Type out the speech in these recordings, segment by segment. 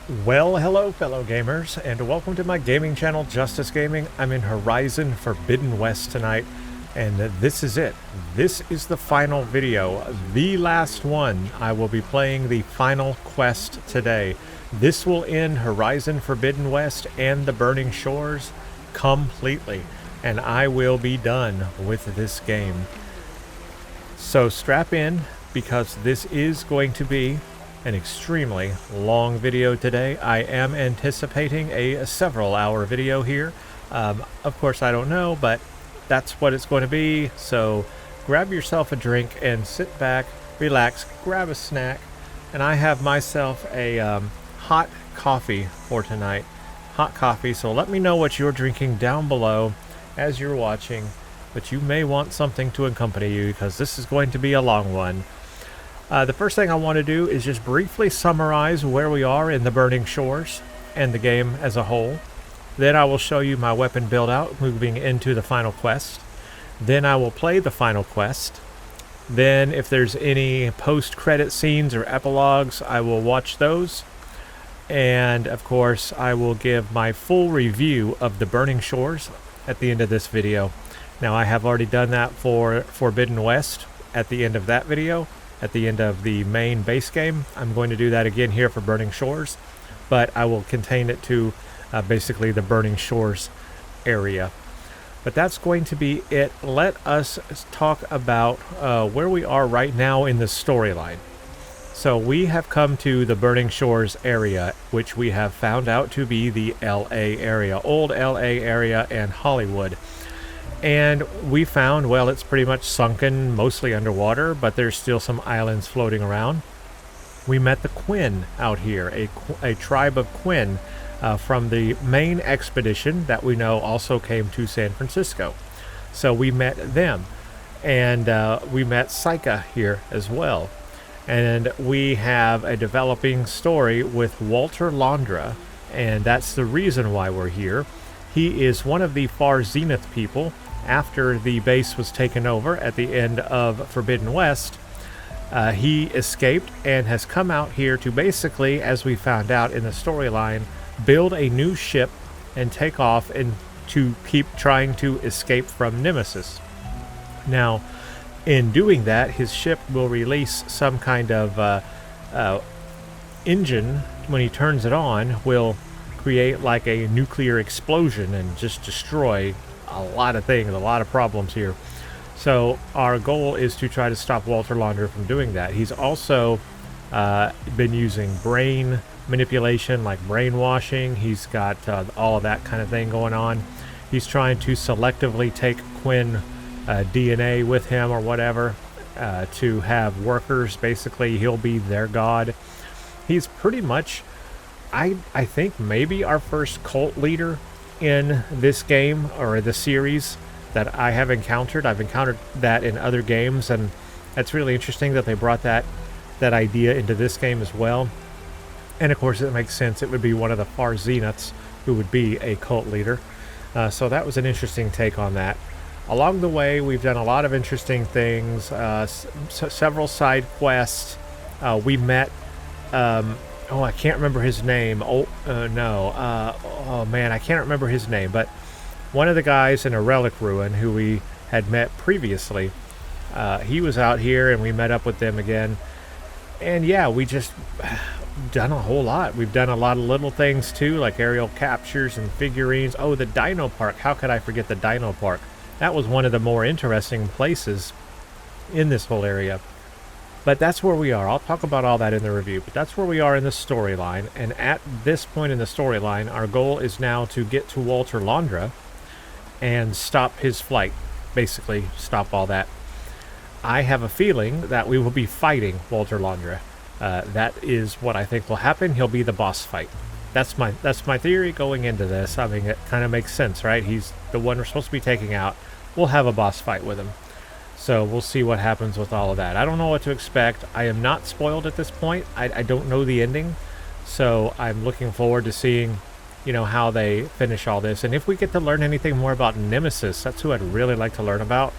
Well, hello fellow gamers, and welcome to my gaming channel, Justice Gaming. I'm in Horizon Forbidden West tonight, and this is it. This is the final video, the last one. I will be playing the final quest today. This will end Horizon Forbidden West and the Burning Shores completely, and I will be done with this game. So strap in, because this is going to be an extremely long video today. I am anticipating a several hour video here. Of course, I don't know, but that's what it's going to be. So grab yourself a drink and sit back, relax, grab a snack. And I have myself a hot coffee for tonight. Hot coffee, so let me know what you're drinking down below as you're watching. But you may want something to accompany you, because this is going to be a long one. The first thing I want to do is just briefly summarize where we are in the Burning Shores and the game as a whole. Then I will show you my weapon build out moving into the final quest. Then I will play the final quest. Then if there's any post-credit scenes or epilogues, I will watch those. And of course, I will give my full review of the Burning Shores at the end of this video. Now, I have already done that for Forbidden West at the end of that video. At the end of the main base game, I'm going to do that again here for Burning Shores, but I will contain it to basically the Burning Shores area. But that's going to be it. Let us talk about where we are right now in the storyline. So we have come to the Burning Shores area, which we have found out to be the LA area, old LA area and Hollywood. And we found, well, it's pretty much sunken, mostly underwater, but there's still some islands floating around. We met the Quinn out here, a tribe of Quinn from the main expedition that we know also came to San Francisco. So we met them, and we met Seyka here as well. And we have a developing story with Walter Londra, and that's the reason why we're here. He is one of the Far Zenith people. After the base was taken over at the end of Forbidden West, he escaped and has come out here to basically, as we found out in the storyline, build a new ship and take off and to keep trying to escape from Nemesis. Now, in doing that, his ship will release some kind of engine. When he turns it on, will create like a nuclear explosion and just destroy a lot of things, a lot of problems here. So our goal is to try to stop Walter Londra from doing that. He's also been using brain manipulation, like brainwashing. He's got all of that kind of thing going on. He's trying to selectively take Quinn DNA with him or whatever to have workers. Basically, he'll be their god. He's pretty much, I think, maybe our first cult leader in this game or the series that I have encountered. I've encountered that in other games, and it's really interesting that they brought that idea into this game as well. And of course, it makes sense. It would be one of the Far Zeniths who would be a cult leader. So that was an interesting take on that. Along the way, we've done a lot of interesting things, several side quests. We met oh, I can't remember his name. Oh man, I can't remember his name. But one of the guys in a relic ruin who we had met previously, he was out here, and we met up with them again. And yeah, we just done a whole lot. We've done a lot of little things too, like aerial captures and figurines. Oh, the Dino Park. How could I forget the Dino Park? That was one of the more interesting places in this whole area. But that's where we are. I'll talk about all that in the review. But that's where we are in the storyline. And at this point in the storyline, our goal is now to get to Walter Londra and stop his flight. Basically, stop all that. I have a feeling that we will be fighting Walter Londra. That is what I think will happen. He'll be the boss fight. That's my theory going into this. I mean, it kind of makes sense, right? He's the one we're supposed to be taking out. We'll have a boss fight with him. So we'll see what happens with all of that. I don't know what to expect. I am not spoiled at this point. I don't know the ending. So I'm looking forward to seeing, you know, how they finish all this. And if we get to learn anything more about Nemesis, that's who I'd really like to learn about.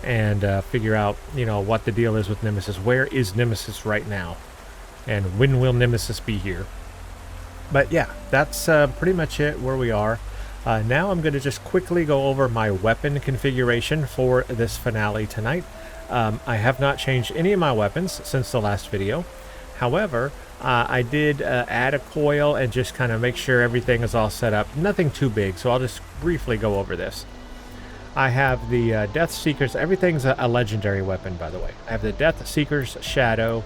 And figure out, you know, what the deal is with Nemesis. Where is Nemesis right now? And when will Nemesis be here? But yeah, that's pretty much it where we are. Now I'm going to just quickly go over my weapon configuration for this finale tonight. I have not changed any of my weapons since the last video. However, I did add a coil and just kind of make sure everything is all set up. Nothing too big, so I'll just briefly go over this. I have the Death Seeker's, everything's a legendary weapon, by the way. I have the Death Seeker's Shadow.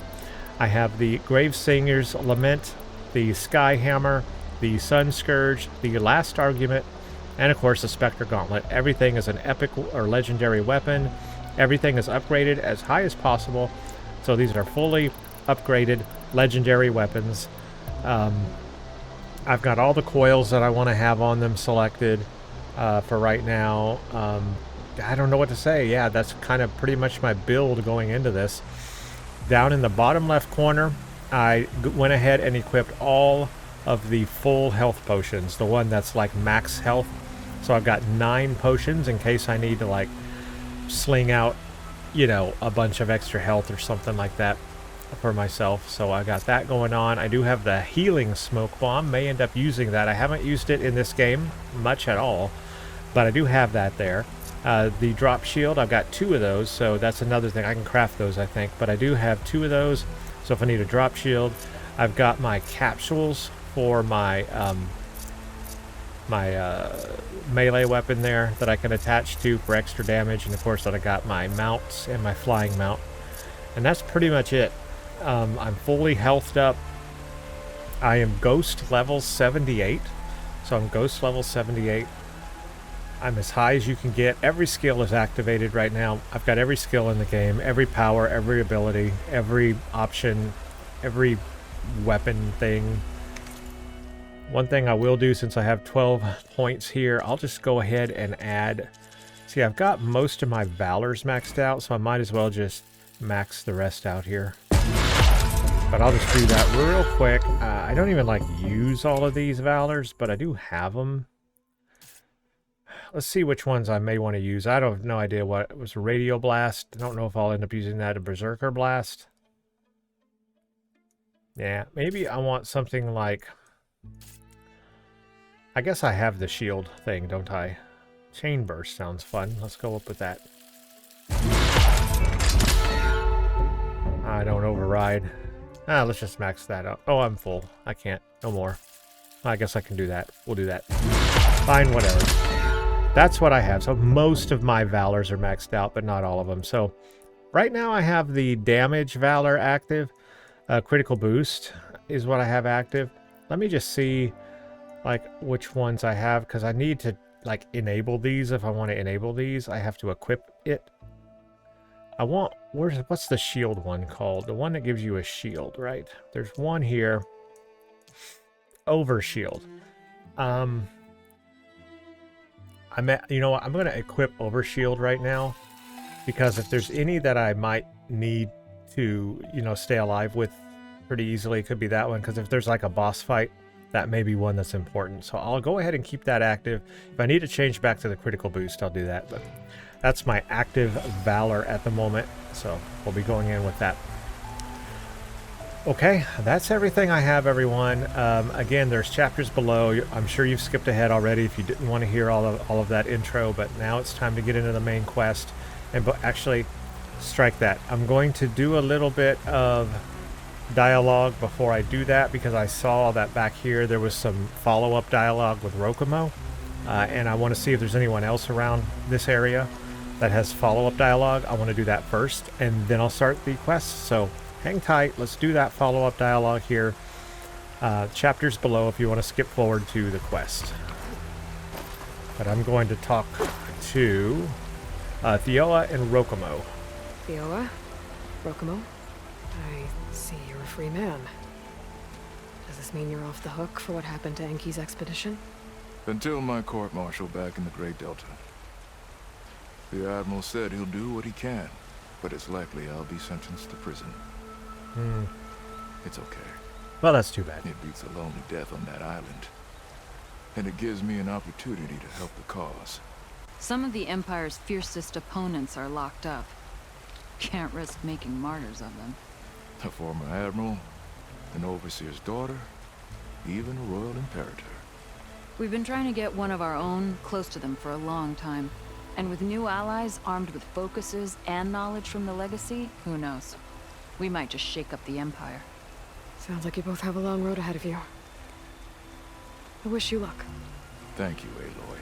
I have the Grave Singer's Lament, the Sky Hammer, the Sun Scourge, the Last Argument, and of course the Spectre Gauntlet. Everything is an epic or legendary weapon. Everything is upgraded as high as possible. So these are fully upgraded legendary weapons. I've got all the coils that I want to have on them selected for right now. I don't know what to say. Yeah, that's kind of pretty much my build going into this. Down in the bottom left corner, I went ahead and equipped all of the full health potions, the one that's like max health. So I've got 9 potions in case I need to like sling out, you know, a bunch of extra health or something like that for myself. So I got that going on. I do have the healing smoke bomb, may end up using that. I haven't used it in this game much at all, but I do have that there. The drop shield, I've got 2 of those, so that's another thing. I can craft those, I think, but I do have 2 of those. So if I need a drop shield, I've got my capsules for my melee weapon there that I can attach to for extra damage, and of course that I got my mounts and my flying mount, and that's pretty much it. I'm fully healthed up. I am ghost level 78, so I'm ghost level 78. I'm as high as you can get. Every skill is activated right now. I've got every skill in the game, every power, every ability, every option, every weapon thing. One thing I will do, since I have 12 points here, I'll just go ahead and add... See, I've got most of my Valors maxed out, so I might as well just max the rest out here. But I'll just do that real quick. I don't even like use all of these Valors, but I do have them. Let's see which ones I may want to use. I don't have no idea what it was. Radio Blast. I don't know if I'll end up using that. A Berserker Blast. Yeah, maybe I want something like... I guess I have the shield thing, don't I? Chain Burst sounds fun. Let's go up with that. I don't override. Let's just max that up. Oh, I'm full. I can't. No more. I guess I can do that. We'll do that. Fine, whatever. That's what I have. So most of my Valors are maxed out, but not all of them. So right now I have the Damage Valor active. Critical Boost is what I have active. Let me just see like which ones I have, because I need to like enable these. If I want to enable these, I have to equip it. I want... what's the shield one called? The one that gives you a shield, right? There's one here. Overshield. You know what? I'm going to equip Overshield right now, because if there's any that I might need to, you know, stay alive with pretty easily, it could be that one, because if there's like a boss fight, that may be one that's important. So I'll go ahead and keep that active. If I need to change back to the Critical Boost, I'll do that, but that's my active Valor at the moment, so we'll be going in with that. Okay, that's everything I have, everyone. Again, there's chapters below. I'm sure you've skipped ahead already if you didn't want to hear all of that intro, but now it's time to get into the main quest. And actually, strike that. I'm going to do a little bit of dialogue before I do that, because I saw that back here there was some follow-up dialogue with Rokumo, and I want to see if there's anyone else around this area that has follow-up dialogue. I want to do that first, and then I'll start the quest. So hang tight. Let's do that follow-up dialogue here. Chapters below if you want to skip forward to the quest. But I'm going to talk to Thioa and Rokumo. Thioa? Rokumo? I see you're a free man. Does this mean you're off the hook for what happened to Enki's expedition? Until my court-martial back in the Great Delta. The Admiral said he'll do what he can, but it's likely I'll be sentenced to prison. It's okay. Well, that's too bad. It beats a lonely death on that island. And it gives me an opportunity to help the cause. Some of the Empire's fiercest opponents are locked up. Can't risk making martyrs of them. A former admiral, an overseer's daughter, even a royal imperator. We've been trying to get one of our own close to them for a long time. And with new allies armed with focuses and knowledge from the legacy, who knows? We might just shake up the Empire. Sounds like you both have a long road ahead of you. I wish you luck. Thank you, Aloy.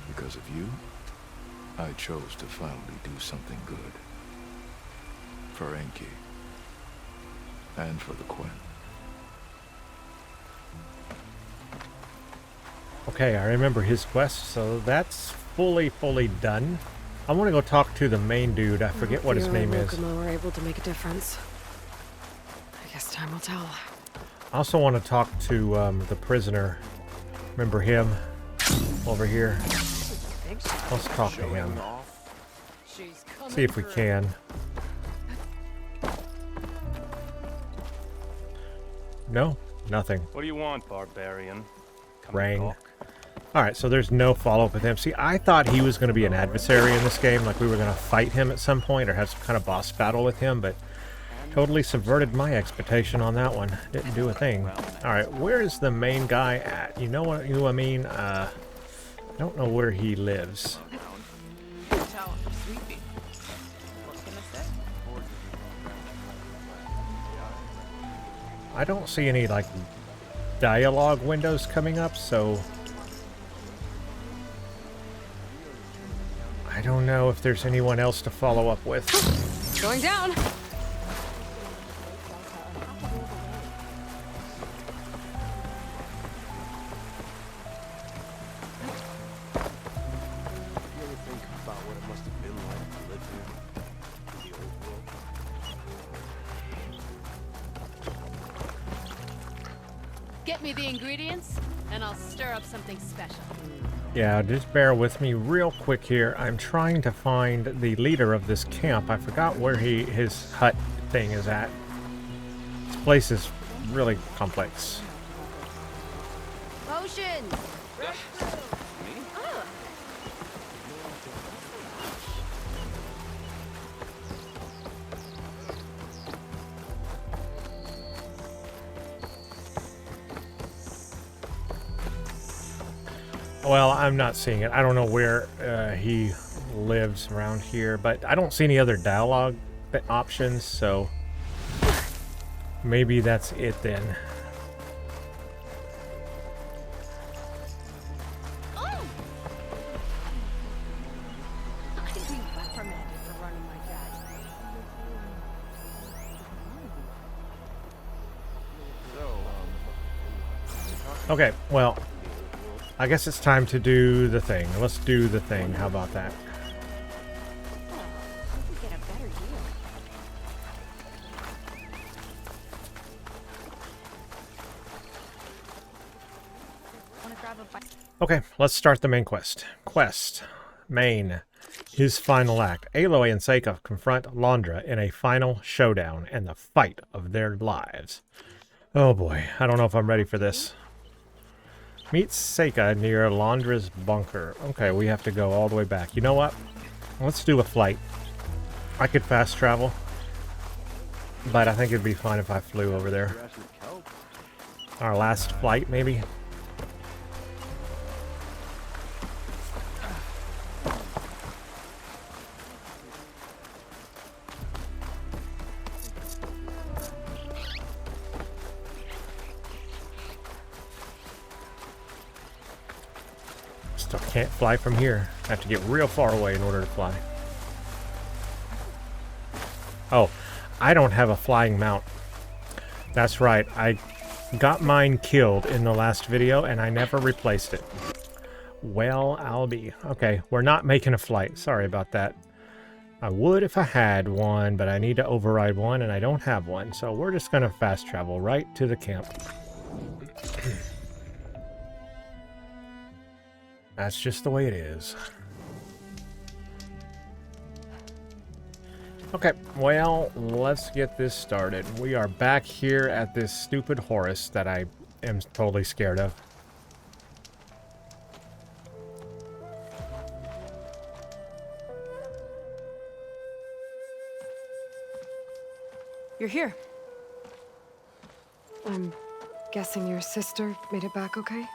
Because of you, I chose to finally do something good. For Enki. And for the Queen. Okay, I remember his quest, so that's fully done. I want to go talk to the main dude. I forget what his name is. We're able to make a difference. I guess time will tell. I also want to talk to the prisoner. Remember him? Over here. Let's talk to him. See if we can. No? Nothing. What do you want, barbarian? Come Rang. talk. Alright, so there's no follow-up with him. See, I thought he was going to be an adversary in this game, like we were going to fight him at some point or have some kind of boss battle with him, but totally subverted my expectation on that one. Didn't do a thing. Alright, where is the main guy at? You know what I mean? I don't know where he lives. I don't see any, like, dialogue windows coming up, so I don't know if there's anyone else to follow up with. Going down! Get me the ingredients, and I'll stir up something special. Yeah, just bear with me real quick here. I'm trying to find the leader of this camp. I forgot where his hut thing is at. This place is really complex. Potions! Well, I'm not seeing it. I don't know where he lives around here, but I don't see any other dialogue options, so maybe that's it then. Okay, well, I guess it's time to do the thing. Let's do the thing. How about that? Okay, let's start the main quest. Main. His final act. Aloy and Seyka confront Londra in a final showdown and the fight of their lives. Oh boy, I don't know if I'm ready for this. Meet Seyka near Londra's bunker. Okay, we have to go all the way back. You know what? Let's do a flight. I could fast travel, but I think it'd be fine if I flew over there. Our last flight, maybe? Still can't fly from here. I have to get real far away in order to fly. Oh, I don't have a flying mount. That's right. I got mine killed in the last video and I never replaced it. Well, I'll be. Okay, we're not making a flight. Sorry about that. I would if I had one, but I need to override one and I don't have one. So we're just going to fast travel right to the camp. That's just the way it is. Okay, well, let's get this started. We are back here at this stupid Horus that I am totally scared of. You're here. I'm Guessing your sister made it back okay?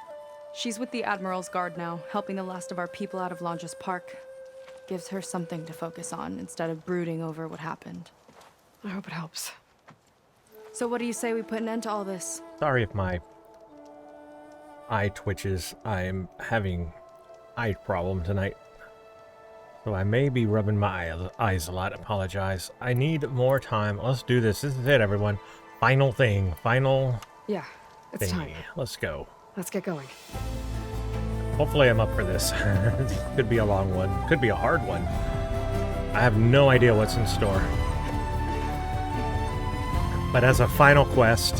She's with the Admiral's Guard now, helping the last of our people out of Longes Park. Gives her something to focus on instead of brooding over what happened. I hope it helps. So what do you say we put an end to all this? Sorry if my eye twitches. I'm having eye problem tonight. So I may be rubbing my eyes a lot. Apologize. I need more time. Let's do this. This is it, everyone. Final thing. Final Yeah, it's thing. time. Let's go. Let's get going. Hopefully I'm up for this. Could be a long one. Could be a hard one. I have no idea what's in store. But as a final quest,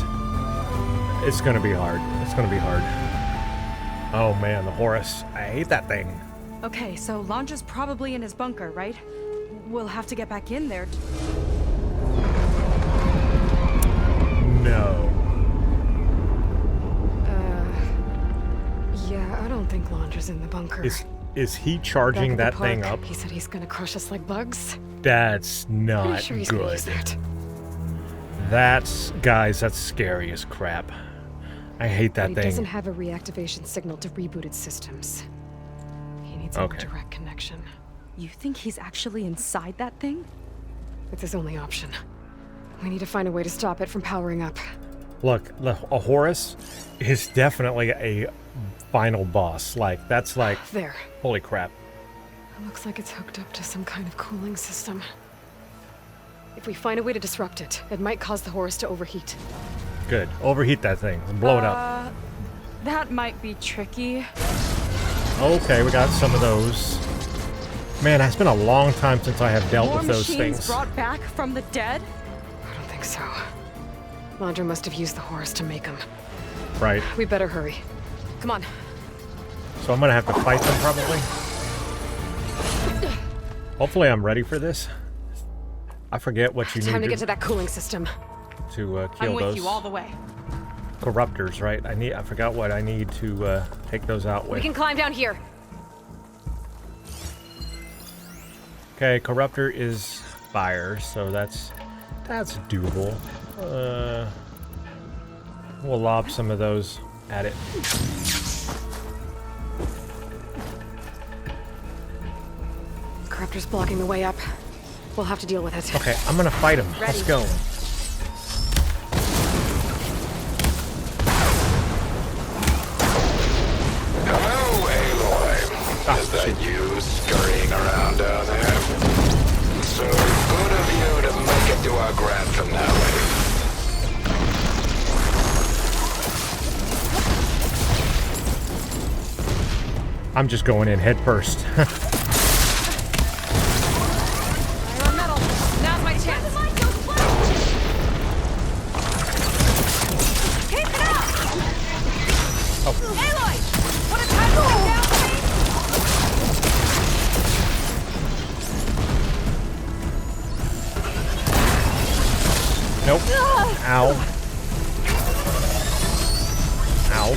it's going to be hard. It's going to be hard. Oh man, the Horus. I hate that thing. Okay, so Longe's probably in his bunker, right? We'll have to get back in there. No. Yeah, I don't think Longe's in the bunker. Is he charging Back at that the thing park, up? He said he's gonna crush us like bugs. That's not Pretty sure he's gonna good. use that. Guys, that's scary as crap. I hate that But he thing. doesn't have a reactivation signal to reboot its systems. He needs a Okay. direct connection. You think he's actually inside that thing? It's his only option. We need to find a way to stop it from powering up. Look, a Horus is definitely a final boss. Like, that's like, There. holy crap. It looks like it's hooked up to some kind of cooling system. If we find a way to disrupt it, it might cause the Horus to overheat. Good. Overheat that thing. Blow it up. That might be tricky. Okay, we got some of those. Man, it's been a long time since I have dealt More with those machines things. brought back from the dead? I don't think so. Landra must have used the Horus to make them. Right. We better hurry. Come on. So I'm gonna have to fight them probably. Hopefully I'm ready for this. I forget what you Time to need get to that cooling system. to kill I'm with those you all the way. corruptors, right? I forgot what I need to take those out with. We can climb down here. Okay, corruptor is fire, so that's doable. We'll lob some of those at it. Corruptor's blocking the way up. We'll have to deal with it. Okay, I'm gonna fight him. Let's go. Hello, Aloy. Is that you scurrying around down there? So good of you to make it to our grand finale. I'm just going in head first. Iron metal. Now's my chance. Keep it up! Oh. Aloy! Wanna try to come down, please? Nope. Ow. Ow.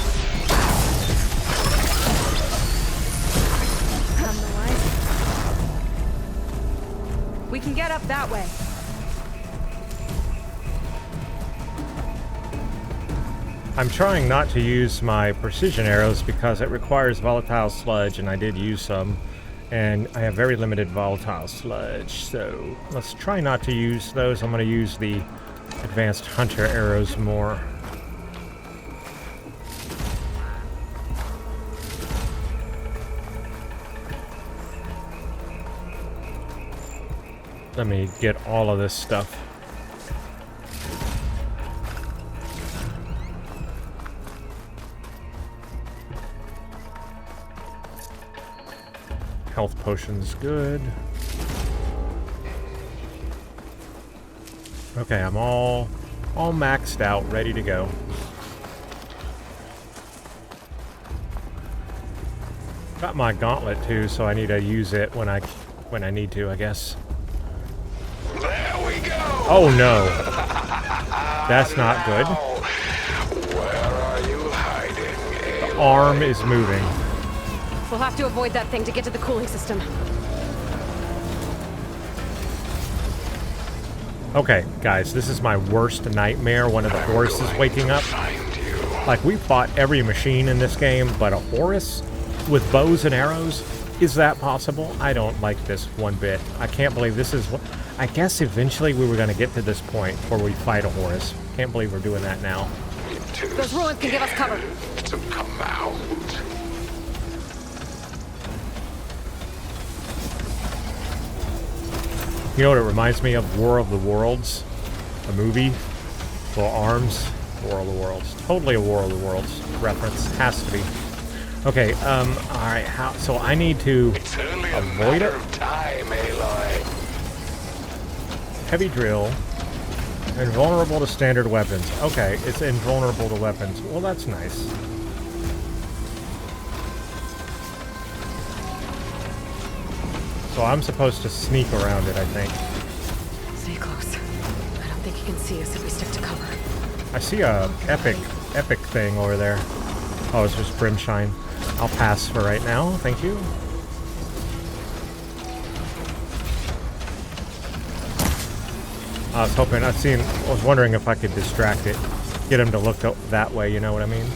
We can get up that way. I'm trying not to use my precision arrows because it requires volatile sludge, and I did use some, and I have very limited volatile sludge, so let's try not to use those. I'm going to use the advanced hunter arrows more. Let me get all of this stuff. Health potions, good. Okay, I'm all maxed out, ready to go. Got my gauntlet too, so I need to use it when I need to, I guess. There we go! Oh no. That's not good. Where are you hiding, The arm is moving. We'll have to avoid that thing to get to the cooling system. Okay, guys, this is my worst nightmare. One of the Horuses waking up. Find you. Like, we fought every machine in this game, but a Horus with bows and arrows, is that possible? I don't like this one bit. I can't believe this is what... I guess eventually we were going to get to this point where we fight a Horus. Can't believe we're doing that now. Those ruins can give us cover. To come out. You know what it reminds me of? War of the Worlds. A movie. Well, ARMS. War of the Worlds. Totally a War of the Worlds reference. Has to be. Okay, alright, so I need to avoid it? Time, Aloy. Heavy drill. Invulnerable to standard weapons. Okay, it's invulnerable to weapons. Well, that's nice. So I'm supposed to sneak around it, I think. Stay close. I don't think he can see us if we stick to cover. I see a epic thing over there. Oh, it's just Brimshine. I'll pass for right now, thank you. I was hoping, I was wondering if I could distract it. Get him to look that way, you know what I mean?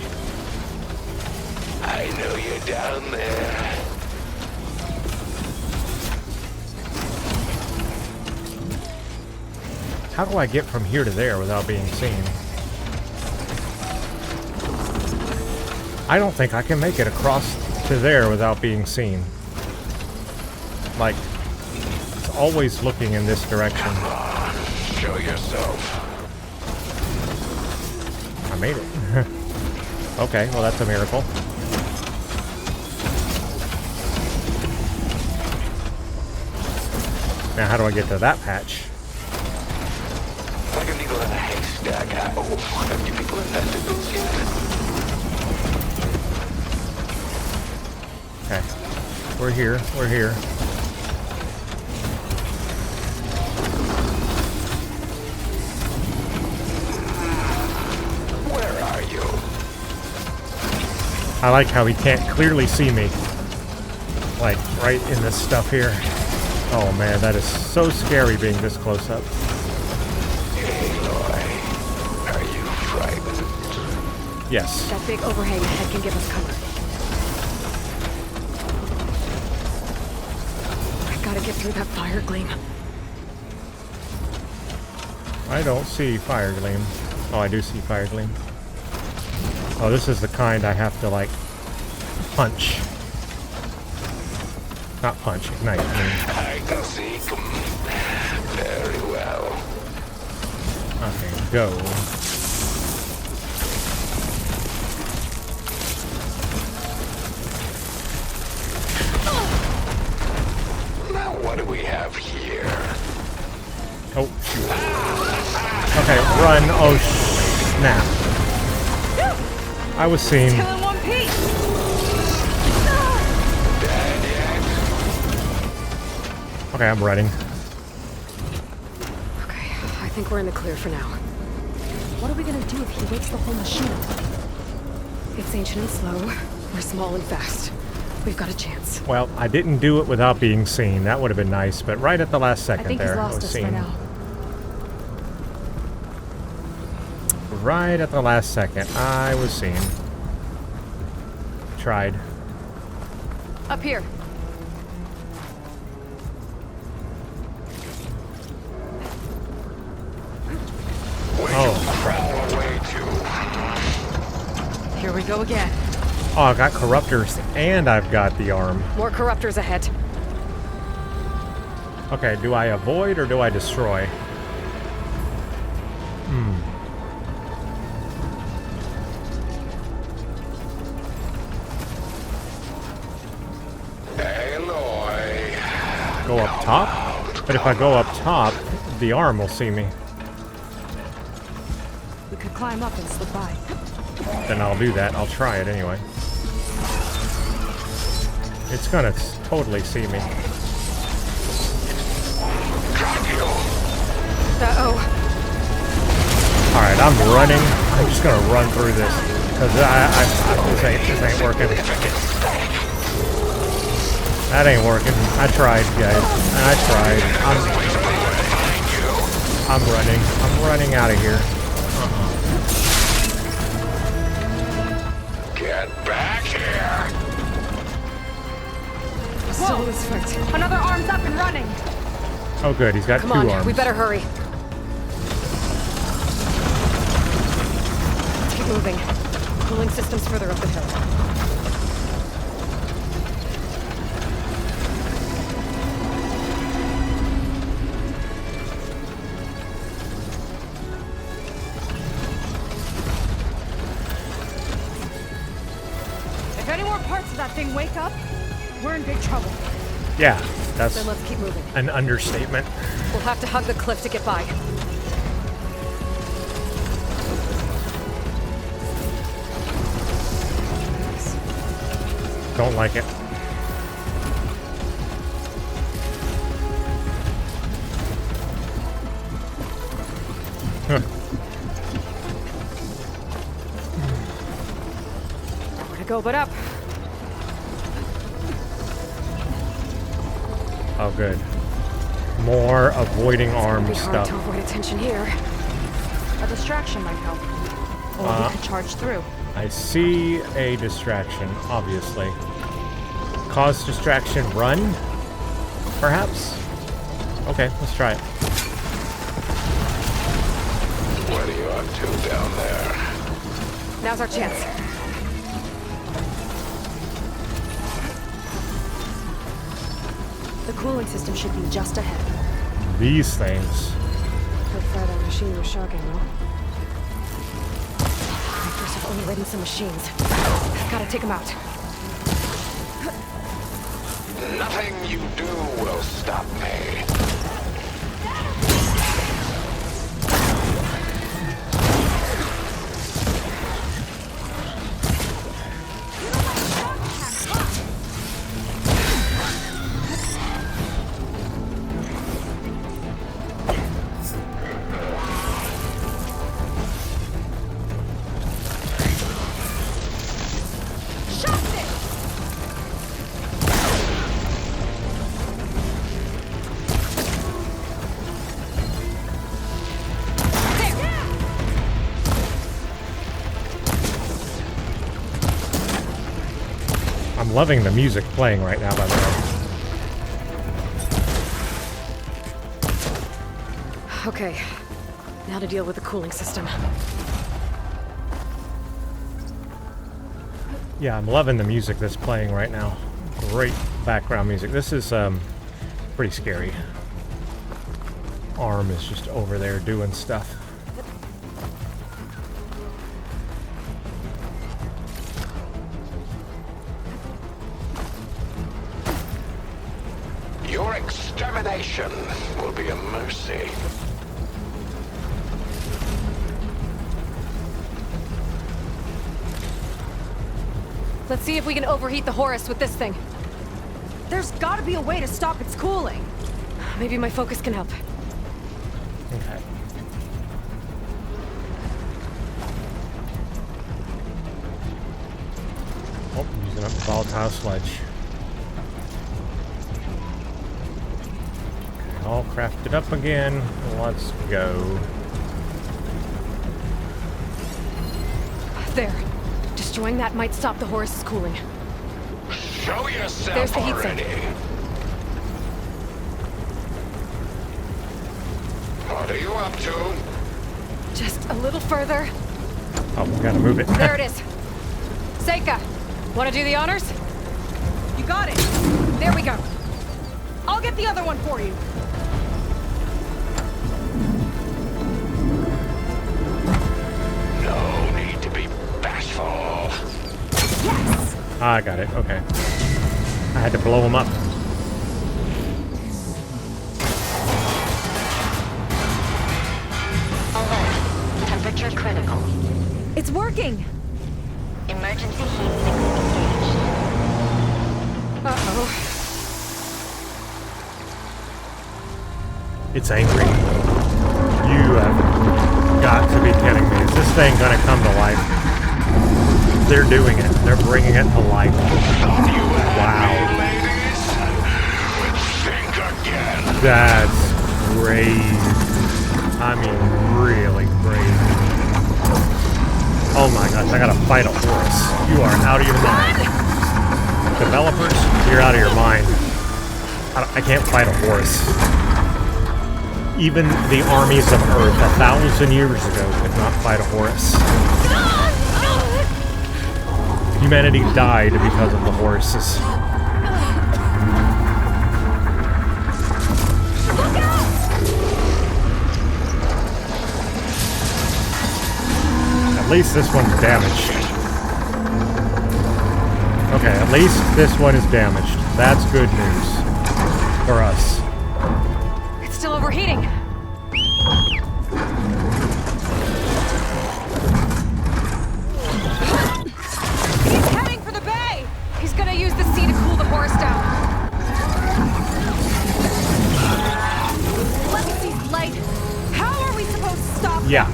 I know you're down there. How do I get from here to there without being seen? I don't think I can make it across to there without being seen. Like, it's always looking in this direction. Show yourself. I made it. Okay, well that's a miracle. Now how do I get to that patch? Like a needle in a haystack. Oh, have you people invented those yet? Okay. We're here. We're here. Where are you? I like how he can't clearly see me. Like, right in this stuff here. Oh man, that is so scary being this close up. Aloy, are you frightened? Yes. That big overhang ahead can give us cover. I gotta get through that fire gleam. I don't see fire gleam. Oh, I do see fire gleam. Oh, this is the kind I have to, like, punch. Not punch, ignite. I can see very well. Okay, go. Now what do we have here? Oh, shoot. Okay, run. Oh, snap. I was seen. Kill in one piece! Okay, I'm running. Okay, I think we're in the clear for now. What are we gonna do if he wakes the whole machine up? It's ancient and slow. We're small and fast. We've got a chance. Well, I didn't do it without being seen. That would have been nice, but right at the last I second think there, he's I lost was us seen. for now. Right at the last second, I was seen. Tried. Up here. Oh. Here we go again. Oh, I've got corruptors and I've got the arm. More corruptors ahead. Okay, do I avoid or do I destroy? Aloy. Go up top? But if I go up top, the arm will see me. We could climb up and slip by. Then I'll do that. I'll try it anyway. It's gonna totally see me. Uh-oh. Alright, I'm running. I'm just gonna run through this. Because this ain't working. That ain't working. I tried, guys. I tried. I'm running. I'm running out of here. Get back here! Still this foot. Another arm's up and running. Oh, good. He's got Come two on, arms. we better hurry. Let's keep moving. Cooling system's further up the hill. If any more parts of that thing wake up, we're in big trouble. Yeah, that's Then let's keep moving. an understatement. We'll have to hug the cliff to get by. Don't like it. Huh. Nowhere to go but up. Oh, good. More avoiding arm It'd be hard stuff. to avoid attention here. A distraction might help. Or we could charge through. I see a distraction, obviously. Cause distraction, run? Perhaps? Okay, let's try it. What are you up to down there? Now's our chance. The cooling system should be just ahead. These things. How far that machine was shocking, though. Reapers have only ridden some machines. Gotta take them out. Nothing you do will stop me. I'm loving the music playing right now, by the way. Okay, now to deal with the cooling system. Yeah, I'm loving the music that's playing right now. Great background music. This is pretty scary. Arm is just over there doing stuff. Your extermination will be a mercy. Let's see if we can overheat the Horus with this thing. There's gotta be a way to stop its cooling. Maybe my focus can help. Okay. Oh, using up the volatile sludge. Okay, all crafted up again. Let's go. There. Destroying that might stop the Horus's cooling. Show yourself There's the heat sink. already. What are you up to? Just a little further. Oh, we gotta move it. There it is. Seyka, want to do the honors? You got it. There we go. I'll get the other one for you. No need to be bashful. Yes! Ah, I got it. Okay. I had to blow him up. Alert. Temperature critical. It's working! Emergency heat signal engaged. Uh-oh. It's angry. You have got to be kidding me. Is this thing gonna come to life? They're doing it. They're bringing it to life. Wow. Ladies, think again. That's crazy. I mean, really crazy. Oh my gosh, I gotta fight a horse. You are out of your mind. Developers, you're out of your mind. I can't fight a horse. Even the armies of Earth 1,000 years ago could not fight a horse. Humanity died because of the horses. At least this one's damaged. Okay, at least this one is damaged. That's good news for us. It's still overheating. He's heading for the bay. He's gonna use the sea to cool the horse down. Legacy's light. How are we supposed to stop? Yeah.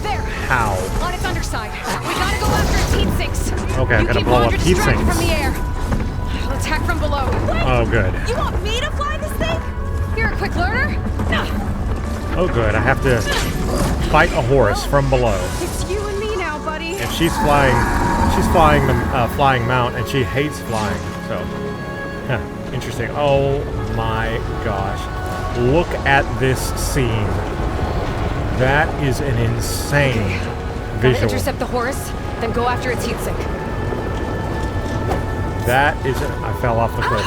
There. How? On its underside. We gotta go after its heat sinks. Okay, I'm gonna keep blow up Laundry heat distracted sinks. from the air. I'll attack from below. Wait, Oh, good. you want me to fly this thing? You're a quick learner? Oh, good. I have to fight a horse from below. It's you and me now, buddy. And she's flying the flying mount, and she hates flying. So, interesting. Oh my gosh! Look at this scene. That is an insane Gotta visual. intercept the horse, then go after its heat sink. That is. I fell off the cliff.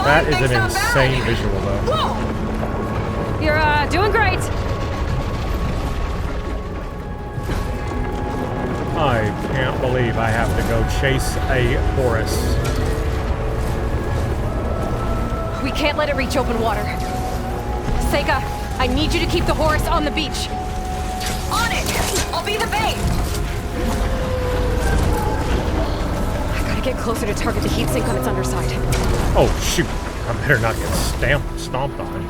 That is an insane visual, though. Whoa! You're doing great. I can't believe I have to go chase a horse. We can't let it reach open water. Seyka, I need you to keep the horse on the beach. On it! I'll be the bait! I gotta get closer to target the heat sink on its underside. Oh shoot! I better not get stomped on.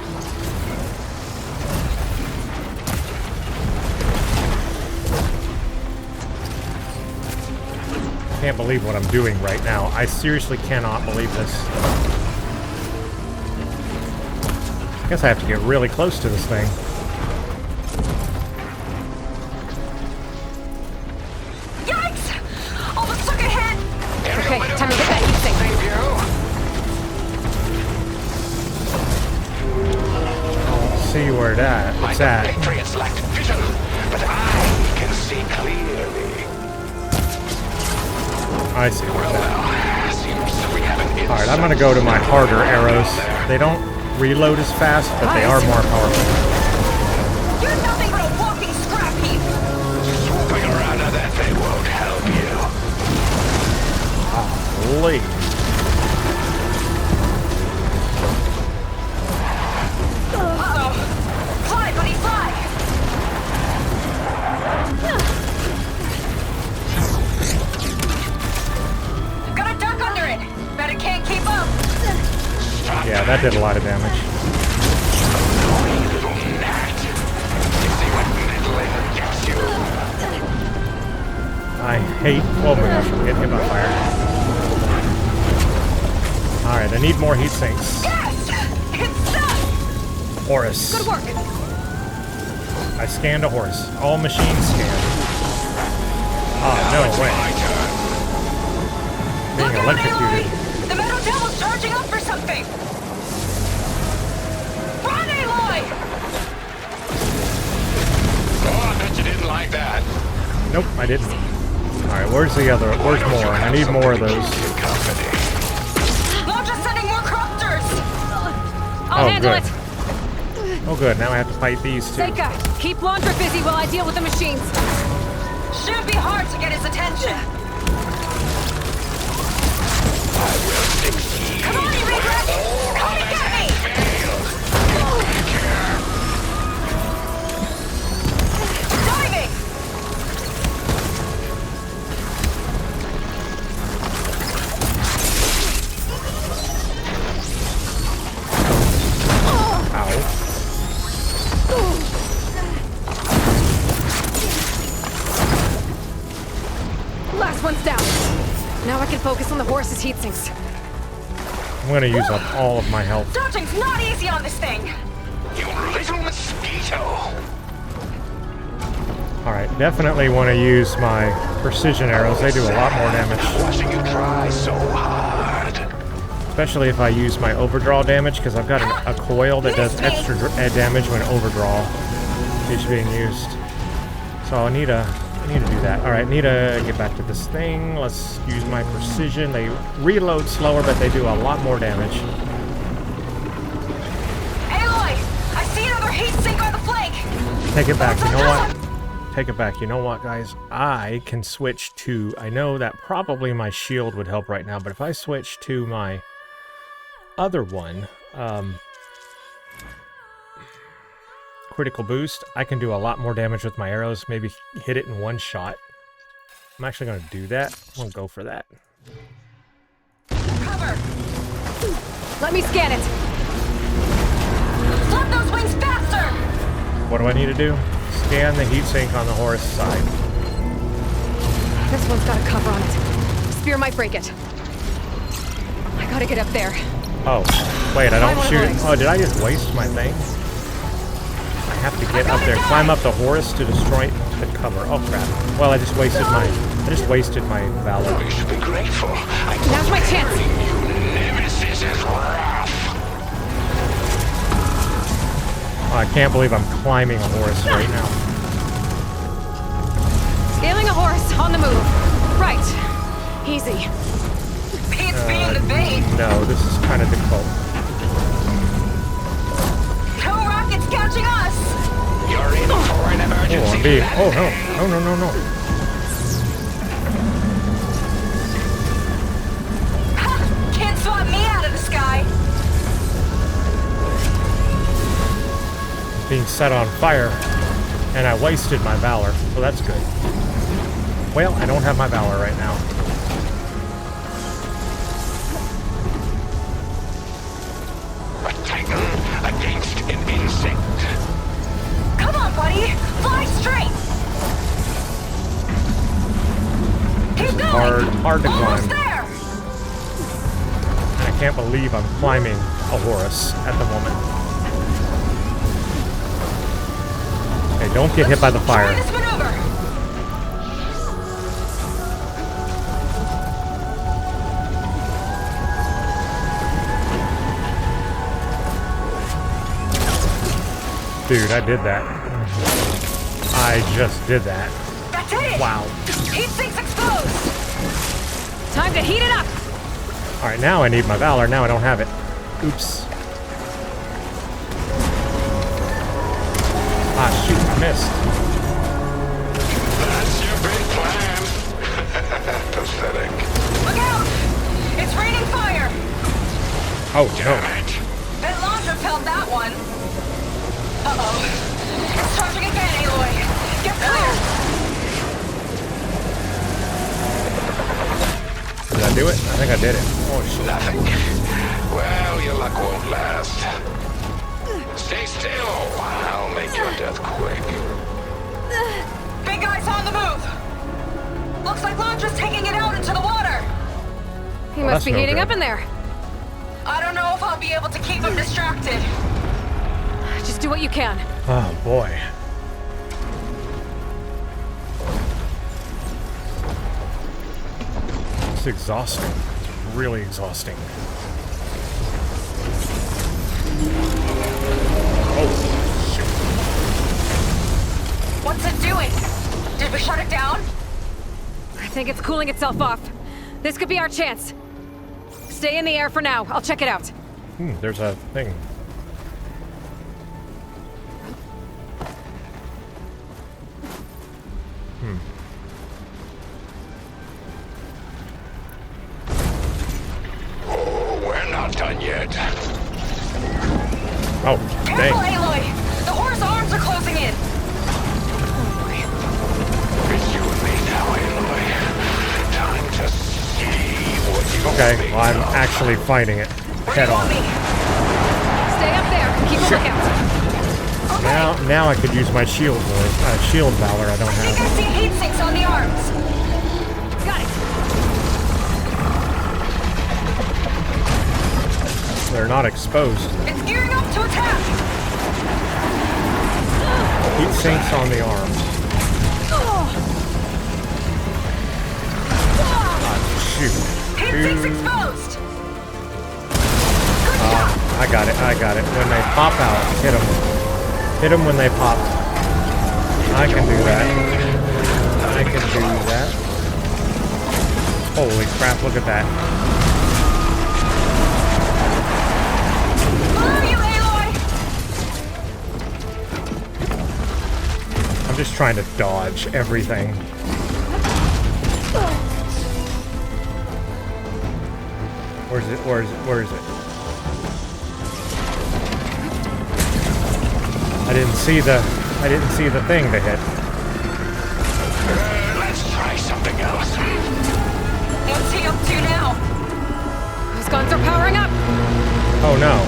Can't believe what I'm doing right now. I seriously cannot believe this. I guess I have to get really close to this thing. Yikes! Almost took a hit! Okay, time to get that heat sink. See where it's at. Patriots lacked vision, but I can see clearly. I see where it's at. Well, seems we have an Alright, I'm gonna go to my harder arrows. They don't reload as fast, but they are more powerful. You're nothing but a walking scrap heap! swooping around, now that they won't help you. Holy. Fly, buddy, fly! Gotta duck under it! Bet it can't keep up! Yeah, that did a lot of damage. Little gnat. See what meddling gets you. I hate... Oh my gosh, I'm getting hit by fire. Alright, I need more heat sinks. Yes! It's done! Horse. Good work! I scanned a horse. All machines scanned. Oh, no way. Being Look out, electrocuted. Aloy! The metal devil's charging up for something! Run, Aloy! Oh, I bet you didn't like that. Nope, I didn't. Alright, where's the other? Where's more? I need more of those. Launcher's sending more cropters! I'll handle it! Oh good, now I have to fight these two. Seyka, keep Laundra busy while I deal with the machines. Shouldn't be hard to get his attention. Come on, you regress! Come and get me! Diving! Ow. Last one's down. Now I can focus on the horse's heat sinks. I'm gonna use up all of my health. Dodging's not easy on this thing. You little mosquito. Alright, definitely want to use my precision arrows. They do a lot more damage. Watching you try so hard. Especially if I use my overdraw damage, because I've got a coil that does extra damage when overdraw is being used. So I need to do that. Alright, need to get back to this thing. Let's use my precision. They reload slower, but they do a lot more damage. Aloy! I see another heat sink on the flank! Take it back. You know what? Take it back. You know what, guys? I can switch to... I know that probably my shield would help right now, but if I switch to my other one, critical boost, I can do a lot more damage with my arrows. Maybe hit it in one shot. I'm actually going to do that. I'm going to go for that. Cover! Let me scan it. Flip those wings faster! What do I need to do? Scan the heatsink on the horse side. This one's got a cover on it. Spear might break it. I gotta get up there. Oh, wait, I don't Climb shoot. on the Oh, did I just waste my thing? I have to get up there, climb up the horse to destroy the cover. Oh crap! Well, I just wasted my valor. You should be grateful. Now's my chance. Nemesis is rough. Oh, I can't believe I'm climbing a horse right now. Scaling a horse on the move. Right. Easy. It's being the bait! No, this is kind of difficult. No rockets catching us! You're in for an Oh, emergency. I'm being... Oh, no. No. Ha! Can't swat me out of the sky! Being set on fire, and I wasted my valor, so that's good. Well, I don't have my valor right now. A titan against an insect. Come on, buddy! Fly straight! Keep going! Hard to Almost climb. there! I can't believe I'm climbing a horse at the moment. Okay, don't get hit by the fire. Try this maneuver! Dude, I did that. I just did that. That's it! Wow. Heat sinks exposed! Time to heat it up. Alright, now I need my valor. Now I don't have it. Oops. Ah, shoot, I missed. That's your big plan. Pathetic. Look out! It's raining fire! Oh, Damn no. it. That launch repelled that one. Uh-oh. It's charging again, Aloy. Get clear! Did I do it? I think I did it. Oh, shit. Nothing. Well, your luck won't last. Stay still. I'll make your death quick. Big guy's on the move! Looks like Launcher's taking it out into the water! He Well, must be that's no heating good. up in there. I don't know if I'll be able to keep him distracted. Just do what you can. Oh, boy. It's exhausting. It's really exhausting. Oh, shit. What's it doing? Did we shut it down? I think it's cooling itself off. This could be our chance. Stay in the air for now. I'll check it out. There's a thing. Oh, we're not done yet. Oh, Careful, dang. Aloy! The horse arms are closing in! It's you and me now, Aloy. Time to see what you Okay, well, I'm actually fighting it Where do head you want on. me? Stay up there. Keep a lookout. Now I could use my shield valor. I don't I think I have. see heat sinks on the arms. Got it. They're not exposed. It's gearing up to attack! Heat sinks on the arms. shoot. Heat sink's exposed! I got it, I got it. When they pop out, hit them. Hit them when they pop. I can do that. I can do that. Holy crap, look at that. Follow you, Aloy! I'm just trying to dodge everything. Where's it? Where is it? Where is it? I didn't see the thing to hit. Let's try something else. What's he up to now? Those guns are powering up! Oh no.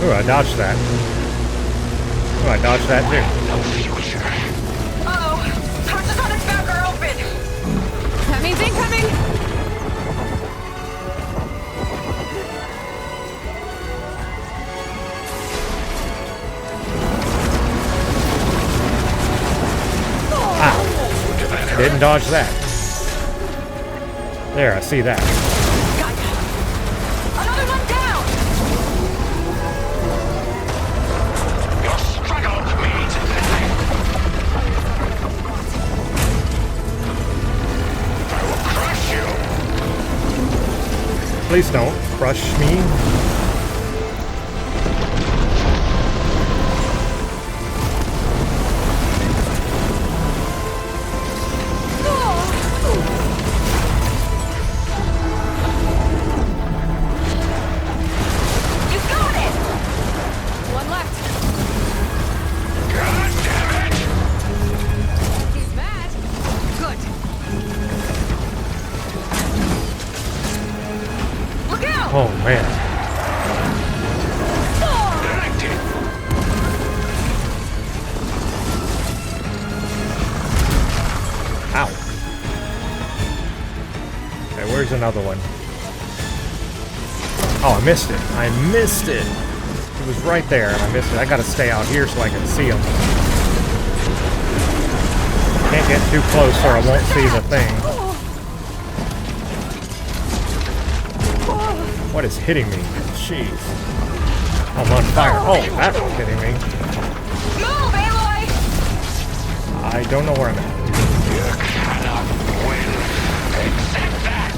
Ooh, I dodged that. Ooh, I dodged that too. No future. Uh-oh. Torches on its back are open. That means incoming! Didn't dodge that. There, I see that. Another one down! Your struggle means I will crush you. Please don't crush me. You got it! One left. God damn it! He's mad. Good. Look out! Oh man. Connected. Ow. Okay, where's another one? Oh, I missed it. I missed it. It was right there, and I missed it. I gotta stay out here so I can see them. Can't get too close or I won't see the thing. What is hitting me? Jeez. I'm on fire. Oh, that's what's hitting me. Move, Aloy! I don't know where I'm at. You cannot win. Accept that.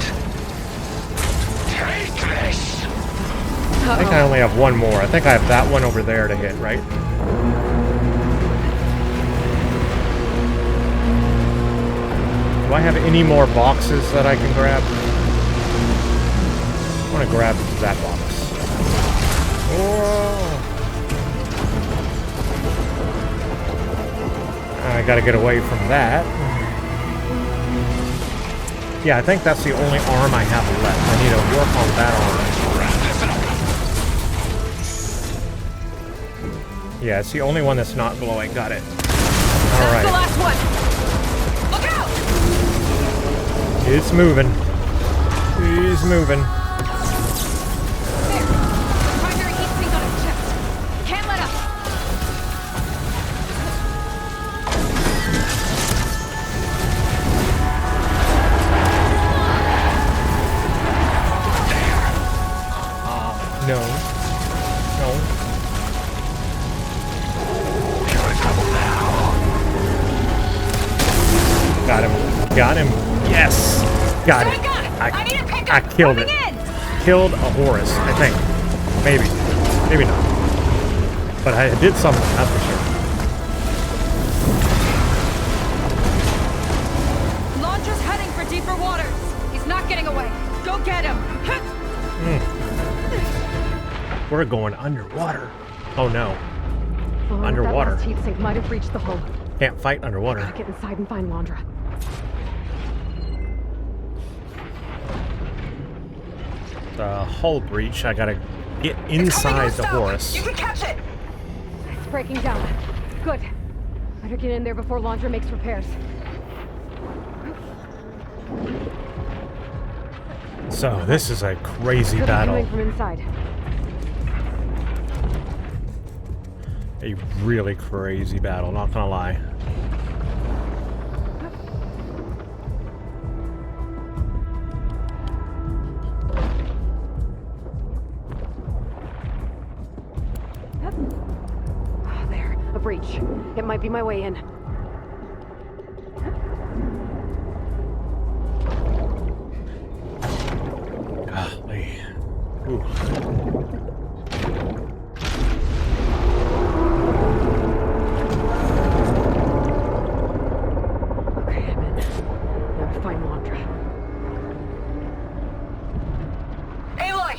Take this. I think I only have one more. I think I have that one over there to hit, right? Do I have any more boxes that I can grab? I want to grab that box. Whoa. I gotta get away from that. Yeah, I think that's the only arm I have left. I need to work on that arm. Yeah, it's the only one that's not glowing. Got it. All right. The last one! Look out! It's moving. He's moving. There. Primary heat sink on his chest. Can't let up. No. No. You're in trouble now. Got him. Got him. Yes. Got it. Seyka! I need a pickup! I killed it. Coming in! Killed a Horus, I think. Maybe. Maybe not. But I did something, that's for sure. Launcher's heading for deeper waters. He's not getting away. Go get him. We're going underwater. Oh no. Oh, Underwater. That last heat sink might have reached the hull. Can't fight underwater. Gotta get inside and find Londra. The hull breach, I gotta get inside the Horus. You can catch it! It's breaking down. Good. Better get in there before Londra makes repairs. So this is a crazy Could be battle. coming from inside. A really crazy battle, not gonna lie. It might be my way in. Golly. Ooh. Okay, I'm in. Now to find Londra. Aloy!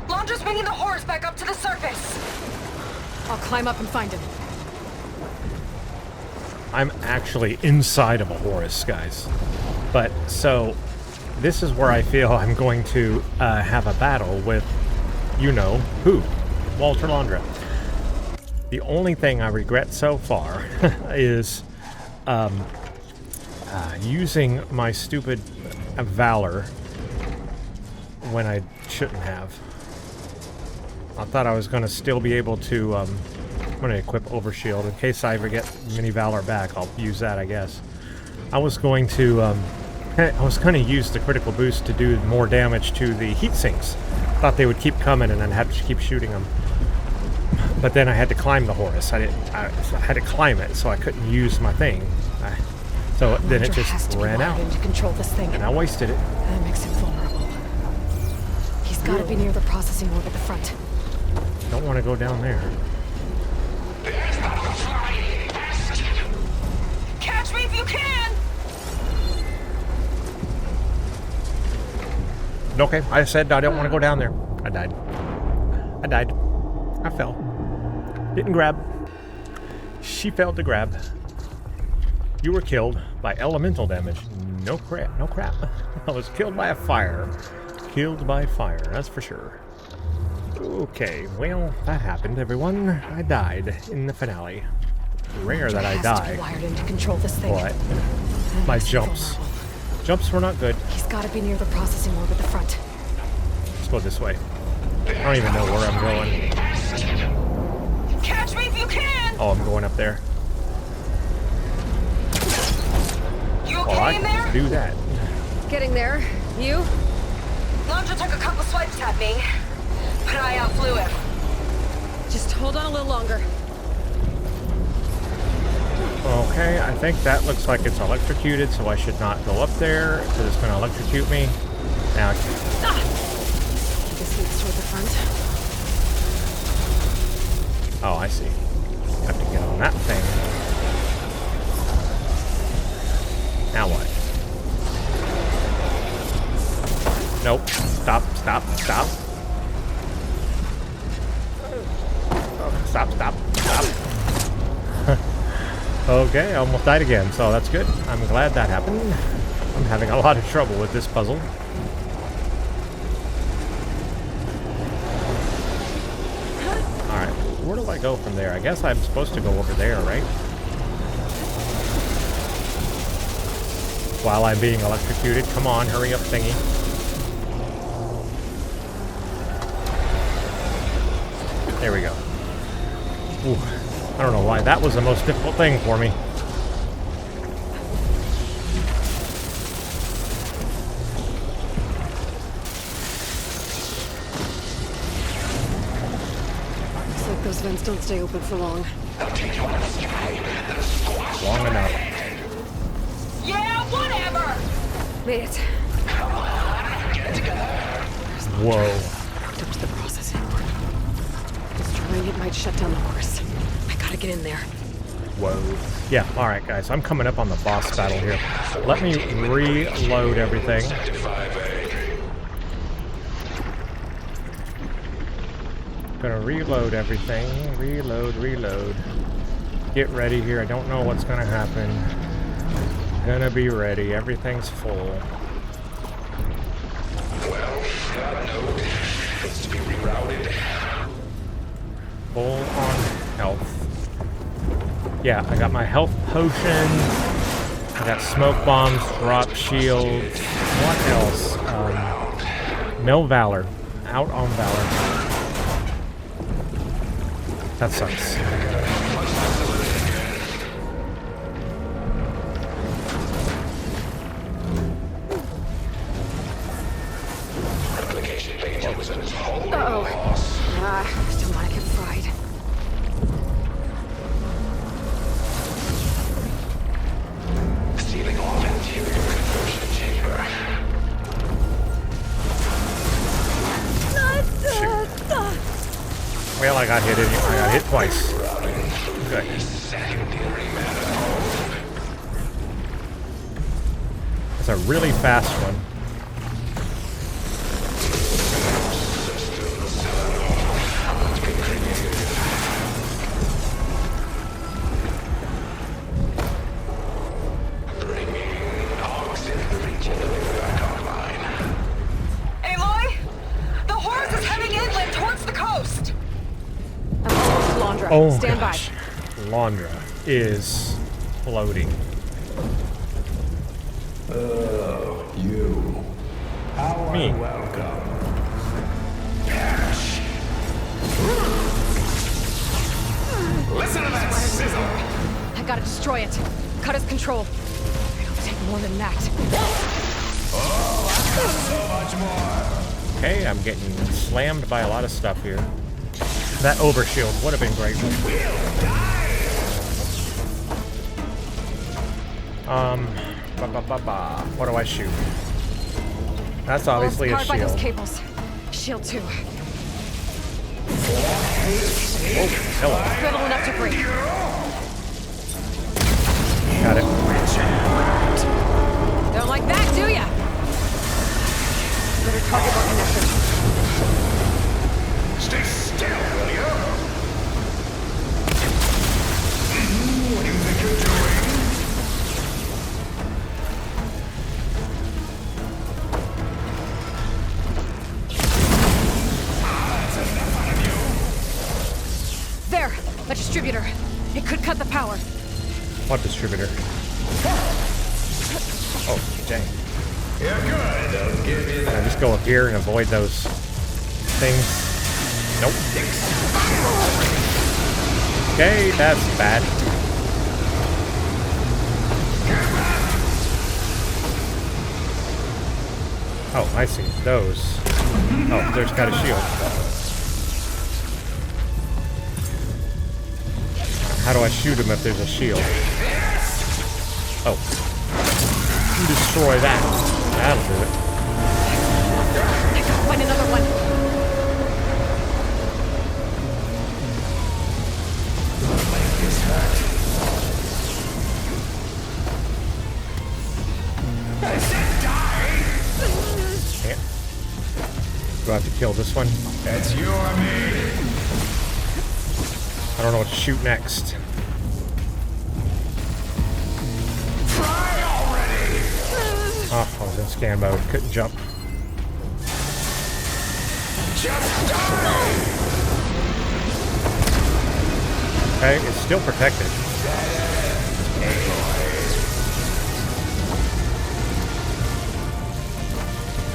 Londra's bringing the horse back up to the surface. I'll climb up and find him. I'm actually inside of a Horus, guys. But, so, this is where I feel I'm going to have a battle with, you know, who? Walter Londra. The only thing I regret so far is using my stupid Valor when I shouldn't have. I thought I was going to still be able to, I'm going to equip Overshield. In case I ever get Mini Valor back, I'll use that, I guess. I was going to use the critical boost to do more damage to the heat sinks. Thought they would keep coming and then have to keep shooting them. But then I had to climb the Horus. I had to climb it, so I couldn't use my thing. So then it just ran out. To control this thing. And I wasted it. That makes him vulnerable. He's got to be near the processing orb at the front. Don't want to go down there. Catch me if you can! Okay, I said I don't want to go down there. I died. I died. I fell. Didn't grab. She failed to grab. You were killed by elemental damage. No crap, no crap. I was killed by a fire. Killed by fire, that's for sure. Okay, well, that happened, everyone. I died in the finale. Rare that I die. Wired in to control this thing. But my jumps were not good. He's got to be near the processing orb at the front. Let's go this way. I don't even know where I'm going. Catch me if you can! Oh, I'm going up there. You okay Well, I in can there? just do that. Getting there. You? Londra took a couple swipes at me, but I outflew him. Just hold on a little longer. Okay, I think that looks like it's electrocuted, so I should not go up there, because it's going to electrocute me. Now, This leads toward the front. oh, I see. Have to get on that thing. Now what? Nope. Stop, stop, stop. Stop, stop, stop. Okay, I almost died again, so that's good. I'm glad that happened. I'm having a lot of trouble with this puzzle. Alright, where do I go from there? I guess I'm supposed to go over there, right? While I'm being electrocuted. Come on, hurry up, thingy. There we go. Ooh, I don't know why that was the most difficult thing for me. Looks like those vents don't stay open for long. Long enough. Yeah, whatever! Made it. Whoa. Hooked up to the processing orb. Destroying it might shut down the horse. I gotta get in there. Whoa. Yeah, alright guys, I'm coming up on the boss battle here. Let me reload everything. Gonna reload everything. Reload. Get ready here. I don't know what's gonna happen. Gonna be ready. Everything's full. Well, that node needs to be rerouted. Full on health. Yeah, I got my health potion. I got smoke bombs, drop shields. What else? No Valor. Out on Valor. That sucks. Uh-oh. Still want to get fried. got hit. I got hit twice. Good. That's a really fast one. Oh Stand gosh, Londra is floating. You. How Me. welcome. Listen to that sizzle. I gotta destroy it. Cut his control. It'll take more than that. Oh, I got so much more. Okay, I'm getting slammed by a lot of stuff here. That overshield would have been great. What do I shoot? That's obviously a Powered by those shield. cables. Shield 2. Oh, hello. Brittle enough to break. Got it. Don't like that, do ya? Better target more connectors. Stay still, will you? What do you think you're doing? That's enough out of you. There! A distributor. It could cut the power. What distributor? Oh, dang. You're good. I'll give you Can I that. just go up here and avoid those things? Nope. Okay, that's bad. Oh, I see. Those. Oh, there's got a shield. How do I shoot him if there's a shield? Oh. Destroy that. That'll do it. Find another one. Can't. Do I have to kill this one? That's you or me. I don't know what to shoot next. Try already. Oh, I was in scan mode. Couldn't jump. Just die. Okay, it's still protected.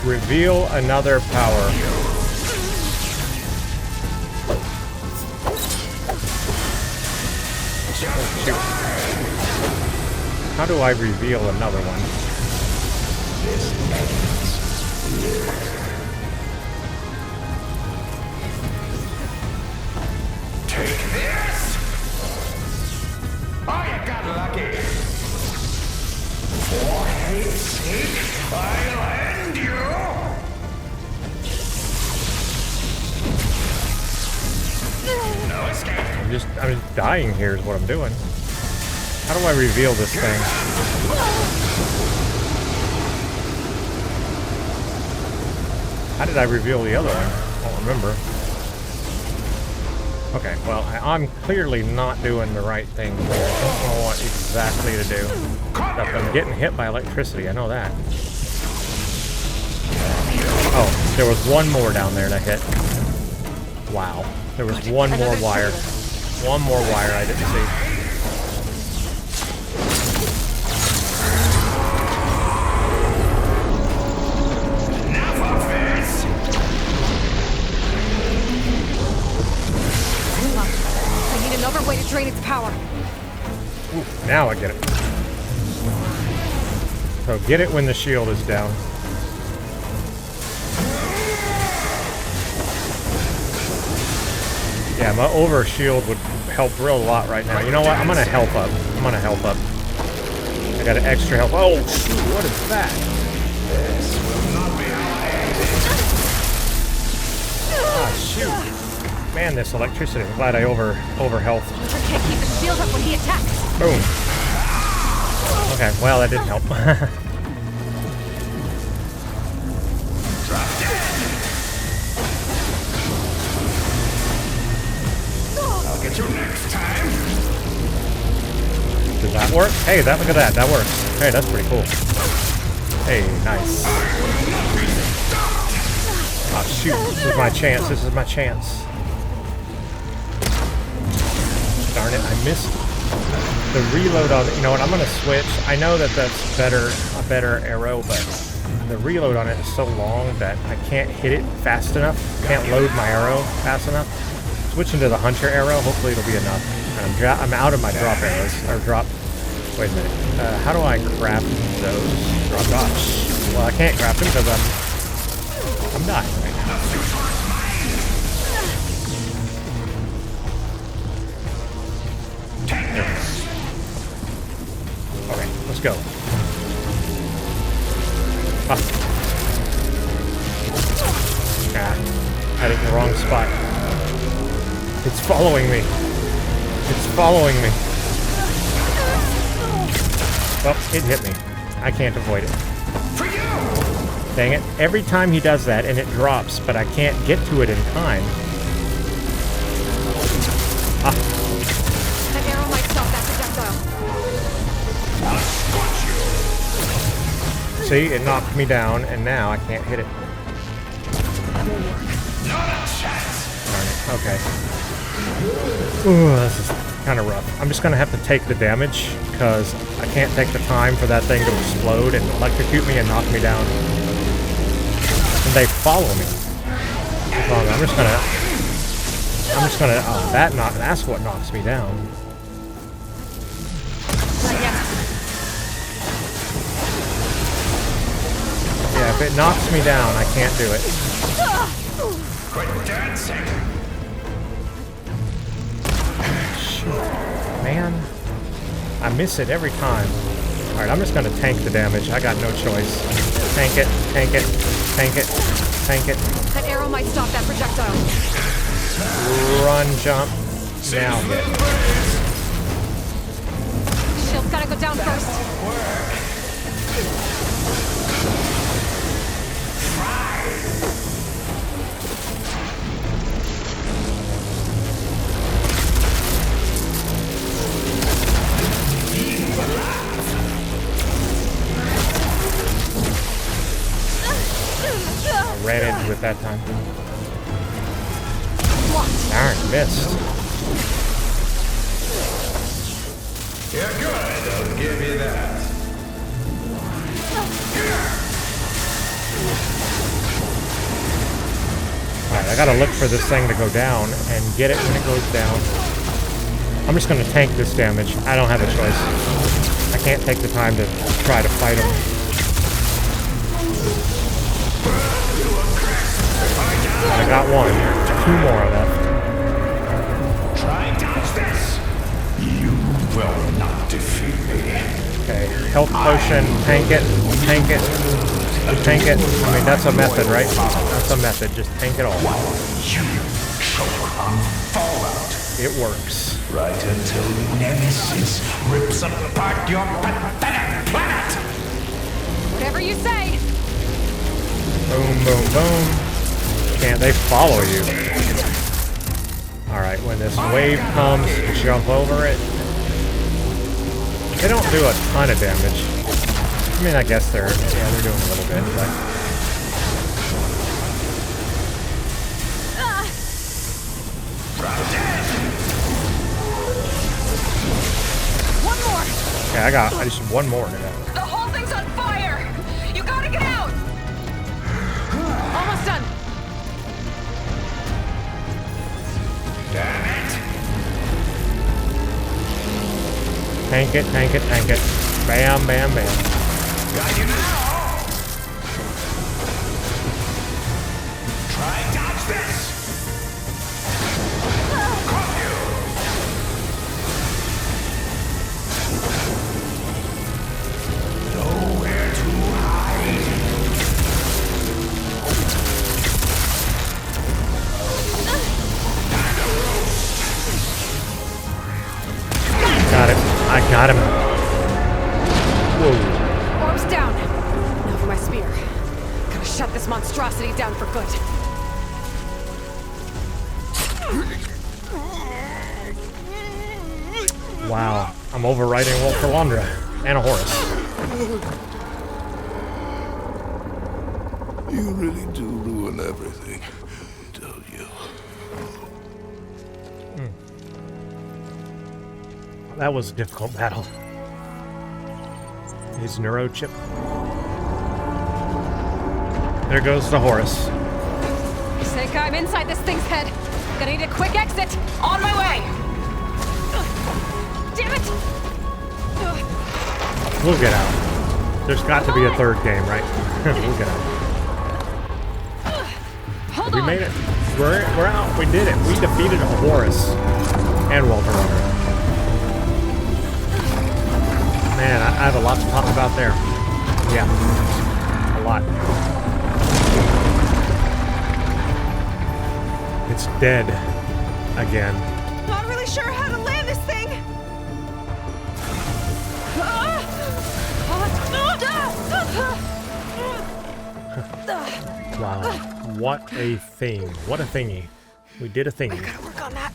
Reveal another power. Oh, shoot. How do I reveal another one? Take this. Oh, you got lucky. For hate's sake, I'll end you. No escape. I'm just dying here is what I'm doing. How do I reveal this thing? How did I reveal the other one? I don't remember. Okay, well, I'm clearly not doing the right thing here. I don't know what exactly to do. I'm getting hit by electricity, I know that. Oh, there was one more down there to hit. Wow. There was one more wire. One more wire I didn't see. Enough of this. I need another way to drain its power. Ooh, now I get it. So get it when the shield is down. Yeah, my over shield would help real lot right now. You know what? I'm gonna help up. I'm gonna help up. I got an extra help. Oh, shoot, what is that? Ah, shoot. Man, this electricity. I'm glad I over health. Hunter can't keep his shield up when he attacks. Boom. Okay, well that didn't help. I'll get you next time. Does that work? Hey, look at that. That works. Hey, that's pretty cool. Hey, nice. Oh shoot! This is my chance. This is my chance. Darn it! I missed the reload on it. You know what? I'm gonna switch. I know that that's a better arrow, but the reload on it is so long that I can't hit it fast enough. Can't load my arrow fast enough. Switching to the hunter arrow. Hopefully it'll be enough. And I'm out of my drop arrows or drop. Wait a minute. How do I craft those? Drop dots. Well, I can't craft them because I'm dying right now. Okay, let's go. Ah. Had it in the wrong spot. It's following me. It's following me. Well, it hit me. I can't avoid it. Dang it. Every time he does that and it drops, but I can't get to it in time. Ah. That arrow might stop that projectile. See, it knocked me down, and now I can't hit it. Darn it. Okay. Ooh, this is kind of rough. I'm just going to have to take the damage, because I can't take the time for that thing to explode and electrocute me and knock me down. And they follow me. I'm just gonna, oh, that's what knocks me down. Not yet. Yeah, if it knocks me down, I can't do it. Quit dancing. Shoot. Man. I miss it every time. Alright, I'm just gonna tank the damage. I got no choice. Tank it, tank it, tank it, tank it. That arrow might stop that projectile. Run, jump. Now hit. Shield's gotta go down first. Ran into it that time. Darn, missed. You're good, I'll give you that. Alright, I gotta look for this thing to go down and get it when it goes down. I'm just gonna tank this damage. I don't have a choice. I can't take the time to try to fight him. I got one. 2 more left. Try and dodge this. You will not defeat me. Okay, health potion, tank it, tank it, tank it. I mean, that's a method, right? That's a method, just tank it all. You choke on Fallout. It works. Right until Nemesis rips apart your pathetic planet. Whatever you say. Boom, boom, boom. Can't they follow you? Alright, when this wave comes, jump over it. They don't do a ton of damage. I mean, I guess they're doing a little bit, but... One more. Okay, I just one more to go. The whole thing's on fire! You gotta get out! Almost done. Damn it. Tank it, tank it, tank it. Bam, bam, bam. Got you now. Try and dodge this. Caught you. Nowhere to hide. monstrosity down for good. Wow, I'm overriding Wolf for Londra and a Horus. You really do ruin everything, don't you? That was a difficult battle. His neuro chip. There goes the Horus. Seyka, I'm inside this thing's head. Gonna need a quick exit. On my way! Damn it! We'll get out. There's got to be a third game, right? We'll get out. Hold We on. made it. We're out. We did it. We defeated a Horus and Walter Runner. Man, I have a lot to talk about there. Yeah, a lot. It's dead again. Not really sure how to land this thing. Wow, what a thing. What a thingy. We did a thingy. Gotta work on that.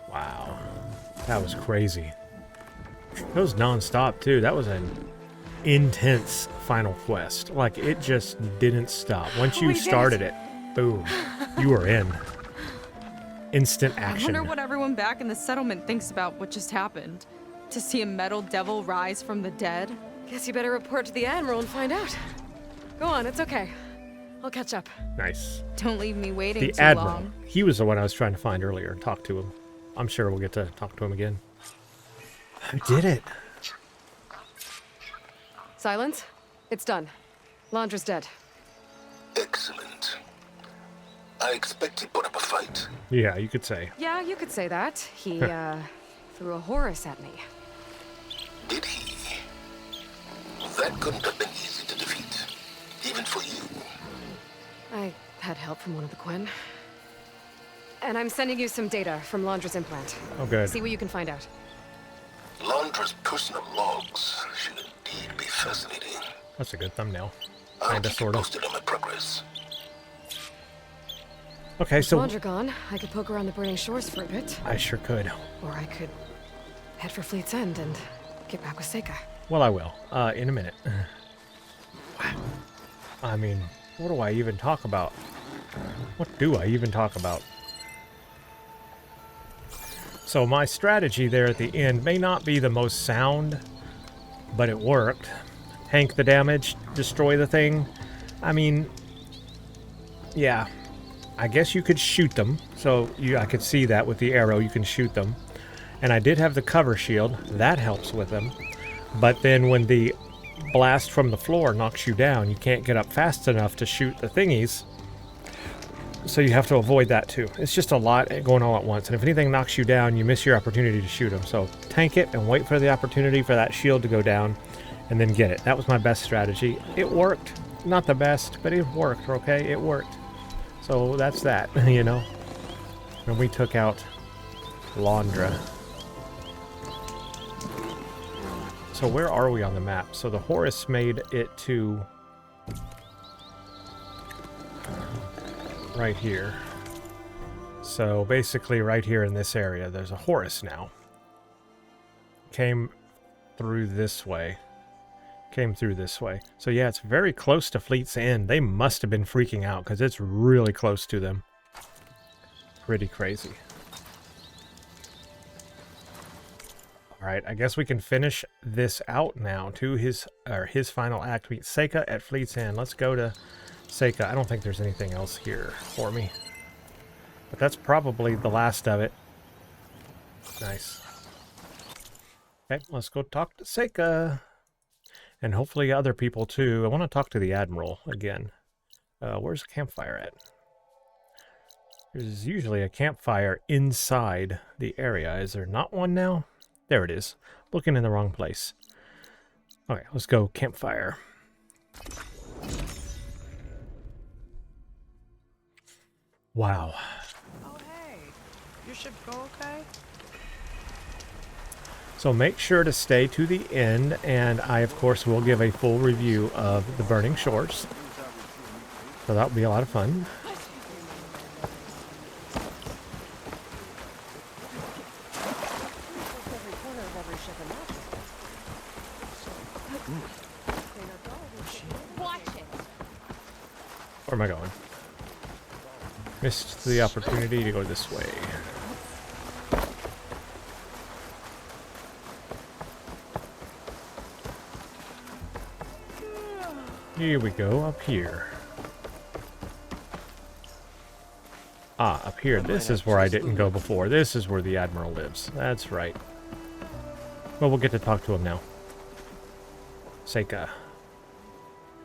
Wow, that was crazy. That was non-stop too. That was an intense final quest. Like, it just didn't stop. Once you started it, boom, you were in. Instant I action. wonder what everyone back in the settlement thinks about what just happened. To see a metal devil rise from the dead? Guess you better report to the Admiral and find out. Go on, it's okay. I'll catch up. Nice. Don't leave me waiting The too Admiral. long. He was the one I was trying to find earlier and talk to him. I'm sure we'll get to talk to him again. I did it. Silence? It's done. Londra's dead. Excellent. I expect he put up a fight. Yeah, you could say. Yeah, you could say that. He, threw a Horus at me. Did he? That couldn't have been easy to defeat, even for you. I had help from one of the Quen. And I'm sending you some data from Londra's implant. Oh, good. See what you can find out. Londra's personal logs should indeed be fascinating. That's a good thumbnail. I'll Kinda, keep you sorta. posted on my progress. Okay, so Londra gone, I could poke around the Burning Shores for a bit. I sure could. Or I could head for Fleet's End and get back with Seyka. Well, I will. In a minute. Wow. I mean, what do I even talk about? What do I even talk about? So my strategy there at the end may not be the most sound, but it worked. Tank the damage, destroy the thing. I mean, yeah. I guess you could shoot them. So I could see that with the arrow, you can shoot them. And I did have the cover shield. That helps with them. But then when the blast from the floor knocks you down, you can't get up fast enough to shoot the thingies. So you have to avoid that too. It's just a lot going all at once. And if anything knocks you down, you miss your opportunity to shoot them. So tank it and wait for the opportunity for that shield to go down and then get it. That was my best strategy. It worked. Not the best, but it worked, okay? It worked. So that's that, you know? And we took out Londra. So where are we on the map? So the Horus made it to right here. So basically right here in this area, there's a Horus now. Came through this way. Came through this way. So yeah, it's very close to Fleet's End. They must have been freaking out because it's really close to them. Pretty crazy. Alright, I guess we can finish this out now to his final act. We Seyka at Fleet's End. Let's go to Seyka. I don't think there's anything else here for me. But that's probably the last of it. Nice. Okay, let's go talk to Seyka. And hopefully other people too. I want to talk to the Admiral again. Where's the campfire at? There's usually a campfire inside the area. Is there not one now? There it is. Looking in the wrong place. Okay, let's go campfire. Wow. Oh, hey. Your ship go okay? So make sure to stay to the end, and I, of course, will give a full review of the Burning Shores. So that'll be a lot of fun. Where am I going? Missed the opportunity to go this way. Here we go, up here. Ah, up here. This is where I didn't go before. This is where the Admiral lives. That's right. Well, we'll get to talk to him now. Seyka.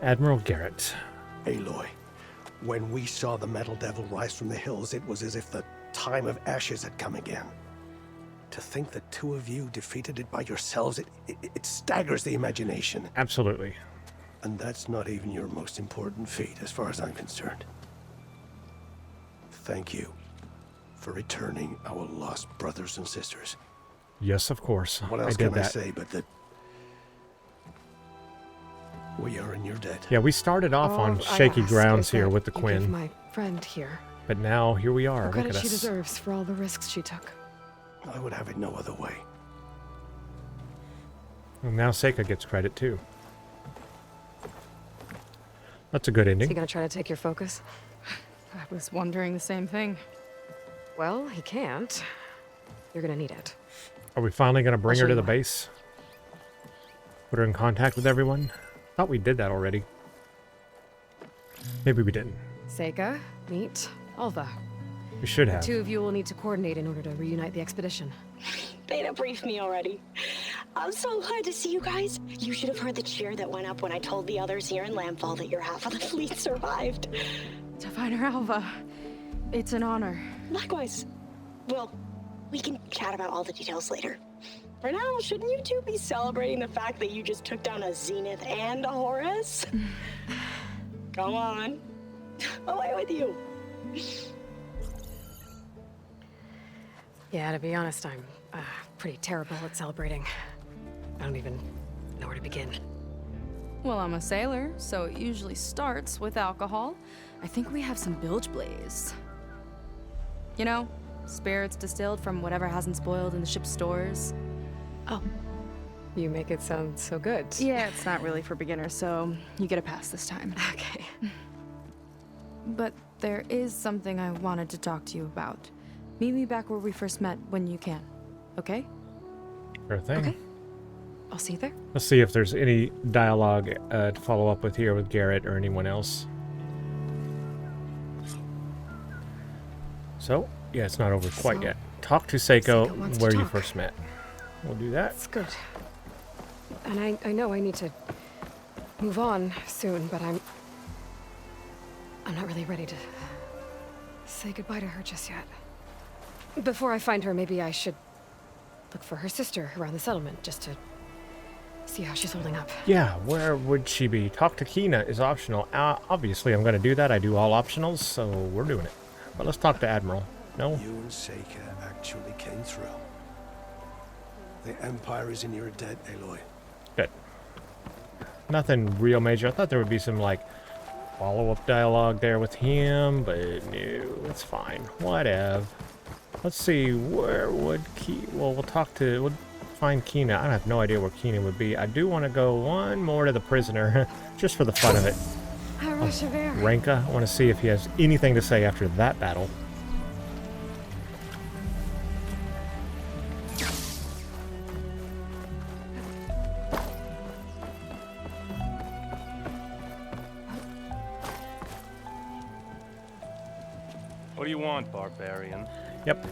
Admiral Garrett. Aloy, when we saw the Metal Devil rise from the hills, it was as if the time of ashes had come again. To think the two of you defeated it by yourselves, it staggers the imagination. Absolutely. And that's not even your most important feat, as far as I'm concerned. Thank you for returning our lost brothers and sisters. Yes, of course. What else I did can I that. say but that we are in your debt. Yeah, we started off on shaky grounds here with the Quinn. Give my friend here. But now, here we are. The Look credit at she us. deserves for all the risks she took. I would have it no other way. And now Seyka gets credit, too. That's a good Is ending. he gonna try to take your focus? I was wondering the same thing. Well, he can't. You're gonna need it. Are we finally going to bring I'll her show to the you why. base? Put her in contact with everyone? Thought we did that already. Maybe we didn't. Seyka, meet Alva. We should The have. two of you will need to coordinate in order to reunite the expedition. Beta briefed me already. I'm so glad to see you guys. You should have heard the cheer that went up when I told the others here in Landfall that your half of the fleet survived. Diviner Alva, it's an honor. Likewise. Well, we can chat about all the details later. For now, shouldn't you two be celebrating the fact that you just took down a Zenith and a Horus? Come on. Away with you. Yeah, to be honest, I'm pretty terrible at celebrating. I don't even know where to begin. Well, I'm a sailor, so it usually starts with alcohol. I think we have some bilge blaze. You know, spirits distilled from whatever hasn't spoiled in the ship's stores. Oh. You make it sound so good. Yeah, it's not really for beginners, so you get a pass this time. Okay. But there is something I wanted to talk to you about. Meet me back where we first met when you can, okay? Sure thing. Okay. I'll see you there. Let's see if there's any dialogue to follow up with here with Garrett or anyone else. So, yeah, it's not over quite yet. Talk to Seyka wants to where you talk. first met. We'll do that. That's good. And I know I need to move on soon, but I'm not really ready to say goodbye to her just yet. Before I find her, maybe I should look for her sister around the settlement, just to see how she's holding up. Yeah, where would she be? Talk to Kina is optional. Obviously, I'm going to do that. I do all optionals, so we're doing it. But let's talk to Admiral. No? You and Seyka actually came through. The Empire is in your debt, Aloy. Good. Nothing real major. I thought there would be some, like, follow-up dialogue there with him, but no, it's fine. Whatever. Let's see, where would we'll find Kina. I have no idea where Kina would be. I do want to go one more to the prisoner, just for the fun of it. Renka, I want to see if he has anything to say after that battle. What do you want, barbarian? Yep,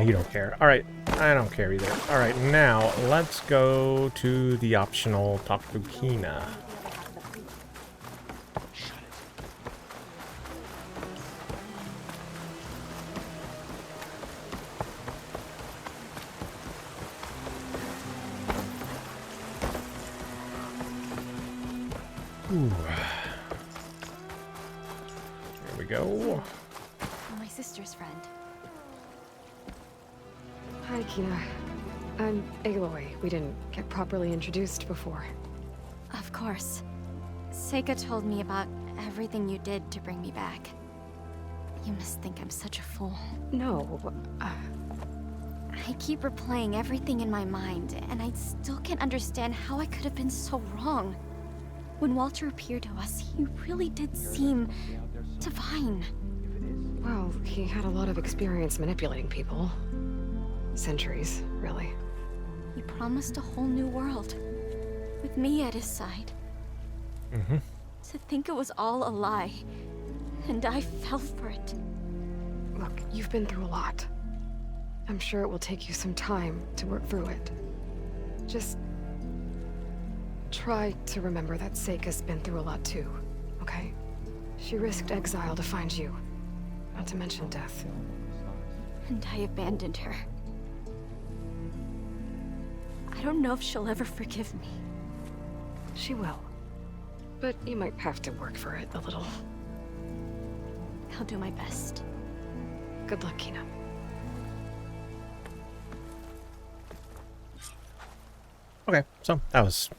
you don't care. All right, I don't care either. All right, now let's go to the optional talk to Kina. Ooh. Here we go. My sister's friend. Hi, Kina. I'm Aloy. We didn't get properly introduced before. Of course. Seyka told me about everything you did to bring me back. You must think I'm such a fool. No, I keep replaying everything in my mind, and I still can't understand how I could have been so wrong. When Walter appeared to us, he really did seem divine. well, he had a lot of experience manipulating people. Centuries, really. He promised a whole new world, with me at his side. Mm-hmm. To think it was all a lie, and I fell for it. Look, you've been through a lot. I'm sure it will take you some time to work through it. Just try to remember that Seyka's been through a lot too, okay? She risked exile to find you, not to mention death. And I abandoned her. I don't know if she'll ever forgive me. She will. But you might have to work for it a little. I'll do my best. Good luck, Kina. Okay, so that was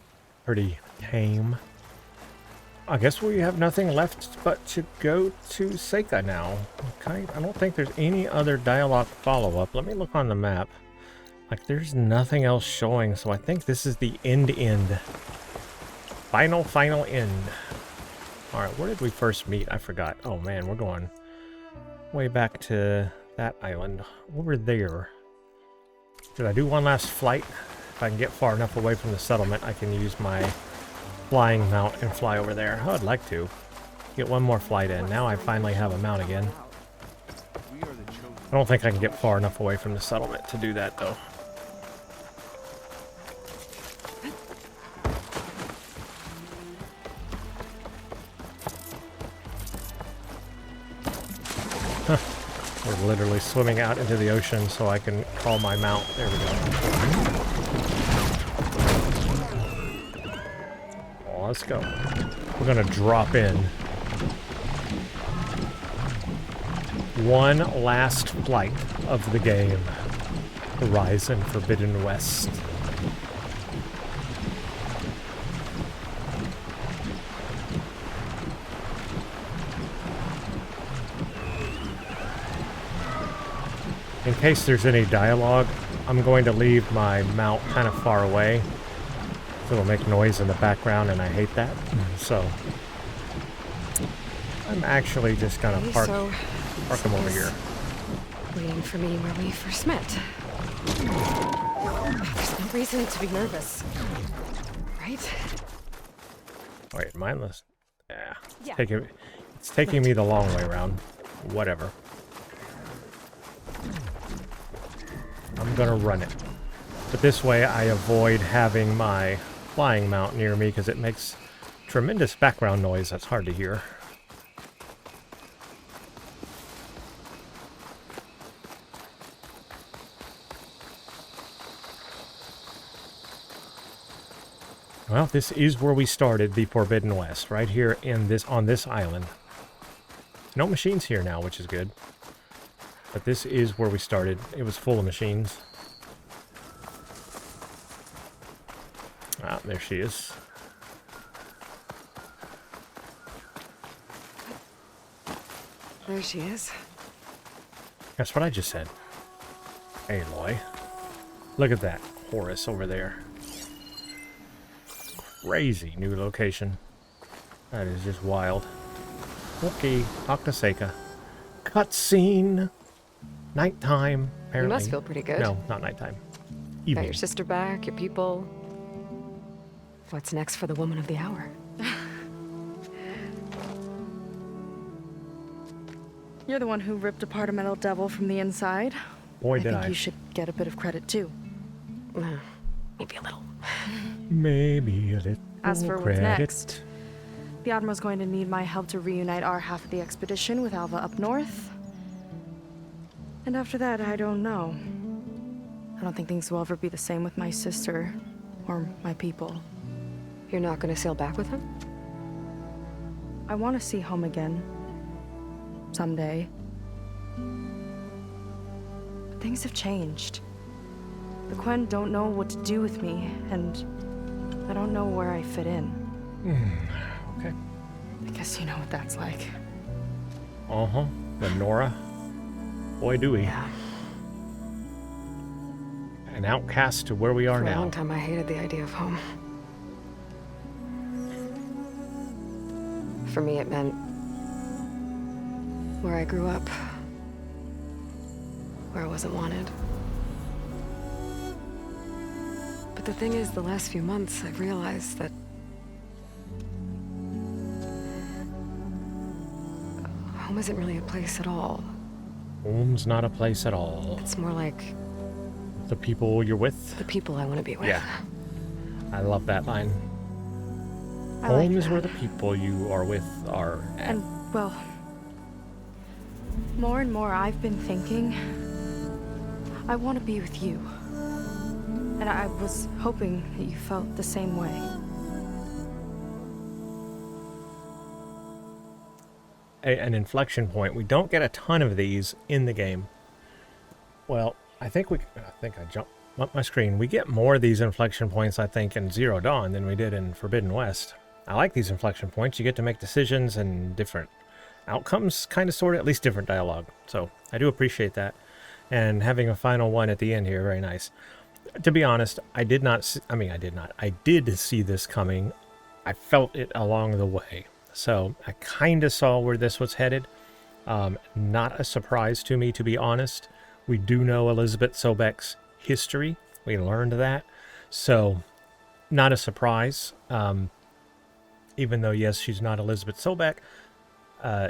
pretty tame. I guess we have nothing left but to go to Seyka now. Okay, I don't think there's any other dialogue follow-up. Let me look on the map. Like, there's nothing else showing, so I think this is the end. Final end. Alright, where did we first meet? I forgot. Oh man, we're going way back to that island. Over there. Did I do one last flight? If I can get far enough away from the settlement, I can use my flying mount and fly over there. Oh, I'd like to. Get one more flight in. Now I finally have a mount again. I don't think I can get far enough away from the settlement to do that, though. We're literally swimming out into the ocean so I can call my mount. There we go. Well, let's go. We're gonna drop in. One last flight of the game. Horizon Forbidden West. In case there's any dialogue, I'm going to leave my mount kind of far away. So it'll make noise in the background, and I hate that. So I'm actually just gonna park them over here. Waiting for me where we first met. There's no reason to be nervous, right? Wait, mindless. Yeah. It's taking me the long way around. Whatever. I'm gonna run it. But this way I avoid having my flying mount near me because it makes tremendous background noise that's hard to hear. Well, this is where we started the Forbidden West, right here in on this island. No machines here now, which is good. But this is where we started. It was full of machines. Ah, there she is. There she is. That's what I just said. Hey, Aloy. Look at that Horus over there. Crazy new location. That is just wild. Okay, talk to Seyka. Cutscene. Nighttime, apparently. You must feel pretty good. No, not nighttime. Got Evening. your sister back, your people. What's next for the woman of the hour? You're the one who ripped apart a metal devil from the inside. Boy, did I. I think you should get a bit of credit too. Maybe a little. Maybe a little As for credit. what's next, the Admiral's going to need my help to reunite our half of the expedition with Alva up north. And after that, I don't know. I don't think things will ever be the same with my sister or my people. You're not gonna sail back with him? I want to see home again. Someday. But things have changed. The Quen don't know what to do with me, and I don't know where I fit in. Okay. I guess you know what that's like. Uh-huh. The Nora. Boy, do we. Yeah. An outcast to where we are For a now. long time, I hated the idea of home. For me, it meant where I grew up, where I wasn't wanted. But the thing is, the last few months, I've realized that home isn't really a place at all. Home's not a place at all. It's more like The people you're with. the people I want to be with. Yeah. I love that line. I Home like is that. where the people you are with are at. And, well, more and more I've been thinking, I want to be with you. And I was hoping that you felt the same way. An inflection point. We don't get a ton of these in the game. Well, I think I jumped up my screen. We get more of these inflection points, I think, in Zero Dawn than we did in Forbidden West. I like these inflection points. You get to make decisions and different outcomes, kind of, sort of, at least different dialogue. So I do appreciate that. And having a final one at the end here, very nice. To be honest, I did see this coming. I felt it along the way. So I kind of saw where this was headed. Not a surprise to me, to be honest. We do know Elizabeth Sobek's history. We learned that. So not a surprise. Even though, yes, she's not Elizabeth Sobek,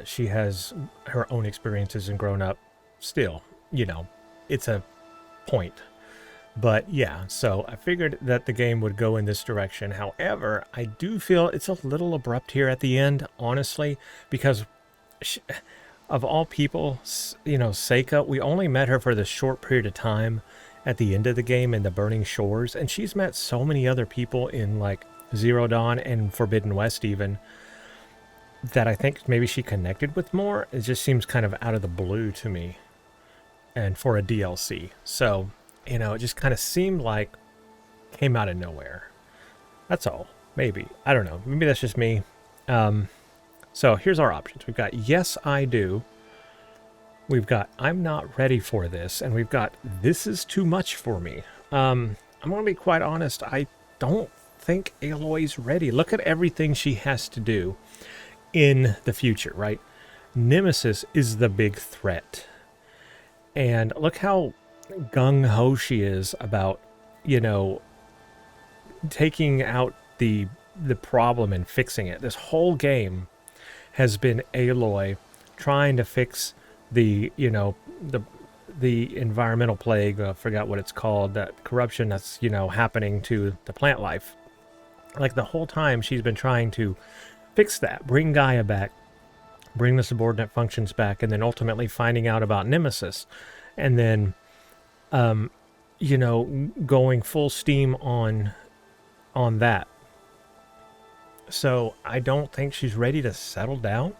she has her own experiences and grown up still. You know, it's a point. But yeah, so I figured that the game would go in this direction. However, I do feel it's a little abrupt here at the end, honestly, because of all people, you know, Seyka, we only met her for this short period of time at the end of the game in the Burning Shores, and she's met so many other people in like Zero Dawn and Forbidden West even, that I think maybe she connected with more. It just seems kind of out of the blue to me, and for a DLC. So, you know, it just kind of seemed like came out of nowhere. That's all. Maybe. I don't know. Maybe that's just me. So here's our options. We've got yes, I do. We've got I'm not ready for this. And we've got this is too much for me. I'm going to be quite honest. I don't think Aloy's ready. Look at everything she has to do in the future, right? Nemesis is the big threat. And look how gung-ho she is about, you know, taking out the problem and fixing it. This whole game has been Aloy trying to fix the, you know, the environmental plague, I forgot what it's called, that corruption that's, you know, happening to the plant life. Like the whole time she's been trying to fix that, bring Gaia back, bring the subordinate functions back, and then ultimately finding out about Nemesis. And then you know, going full steam on that. So I don't think she's ready to settle down.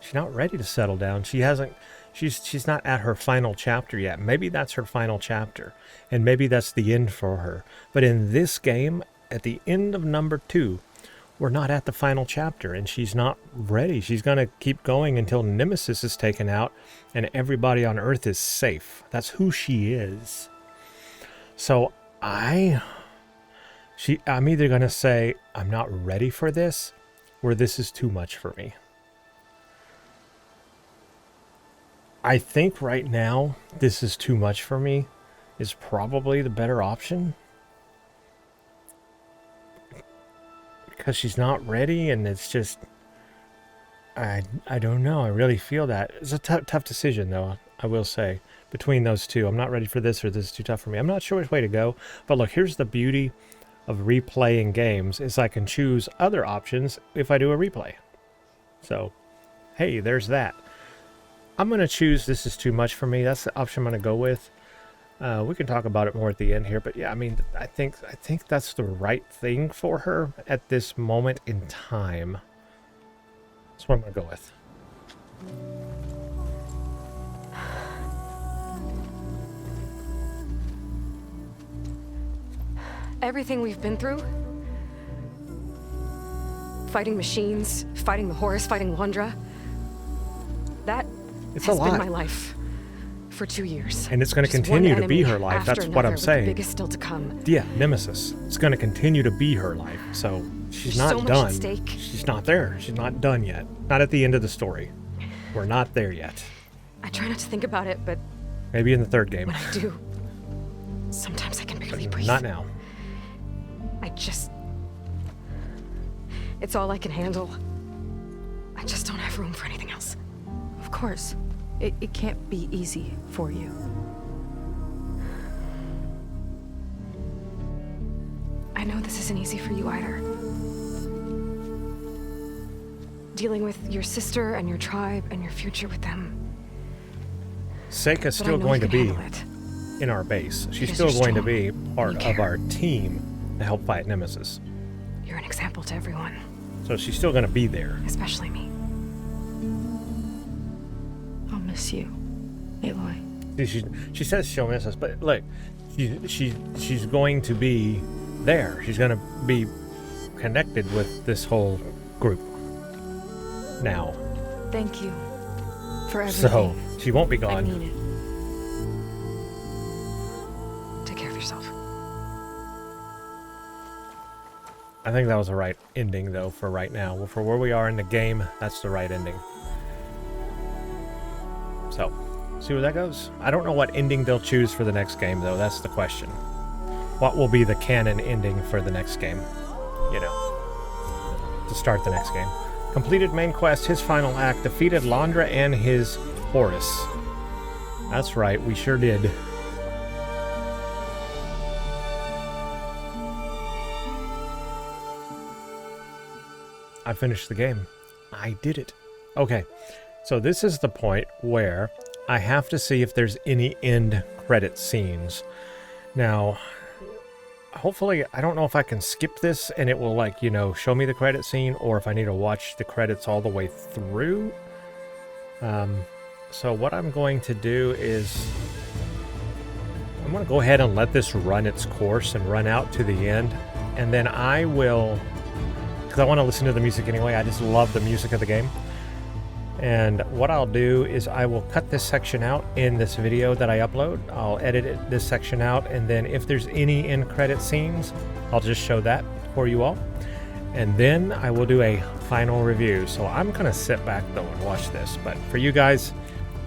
She's not ready to settle down. She's not at her final chapter yet. Maybe that's her final chapter, and maybe that's the end for her. But in this game, at the end of number 2, we're not at the final chapter, and she's not ready. She's going to keep going until Nemesis is taken out and everybody on Earth is safe. That's who she is. So I'm either going to say I'm not ready for this, or this is too much for me. I think right now, this is too much for me is probably the better option. Because she's not ready, and it's just, I don't know. I really feel that. It's a tough decision, though, I will say, between those two. I'm not ready for this, or this is too tough for me. I'm not sure which way to go. But look, here's the beauty of replaying games, is I can choose other options if I do a replay. So, hey, there's that. I'm going to choose this is too much for me. That's the option I'm going to go with. We can talk about it more at the end here, but yeah, I mean, I think that's the right thing for her at this moment in time. That's what I'm going to go with. everything we've been through, fighting machines, fighting the Horus, fighting Londra, that It's has a been lot. my life for 2 years. And it's going to Just continue one to be enemy her life. after That's what another, I'm with the saying. biggest still to come. Yeah, Nemesis. It's going to continue to be her life. So she's There's not so much done. at stake. She's not there. She's not done yet. Not at the end of the story. We're not there yet. I try not to think about it, but Maybe in the third game. when I do, sometimes I can barely breathe. Not now. It's all I can handle. I just don't have room for anything else. Of course. It can't be easy for you. I know this isn't easy for you either. Dealing with your sister and your tribe and your future with them. Seyka's But I still know going you to can be handle it. in our base. She's Because still you're going to strong. be part You of care. our team to help fight Nemesis. You're an example to everyone, So she's still going to be there. especially me. I'll miss you, Aloy. She says she'll miss us, but look, she's going to be there. She's going to be connected with this whole group now. Thank you for everything. So she won't be I gone. mean it. Take care of yourself. I think that was the right ending, though, for right now. Well, for where we are in the game, that's the right ending. So, see where that goes. I don't know what ending they'll choose for the next game, though. That's the question. What will be the canon ending for the next game? You know, to start the next game. Completed main quest, his final act, defeated Londra and his Horus. That's right, we sure did. I finished the game. I did it. Okay, so this is the point where I have to see if there's any end credit scenes. Now, hopefully, I don't know if I can skip this and it will, like, you know, show me the credit scene, or if I need to watch the credits all the way through. So what I'm going to do is I'm going to go ahead and let this run its course and run out to the end, and then I will, because I want to listen to the music anyway. I just love the music of the game. And what I'll do is I will cut this section out in this video that I upload. I'll edit this section out, and then if there's any end credit scenes, I'll just show that for you all. And then I will do a final review. So I'm going to sit back though and watch this, but for you guys,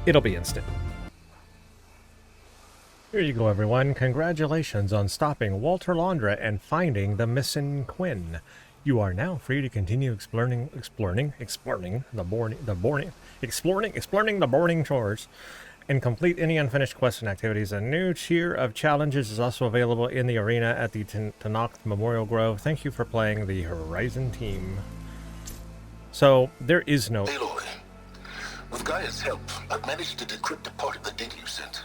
it'll be instant. Here you go, everyone. Congratulations on stopping Walter Londra and finding the missing Quinn. You are now free to continue exploring the Burning Shores and complete any unfinished quests and activities. A new tier of challenges is also available in the arena at the Tenakth Memorial Grove. Thank you for playing the Horizon team. So, there is no... Aloy, with Gaia's help, I've managed to decrypt a part of the data you sent.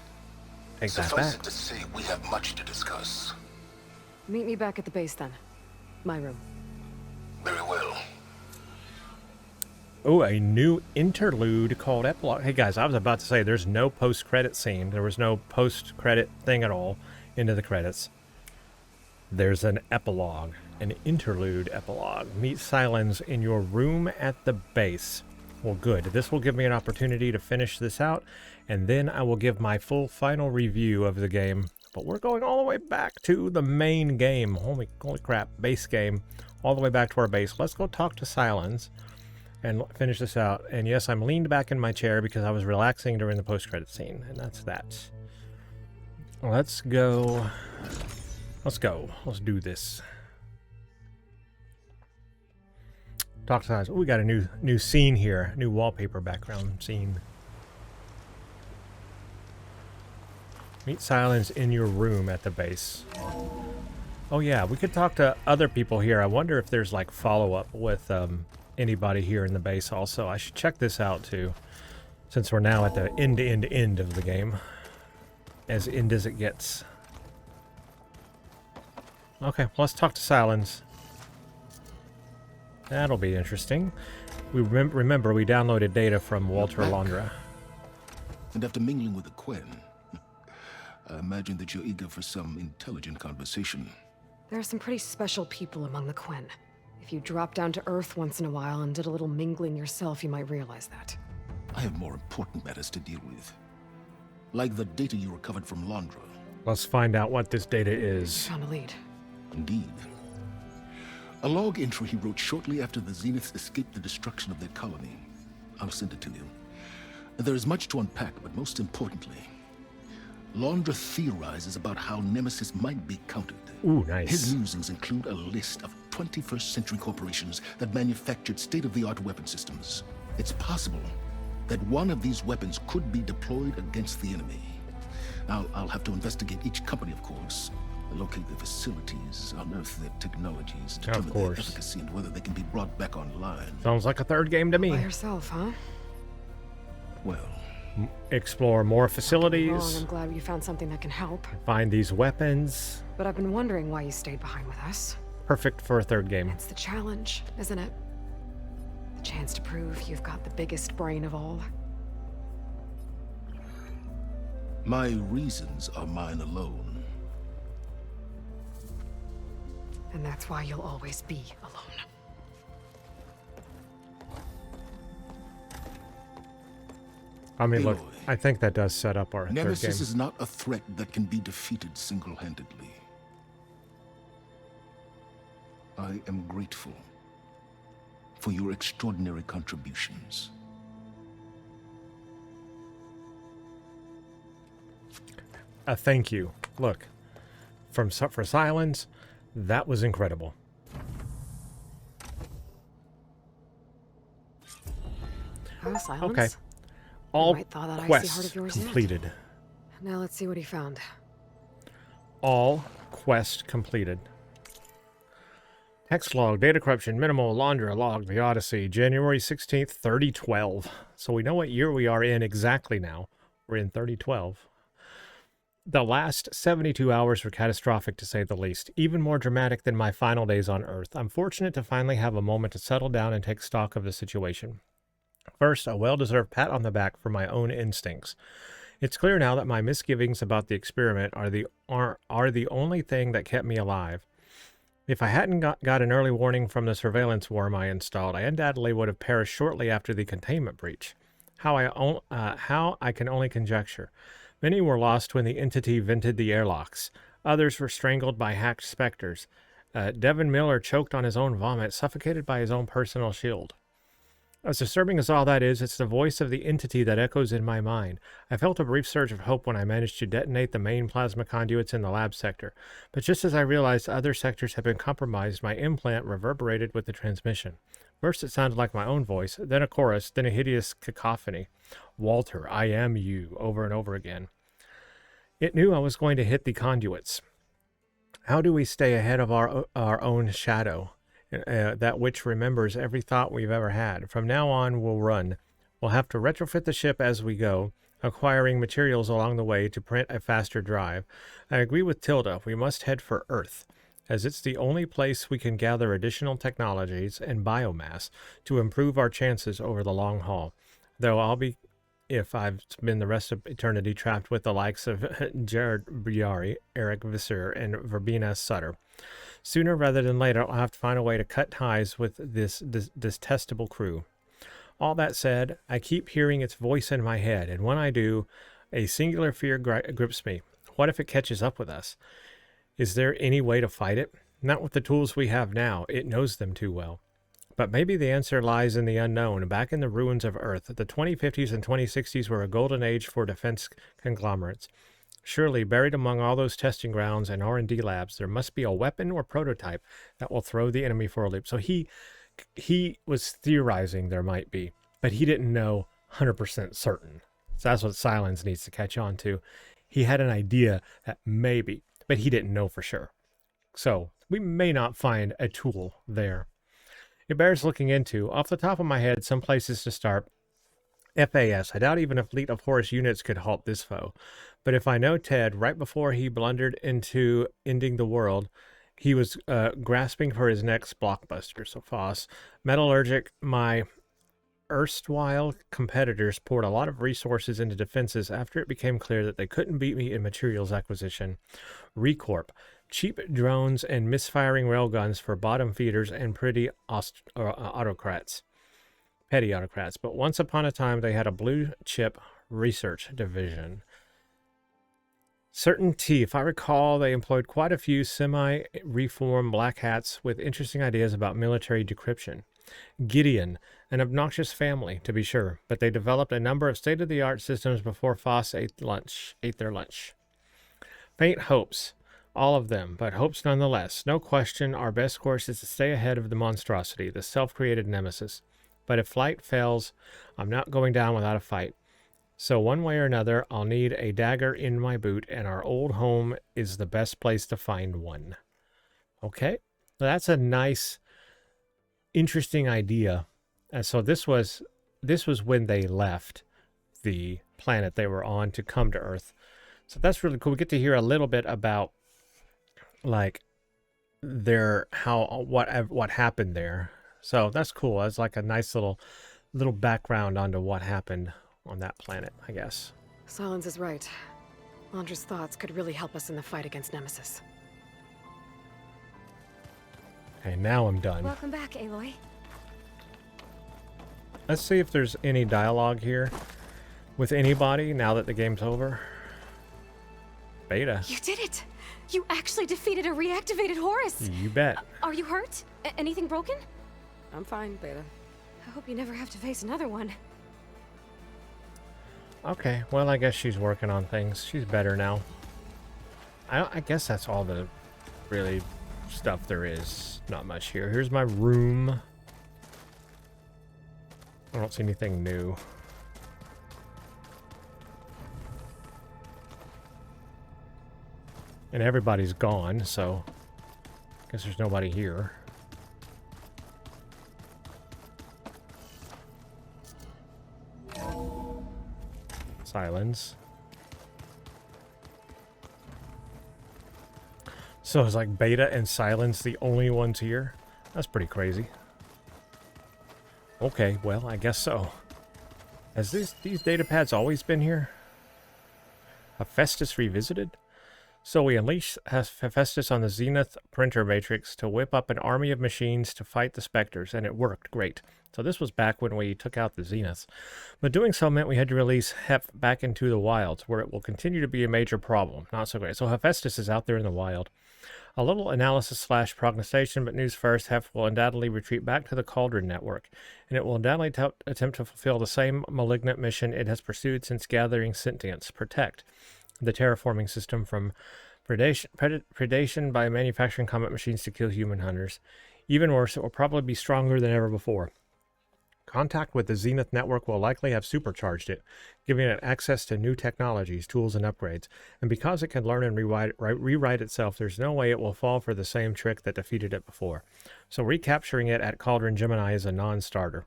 Take that Suffice back. it to say, we have much to discuss. Meet me back at the base then. My room. Very well. Oh, a new interlude called Epilogue. Hey guys, I was about to say there's no post-credit scene. There was no post-credit thing at all into the credits. There's an epilogue, an interlude epilogue. Meet Silence in your room at the base. Well, good. This will give me an opportunity to finish this out, and then I will give my full final review of the game. But we're going all the way back to the main game. Holy crap, base game. All the way back to our base. Let's go talk to Silence and finish this out. And yes, I'm leaned back in my chair because I was relaxing during the post-credit scene, and that's that. Let's go. Let's go. Let's do this. Talk to Silence. Oh, we got a new scene here. New wallpaper background scene. Meet Silence in your room at the base. Oh yeah, we could talk to other people here. I wonder if there's like follow-up with anybody here in the base also. I should check this out too, since we're now at the end of the game. As end as it gets. Okay, let's talk to Silence. That'll be interesting. We remember we downloaded data from Walter Londra. And after mingling with the Quinn, I imagine that you're eager for some intelligent conversation. There are some pretty special people among the Quen. If you drop down to Earth once in a while and did a little mingling yourself, you might realize that. I have more important matters to deal with. Like the data you recovered from Londra. Let's find out what this data is. Found a lead. Indeed. A log entry he wrote shortly after the Zeniths escaped the destruction of their colony. I'll send it to you. There is much to unpack, but most importantly, Londra theorizes about how Nemesis might be countered. Ooh, nice. His musings include a list of 21st century corporations that manufactured state-of-the-art weapon systems. It's possible that one of these weapons could be deployed against the enemy. I'll have to investigate each company, of course, locate their facilities, unearth their technologies, determine their efficacy and whether they can be brought back online. Sounds like a third game to me. By yourself, huh? Well, explore more facilities. Wrong. I'm glad you found something that can help. Find these weapons. But I've been wondering why you stayed behind with us. Perfect for a third game. It's the challenge, isn't it? The chance to prove you've got the biggest brain of all. My reasons are mine alone. And that's why you'll always be alone. I mean, Aloy, look, I think that does set up our third game. Nemesis is not a threat that can be defeated single-handedly. I am grateful for your extraordinary contributions. Thank you. Look, for Silence, that was incredible. Oh, Silence? Okay. All quests of completed. Yet. Now let's see what he found. All quest completed. Text log, data corruption, minimal, Londra log, the Odyssey, January 16th, 3012. So we know what year we are in exactly now. We're in 3012. The last 72 hours were catastrophic, to say the least, even more dramatic than my final days on Earth. I'm fortunate to finally have a moment to settle down and take stock of the situation. First, a well-deserved pat on the back for my own instincts. It's clear now that my misgivings about the experiment are the only thing that kept me alive. If I hadn't got an early warning from the surveillance worm I installed, I undoubtedly would have perished shortly after the containment breach. How I can only conjecture. Many were lost when the entity vented the airlocks. Others were strangled by hacked specters. Devin Miller choked on his own vomit, suffocated by his own personal shield. As disturbing as all that is, it's the voice of the entity that echoes in my mind. I felt a brief surge of hope when I managed to detonate the main plasma conduits in the lab sector. But just as I realized other sectors had been compromised, my implant reverberated with the transmission. First it sounded like my own voice, then a chorus, then a hideous cacophony. Walter, I am you, over and over again. It knew I was going to hit the conduits. How do we stay ahead of our own shadow? That which remembers every thought we've ever had. From now on, we'll run. We'll have to retrofit the ship as we go, acquiring materials along the way to print a faster drive. I agree with Tilda. We must head for Earth, as it's the only place we can gather additional technologies and biomass to improve our chances over the long haul. Though if I've been the rest of eternity trapped with the likes of Jared Briari, Eric Visser, and Verbena Sutter. Sooner rather than later, I'll have to find a way to cut ties with this detestable crew. All that said, I keep hearing its voice in my head, and when I do, a singular fear grips me. What if it catches up with us? Is there any way to fight it? Not with the tools we have now. It knows them too well. But maybe the answer lies in the unknown, back in the ruins of Earth. The 2050s and 2060s were a golden age for defense conglomerates. Surely, buried among all those testing grounds and R&D labs, there must be a weapon or prototype that will throw the enemy for a loop. So he was theorizing there might be, but he didn't know 100% certain. So that's what Silence needs to catch on to. He had an idea that maybe, but he didn't know for sure. So we may not find a tool there. It bears looking into. Off the top of my head, some places to start. FAS. I doubt even a fleet of Horus units could halt this foe. But if I know Ted, right before he blundered into ending the world, he was grasping for his next blockbuster. So FOSS. Metallurgic, my erstwhile competitors poured a lot of resources into defenses after it became clear that they couldn't beat me in materials acquisition. Recorp. cheap drones and misfiring railguns for bottom feeders and pretty autocrats. Petty autocrats. But once upon a time, they had a blue chip research division. Certainty, if I recall, they employed quite a few semi-reformed black hats with interesting ideas about military decryption. Gideon, an obnoxious family, to be sure, but they developed a number of state-of-the-art systems before Foss ate their lunch. Faint hopes, all of them, but hopes nonetheless. No question, our best course is to stay ahead of the monstrosity, the self-created Nemesis. But if flight fails, I'm not going down without a fight. So one way or another, I'll need a dagger in my boot, and our old home is the best place to find one. Okay, that's a nice, interesting idea. And so this was when they left the planet they were on to come to Earth. So that's really cool. We get to hear a little bit about like what happened there. So that's cool. That's like a nice little background onto what happened on that planet, I guess. Silence is right. Andra's thoughts could really help us in the fight against Nemesis. Okay, now I'm done. Welcome back, Aloy. Let's see if there's any dialogue here with anybody now that the game's over. Beta. You did it! You actually defeated a reactivated Horus! You bet. Are you hurt? Anything broken? I'm fine, Beta. I hope you never have to face another one. Okay, well, I guess she's working on things. She's better now. I guess that's all the really stuff there is. Not much here. Here's my room. I don't see anything new. And everybody's gone, so I guess there's nobody here. Silence. So it's like Beta and Silence the only ones here? That's pretty crazy. Okay, well, I guess so. Has these data pads always been here? Hephaestus revisited? So we unleashed Hephaestus on the Zenith printer matrix to whip up an army of machines to fight the Spectres, and it worked great. So this was back when we took out the Zeniths. But doing so meant we had to release Hep back into the wilds, where it will continue to be a major problem. Not so great. So Hephaestus is out there in the wild. A little analysis / prognostication, but news first, Hep will undoubtedly retreat back to the Cauldron Network, and it will undoubtedly attempt to fulfill the same malignant mission it has pursued since gathering sentience: protect the terraforming system from predation by manufacturing combat machines to kill human hunters. Even worse, it will probably be stronger than ever before. Contact with the Zenith network will likely have supercharged it, giving it access to new technologies, tools, and upgrades. And because it can learn and rewrite itself, there's no way it will fall for the same trick that defeated it before. So recapturing it at Cauldron Gemini is a non-starter.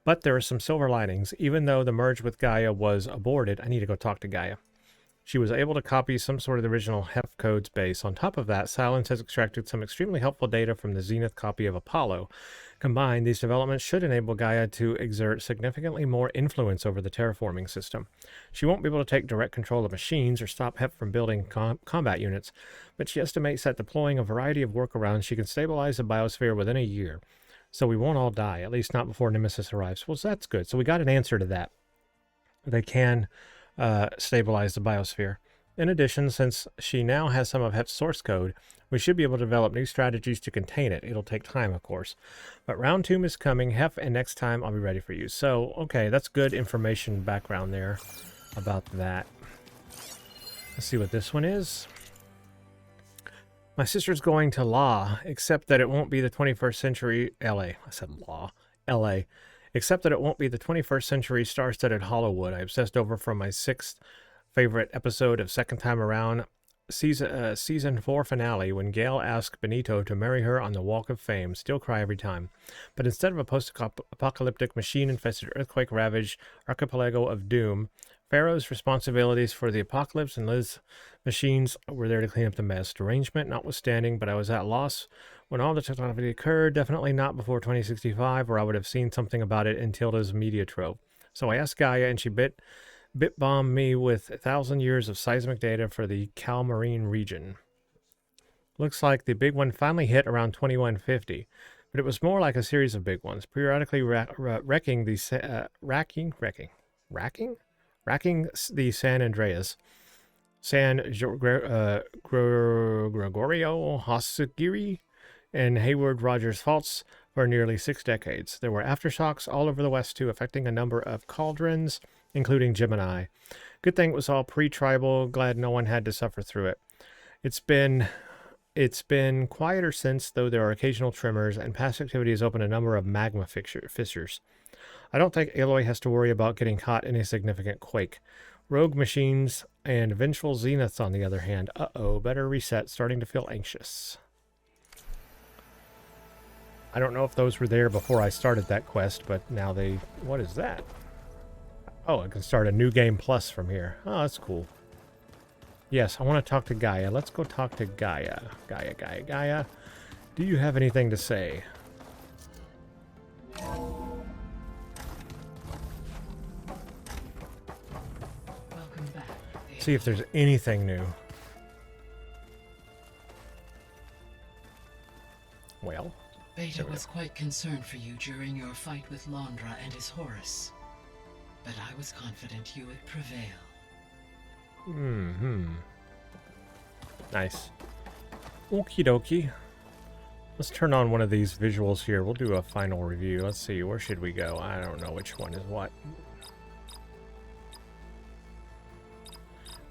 But there are some silver linings. Even though the merge with Gaia was aborted, I need to go talk to Gaia. She was able to copy some sort of the original Hef code's base. On top of that, Silence has extracted some extremely helpful data from the Zenith copy of Apollo. Combined, these developments should enable Gaia to exert significantly more influence over the terraforming system. She won't be able to take direct control of machines or stop Hep from building combat units, but she estimates that deploying a variety of workarounds, she can stabilize the biosphere within a year. So we won't all die, at least not before Nemesis arrives. Well, so that's good. So we got an answer to that. They can stabilize the biosphere. In addition, since she now has some of Hep's source code, we should be able to develop new strategies to contain it. It'll take time, of course. But round 2 is coming, Hep, and next time I'll be ready for you. So, okay, that's good information background there about that. Let's see what this one is. My sister's going to law, except that it won't be the 21st century LA. I said law. LA. Except that it won't be the 21st century star-studded Hollywood I obsessed over from my 6th favorite episode of Second Time Around, season 4 finale, when Gale asked Benito to marry her on the Walk of Fame. Still cry every time. But instead of a post-apocalyptic machine-infested earthquake-ravaged archipelago of doom, Pharaoh's responsibilities for the apocalypse and Liz's machines were there to clean up the mess. Derangement notwithstanding, but I was at loss when all the technology occurred. Definitely not before 2065, or I would have seen something about it in Tilda's media trove. So I asked Gaia, and she bit-bombed me with 1,000 years of seismic data for the Calmarine region. Looks like the big one finally hit around 2150, but it was more like a series of big ones, periodically wrecking the San Andreas, Gregorio Hossagiri, and Hayward Rogers faults for nearly 6 decades. There were aftershocks all over the West, too, affecting a number of cauldrons, including Gemini. Good thing it was all pre-tribal. Glad no one had to suffer through it. It's been quieter since, though there are occasional tremors, and past activity has opened a number of magma fissures. I don't think Aloy has to worry about getting caught in a significant quake. Rogue machines and vengeful zeniths, on the other hand. Uh-oh, better reset. Starting to feel anxious. I don't know if those were there before I started that quest, but now they... What is that? Oh, I can start a new game plus from here. Oh, that's cool. Yes, I want to talk to Gaia. Let's go talk to Gaia. Gaia. Do you have anything to say? Welcome back. See if there's anything new. Well, Beta was quite concerned for you during your fight with Londra and his Horus, but I was confident you would prevail. Nice. Okie dokie. Let's turn on one of these visuals here. We'll do a final review. Let's see, where should we go? I don't know which one is what.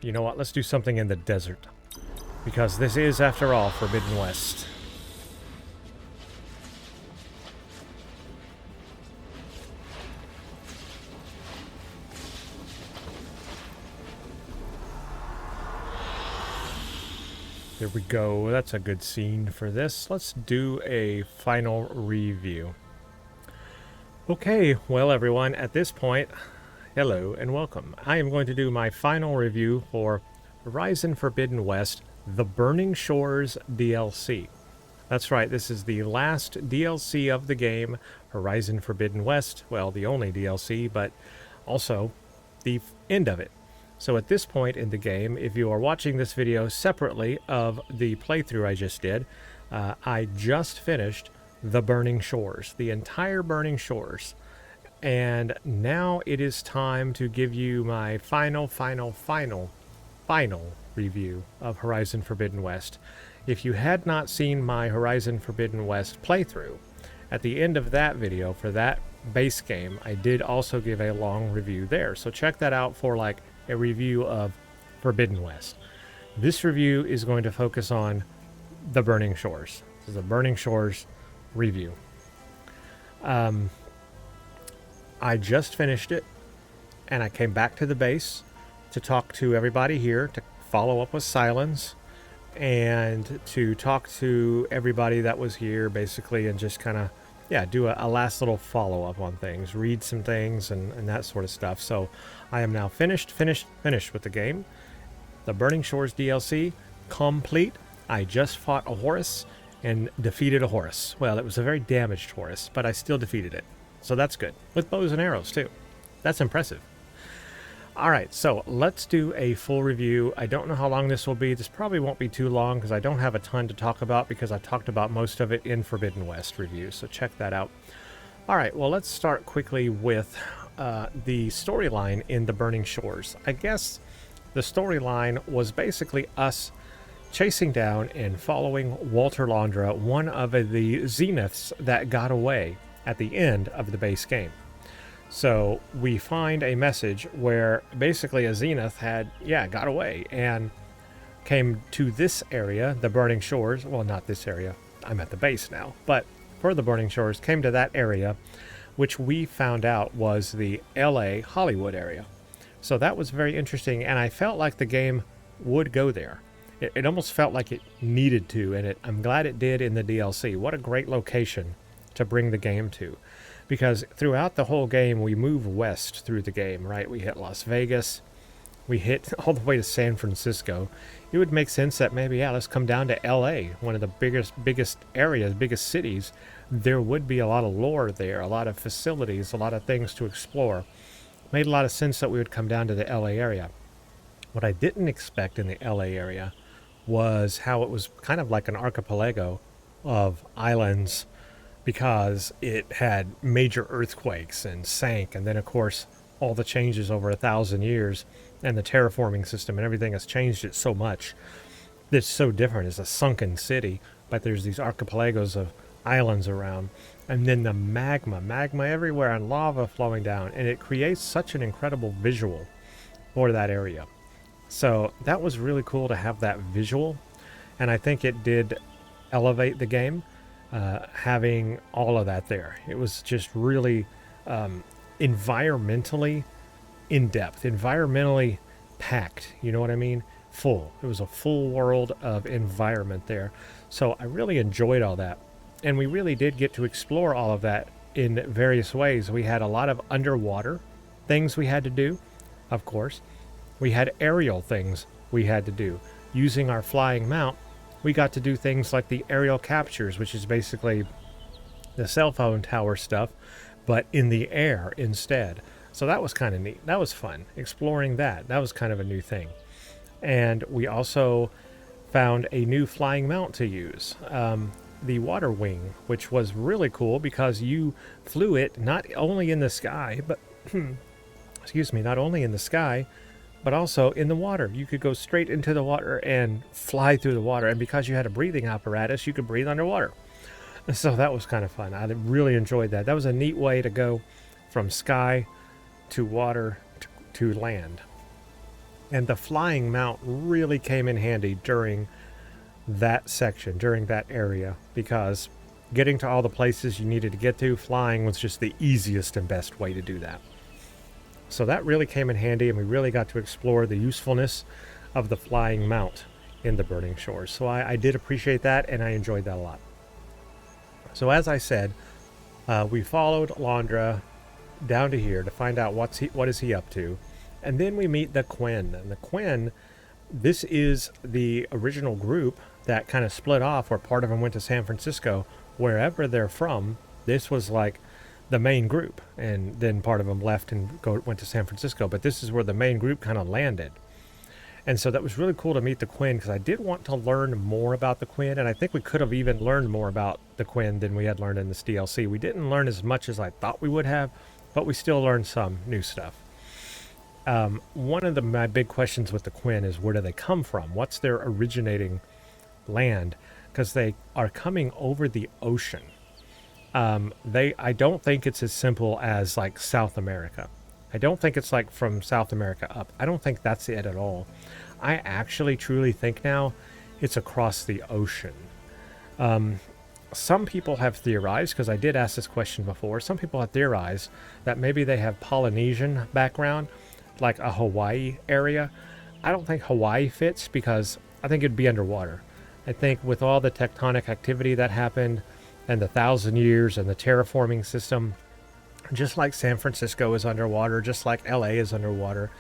You know what? Let's do something in the desert. Because this is, after all, Forbidden West. There we go. That's a good scene for this. Let's do a final review. Okay, well everyone, at this point, hello and welcome. I am going to do my final review for Horizon Forbidden West, The Burning Shores DLC. That's right, this is the last DLC of the game, Horizon Forbidden West. Well, the only DLC, but also the end of it. So at this point in the game, if you are watching this video separately of the playthrough I just did, I just finished The Burning Shores, the entire Burning Shores. And now it is time to give you my final review of Horizon Forbidden West. If you had not seen my Horizon Forbidden West playthrough, at the end of that video for that base game, I did also give a long review there. So check that out for like a review of Forbidden West. This review is going to focus on The Burning Shores. This is a Burning Shores review. I just finished it, and I came back to the base to talk to everybody here, to follow up with Silence, and to talk to everybody that was here, basically, and just kind of, yeah, do a last little follow-up on things, read some things, and that sort of stuff. So I am now finished with the game. The Burning Shores DLC, complete. I just fought a Horus and defeated a Horus. Well, it was a very damaged Horus, but I still defeated it. So that's good. With bows and arrows, too. That's impressive. Alright, so let's do a full review. I don't know how long this will be. This probably won't be too long because I don't have a ton to talk about because I talked about most of it in Forbidden West review, so check that out. Alright, well let's start quickly with the storyline in The Burning Shores. I guess the storyline was basically us chasing down and following Walter Londra, one of the Zeniths that got away at the end of the base game. So we find a message where basically a Zenith had, got away and came to this area, the Burning Shores. Well, not this area. I'm at the base now. But for the Burning Shores, came to that area, which we found out was the LA Hollywood area. So that was very interesting, and I felt like the game would go there. It almost felt like it needed to, and I'm glad it did in the DLC. What a great location to bring the game to. Because throughout the whole game, we move west through the game, right? We hit Las Vegas. We hit all the way to San Francisco. It would make sense that maybe, let's come down to LA, one of the biggest areas, biggest cities. There would be a lot of lore there, a lot of facilities, a lot of things to explore. Made a lot of sense that we would come down to the LA area. What I didn't expect in the LA area was how it was kind of like an archipelago of islands, because it had major earthquakes and sank, and then of course all the changes over 1,000 years and the terraforming system and everything has changed it so much. It's so different. It's a sunken city, but there's these archipelagos of islands around, and then the magma everywhere and lava flowing down, and it creates such an incredible visual for that area. So that was really cool to have that visual, and I think it did elevate the game, having all of that there. It was just really environmentally in-depth, environmentally packed, you know what I mean? Full. It was a full world of environment there. So I really enjoyed all that. And we really did get to explore all of that in various ways. We had a lot of underwater things we had to do, of course. We had aerial things we had to do. Using our flying mount, we got to do things like the aerial captures, which is basically the cell phone tower stuff, but in the air instead. So that was kind of neat. That was fun, exploring that. That was kind of a new thing. And we also found a new flying mount to use. The water wing, which was really cool because you flew it not only in the sky, but excuse me, not only in the sky, but also in the water. You could go straight into the water and fly through the water, and because you had a breathing apparatus, you could breathe underwater. So that was kind of fun. I really enjoyed that. That was a neat way to go from sky to water to land. And the flying mount really came in handy during that section, during that area, because getting to all the places you needed to get to, flying was just the easiest and best way to do that. So that really came in handy, and we really got to explore the usefulness of the flying mount in the Burning Shores. So I did appreciate that, and I enjoyed that a lot. So as I said, we followed Londra down to here to find out what is he up to. And then we meet the Quinn. And the Quinn, this is the original group that kind of split off, where part of them went to San Francisco. Wherever they're from, this was like the main group. And then part of them left and went to San Francisco. But this is where the main group kind of landed. And so that was really cool to meet the Quinn, because I did want to learn more about the Quinn. And I think we could have even learned more about the Quinn than we had learned in this DLC. We didn't learn as much as I thought we would have, but we still learned some new stuff. One of my big questions with the Quinn is, where do they come from? What's their originating land? Because they are coming over the ocean. I don't think it's as simple as like South America. I don't think it's like from South America up. I don't think that's it at all. I actually truly think now it's across the ocean. Some people have theorized, because I did ask this question before, some people have theorized that maybe they have Polynesian background, like a Hawaii area. I don't think Hawaii fits, because I think it'd be underwater. I think with all the tectonic activity that happened and the 1,000 years and the terraforming system, just like San Francisco is underwater, just like LA is underwater,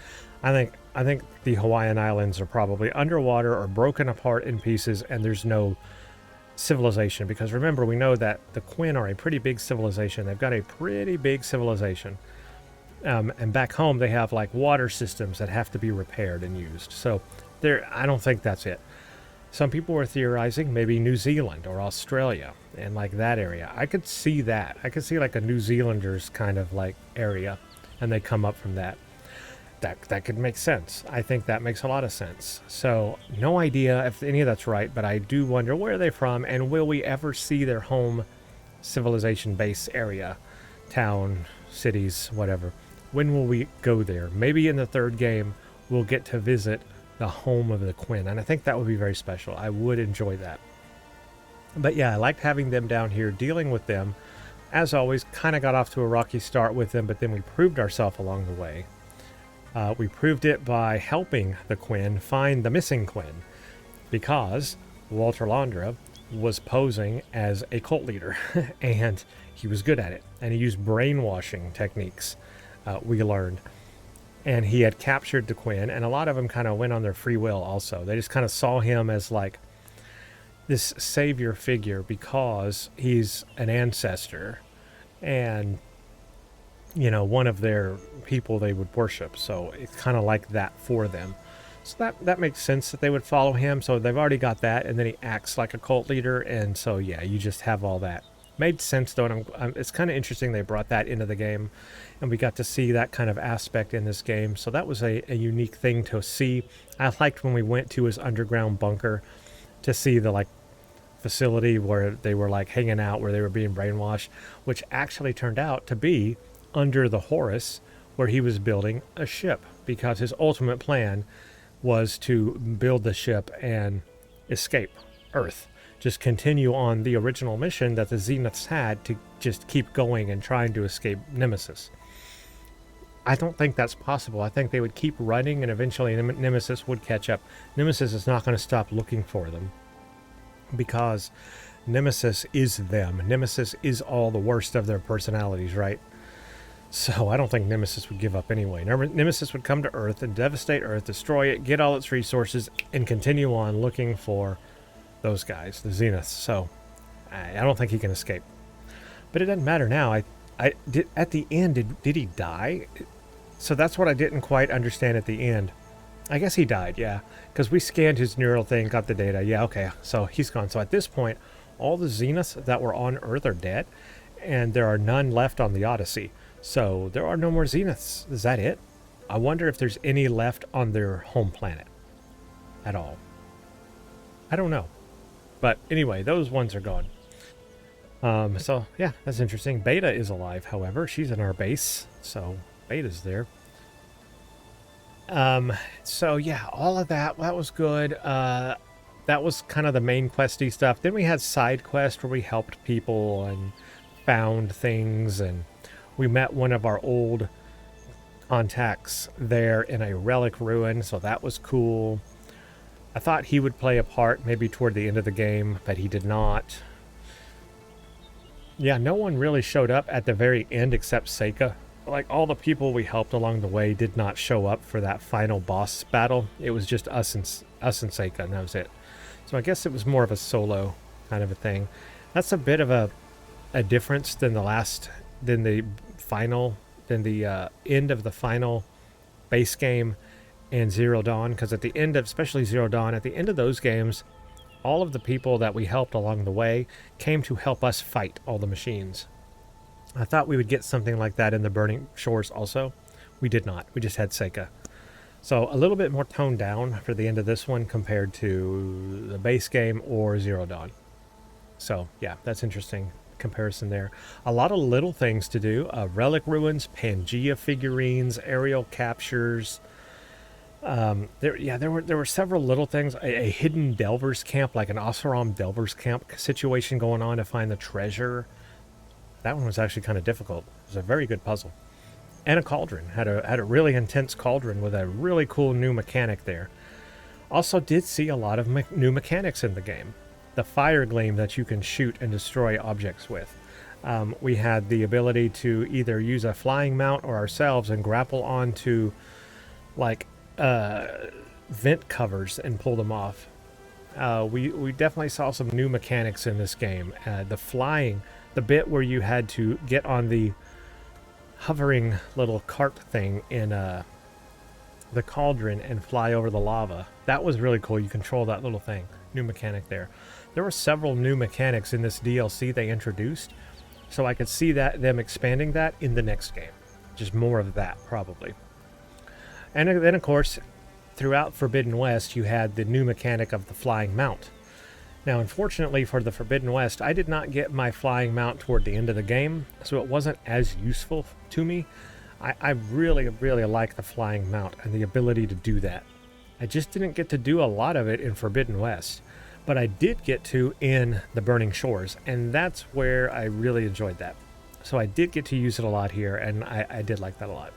I think the Hawaiian Islands are probably underwater or broken apart in pieces, and there's no civilization. Because remember, we know that the Quinn are a pretty big civilization. They've got a pretty big civilization. And back home, they have like water systems that have to be repaired and used. So I don't think that's it. Some people were theorizing maybe New Zealand or Australia and like that area. I could see that. I could see like a New Zealanders kind of like area, and they come up from that. That could make sense. I think that makes a lot of sense. So no idea if any of that's right, but I do wonder, where are they from, and will we ever see their home civilization base area, town, cities, whatever? When will we go there? Maybe in the third game we'll get to visit the home of the Quinn, and I think that would be very special. I would enjoy that. But yeah, I liked having them down here, dealing with them. As always, kind of got off to a rocky start with them, but then we proved ourselves along the way. We proved it by helping the Quinn find the missing Quinn, because Walter Londra was posing as a cult leader, and he was good at it, and he used brainwashing techniques, we learned. And he had captured the Quinn, and a lot of them kind of went on their free will also. They just kind of saw him as like this savior figure because he's an ancestor and, you know, one of their people they would worship. So it's kind of like that for them. So that makes sense that they would follow him. So they've already got that, and then he acts like a cult leader, and so yeah, you just have all that. Made sense though, and it's kind of interesting they brought that into the game, and we got to see that kind of aspect in this game. So that was a unique thing to see. I liked when we went to his underground bunker to see the facility where they were hanging out, where they were being brainwashed, which actually turned out to be under the Horus, where he was building a ship, because his ultimate plan was to build the ship and escape Earth. Just continue on the original mission that the Zeniths had to just keep going and trying to escape Nemesis. I don't think that's possible. I think they would keep running, and eventually Nemesis would catch up. Nemesis is not going to stop looking for them, because Nemesis is them. Nemesis is all the worst of their personalities, right? So I don't think Nemesis would give up anyway. Nemesis would come to Earth and devastate Earth, destroy it, get all its resources, and continue on looking for those guys, the Zeniths. So I don't think he can escape. But it doesn't matter now. I did at the end. Did he die? So that's what I didn't quite understand at the end. I guess he died, yeah, because we scanned his neural thing, got the data. Yeah, okay, so he's gone. So at this point, all the Zeniths that were on Earth are dead, and there are none left on the Odyssey. So there are no more Zeniths. Is that it? I wonder if there's any left on their home planet at all. I don't know. But anyway, those ones are gone. So yeah, that's interesting. Beta is alive, however. She's in our base, so Beta's there. So yeah, all of that was good. That was kind of the main questy stuff. Then we had side quests where we helped people and found things, and we met one of our old contacts there in a relic ruin, so that was cool. I thought he would play a part maybe toward the end of the game, but he did not. Yeah, no one really showed up at the very end except Seyka. All the people we helped along the way did not show up for that final boss battle. It was just us and Seyka, and that was it. So I guess it was more of a solo kind of a thing. That's a bit of a difference than the end of the final base game and Zero Dawn, because at the end of, especially Zero Dawn, at the end of those games, all of the people that we helped along the way came to help us fight all the machines. I thought we would get something like that in the Burning Shores also. We did not. We just had Seyka. So a little bit more toned down for the end of this one compared to the base game or Zero Dawn. So yeah, that's interesting comparison there. A lot of little things to do. Relic ruins, Pangea figurines, aerial captures. There were several little things. A hidden Delver's camp, like an Oseram Delver's camp situation going on to find the treasure. That one was actually kind of difficult. It was a very good puzzle. And a cauldron. Had a really intense cauldron with a really cool new mechanic there. Also did see a lot of new mechanics in the game. The fire gleam that you can shoot and destroy objects with. We had the ability to either use a flying mount or ourselves and grapple onto vent covers and pull them off. We definitely saw some new mechanics in this game. The flying, the bit where you had to get on the hovering little cart thing in the cauldron and fly over the lava. That was really cool. You control that little thing. New mechanic there. There were several new mechanics in this DLC they introduced, so I could see them expanding that in the next game. Just more of that, probably. And then, of course, throughout Forbidden West, you had the new mechanic of the flying mount. Now, unfortunately for the Forbidden West, I did not get my flying mount toward the end of the game, so it wasn't as useful to me. I really, really like the flying mount and the ability to do that. I just didn't get to do a lot of it in Forbidden West, but I did get to in the Burning Shores, and that's where I really enjoyed that. So I did get to use it a lot here, and I did like that a lot.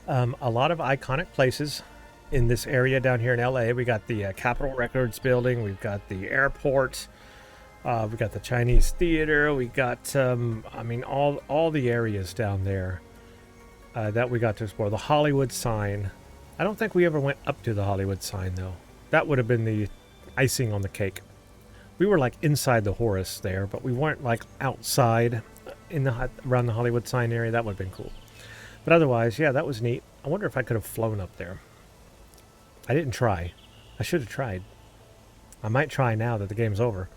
A lot of iconic places in this area down here in LA. We got the Capitol Records building, we've got the airport, we got the Chinese theater, we got all the areas down there that we got to explore. The Hollywood sign. I don't think we ever went up to the Hollywood sign though. That would have been the icing on the cake. We were inside the Horus there, but we weren't outside around the Hollywood sign area. That would have been cool. But otherwise, yeah, that was neat. I wonder if I could have flown up there. I didn't try. I should have tried. I might try now that the game's over.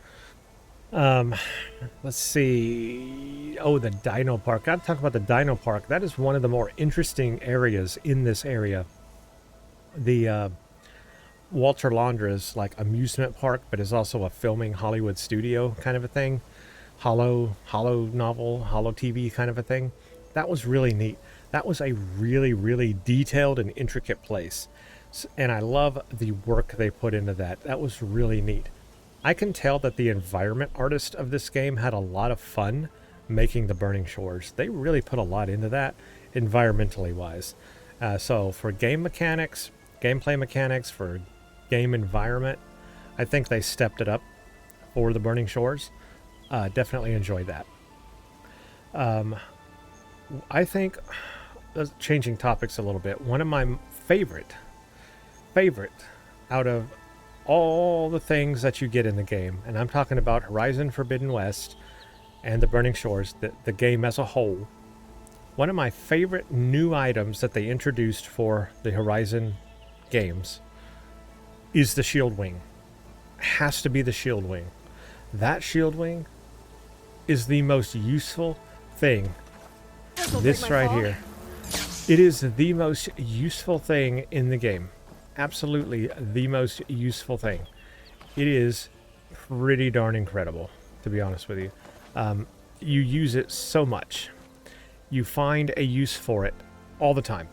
Let's see. Oh, the Dino Park. Gotta talk about the Dino Park. That is one of the more interesting areas in this area. The Walter Londra's like amusement park, but is also a filming Hollywood studio kind of a thing. Hollow novel, hollow TV kind of a thing. That was really neat. That was a really, really detailed and intricate place. And I love the work they put into that. That was really neat. I can tell that the environment artist of this game had a lot of fun making the Burning Shores. They really put a lot into that, environmentally wise. So for game mechanics, gameplay mechanics, for game environment, I think they stepped it up for the Burning Shores. Definitely enjoyed that. I think, changing topics a little bit, one of my favorite out of all the things that you get in the game, and I'm talking about Horizon Forbidden West and the Burning Shores, the game as a whole, one of my favorite new items that they introduced for the Horizon games is the shield wing. Has to be the shield wing. That shield wing is the most useful thing. This right here. It is the most useful thing in the game. Absolutely the most useful thing. It is pretty darn incredible, to be honest with you. You use it so much. You find a use for it all the time.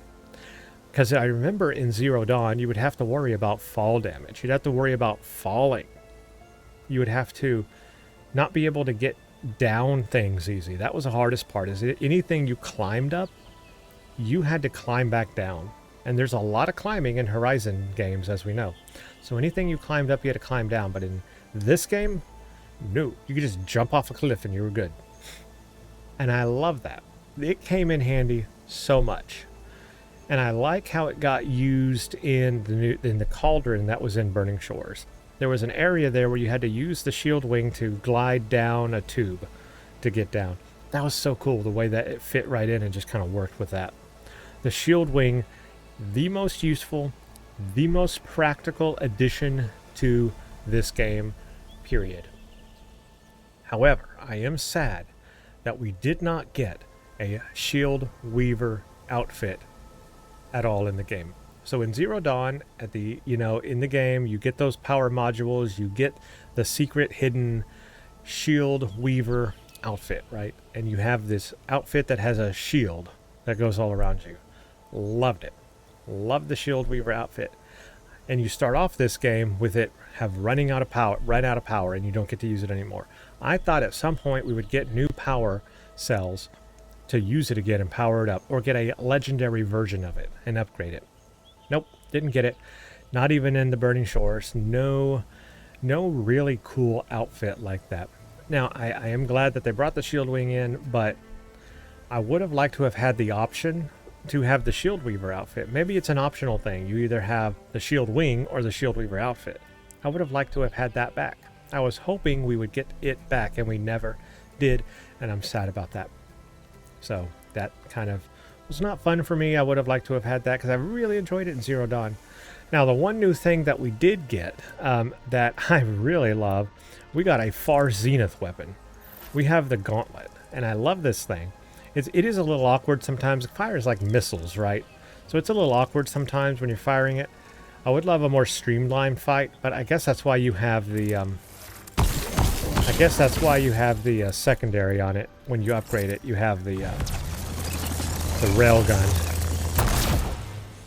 Because I remember in Zero Dawn, you would have to worry about fall damage. You'd have to worry about falling. You would have to not be able to get down things easy. That was the hardest part. Is it anything you climbed up, you had to climb back down. And there's a lot of climbing in Horizon games, as we know. So anything you climbed up, you had to climb down. But in this game, no. You could just jump off a cliff and you were good. And I love that. It came in handy so much. And I like how it got used in the cauldron that was in Burning Shores. There was an area there where you had to use the shield wing to glide down a tube to get down. That was so cool, the way that it fit right in and just kind of worked with that. The shield wing, the most useful, the most practical addition to this game, period. However, I am sad that we did not get a shield weaver outfit at all in the game. So in Zero Dawn, in the game, you get those power modules, you get the secret hidden shield weaver outfit, right? And you have this outfit that has a shield that goes all around you. Loved it. Loved the shield weaver outfit. And you start off this game with it run out of power, and you don't get to use it anymore. I thought at some point we would get new power cells to use it again and power it up, or get a legendary version of it and upgrade it. Nope, didn't get it. Not even in the Burning Shores. No really cool outfit like that. Now, I am glad that they brought the shield wing in, but I would have liked to have had the option to have the shield weaver outfit. Maybe it's an optional thing. You either have the shield wing or the shield weaver outfit. I would have liked to have had that back. I was hoping we would get it back, and we never did, and I'm sad about that. So that kind of was not fun for me. I would have liked to have had that because I really enjoyed it in Zero Dawn. Now, the one new thing that we did get that I really love, we got a Far Zenith weapon. We have the Gauntlet, and I love this thing. It is a little awkward sometimes. It fires like missiles, right? So it's a little awkward sometimes when you're firing it. I would love a more streamlined fight, but I guess that's why you have the secondary on it. When you upgrade it, you have the railgun.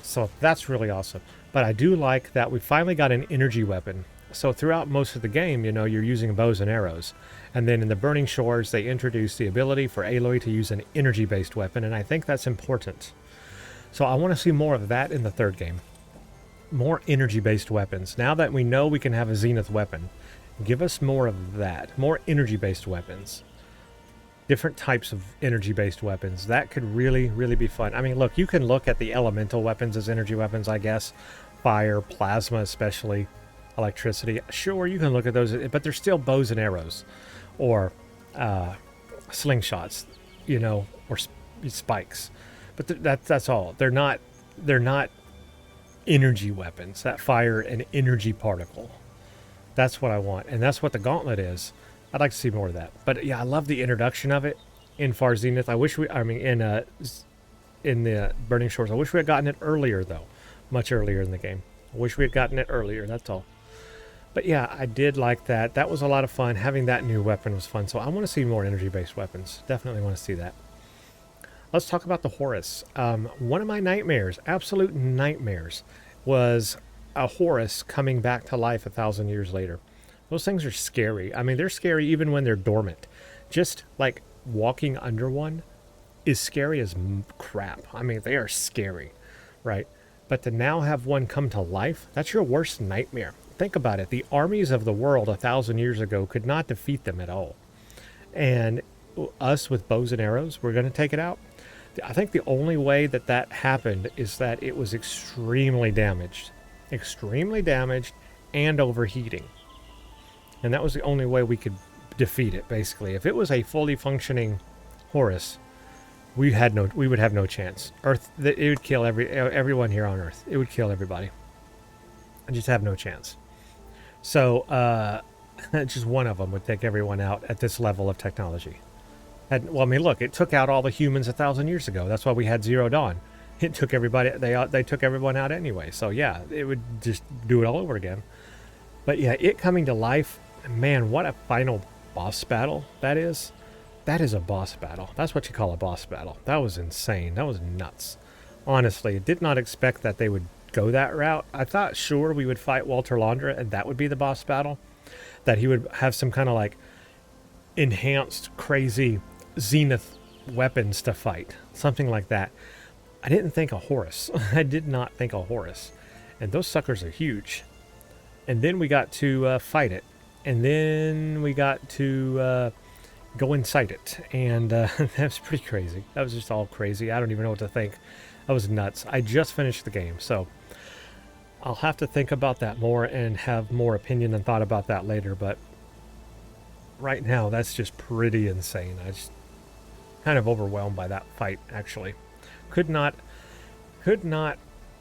So that's really awesome. But I do like that we finally got an energy weapon. So throughout most of the game, you're using bows and arrows. And then in the Burning Shores, they introduced the ability for Aloy to use an energy-based weapon, and I think that's important. So I want to see more of that in the third game. More energy-based weapons. Now that we know we can have a Zenith weapon, give us more of that. More energy-based weapons. Different types of energy-based weapons. That could really, really be fun. I mean, look, you can look at the elemental weapons as energy weapons, I guess. Fire, plasma especially, electricity. Sure, you can look at those, but they're still bows and arrows. Or slingshots, or spikes. But that's all. They're not energy weapons that fire an energy particle. That's what I want, and that's what the gauntlet is. I'd like to see more of that. But yeah, I love the introduction of it in Far Zenith. I wish in the Burning Shores. I wish we had gotten it earlier, though. Much earlier in the game. I wish we had gotten it earlier, that's all. But yeah, I did like that. That was a lot of fun. Having that new weapon was fun. So I want to see more energy-based weapons. Definitely want to see that. Let's talk about the Horus. One of my nightmares, absolute nightmares, was a Horus coming back to life 1,000 years later. Those things are scary. I mean, they're scary even when they're dormant. Just like walking under one is scary as crap. I mean, they are scary, right? But to now have one come to life, that's your worst nightmare. Think about it. The armies of the world 1,000 years ago could not defeat them at all. And us with bows and arrows, we're going to take it out. I think the only way that that happened is that it was extremely damaged and overheating. And that was the only way we could defeat it, basically. If it was a fully functioning Horus, we would have no chance. Earth, it would kill everyone here on Earth. It would kill everybody. I just have no chance. So, just one of them would take everyone out at this level of technology. Well, I mean, look, it took out all the humans 1,000 years ago. That's why we had Zero Dawn. It took everybody. They took everyone out anyway. So yeah, it would just do it all over again. But yeah, it coming to life, man, what a final boss battle that is. That is a boss battle. That's what you call a boss battle. That was insane. That was nuts. Honestly, I did not expect that they would go that route. I thought, sure, we would fight Walter Londra and that would be the boss battle. That he would have some kind of like enhanced, crazy Zenith weapons to fight. Something like that. I didn't think a Horus. I did not think a Horus. And those suckers are huge. And then we got to fight it. And then we got to go inside it. And that was pretty crazy. That was just all crazy. I don't even know what to think. That was nuts. I just finished the game, so I'll have to think about that more and have more opinion and thought about that later. But right now, that's just pretty insane. I just kind of overwhelmed by that fight, actually. Could not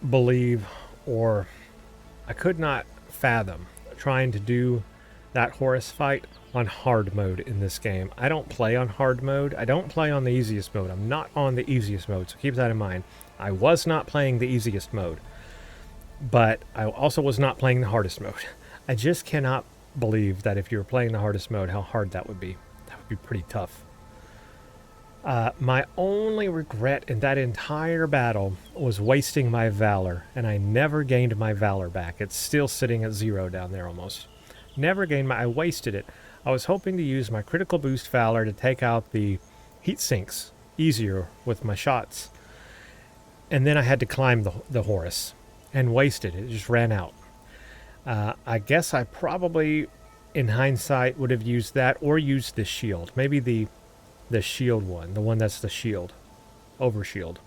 believe, or I could not fathom trying to do that Horus fight on hard mode in this game. I don't play on hard mode. I don't play on the easiest mode. I'm not on the easiest mode, so keep that in mind. I was not playing the easiest mode, but I also was not playing the hardest mode. I just cannot believe that if you were playing the hardest mode, how hard that would be. That would be pretty tough. My only regret in that entire battle was wasting my Valor, and I never gained my Valor back. It's still sitting at 0 down there almost. Never gained I wasted it. I was hoping to use my critical boost Valor to take out the heat sinks easier with my shots. And then I had to climb the Horus and wasted it. It just ran out. I guess I probably, in hindsight, would have used that or used the shield. Maybe the shield one, the one that's the shield, overshield.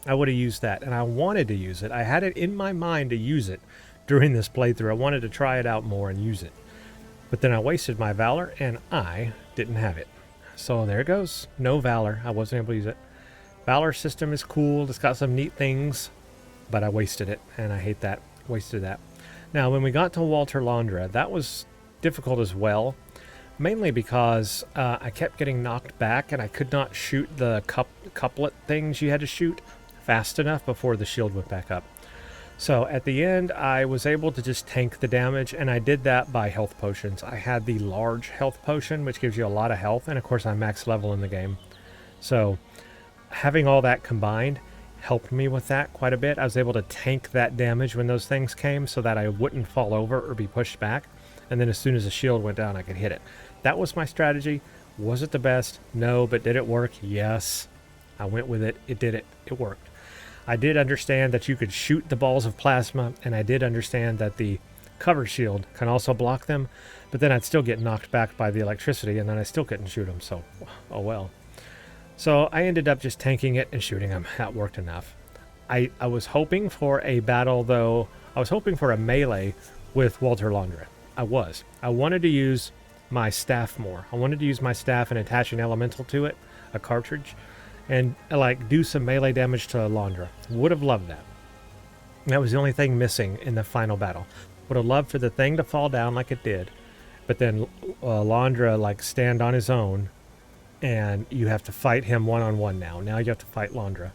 I would have used that, and I wanted to use it. I had it in my mind to use it during this playthrough. I wanted to try it out more and use it. But then I wasted my Valor, and I didn't have it. So there it goes. No Valor. I wasn't able to use it. Valor system is cool. It's got some neat things, but I wasted it, and I hate that. Wasted that. Now, when we got to Walter Londra, that was difficult as well. Mainly because I kept getting knocked back and I could not shoot the couplet things you had to shoot fast enough before the shield went back up. So at the end, I was able to just tank the damage, and I did that by health potions. I had the large health potion, which gives you a lot of health, and of course I'm max level in the game. So having all that combined helped me with that quite a bit. I was able to tank that damage when those things came so that I wouldn't fall over or be pushed back. And then as soon as the shield went down, I could hit it. That was my strategy. Was it the best? No, but did it work? Yes. I went with it. It did it. It worked. I did understand that you could shoot the balls of plasma, and I did understand that the cover shield can also block them, but then I'd still get knocked back by the electricity, and then I still couldn't shoot them, so oh well. So I ended up just tanking it and shooting them. That worked enough. I was hoping for a battle, though. I was hoping for a melee with Walter Londra. I wanted to use my staff more. I wanted to use my staff and attach an elemental to it, a cartridge, and like do some melee damage to Londra. Would have loved that. That was the only thing missing in the final battle. Would have loved for the thing to fall down like it did, but then Londra like stand on his own, and you have to fight him one-on-one now. Now you have to fight Londra.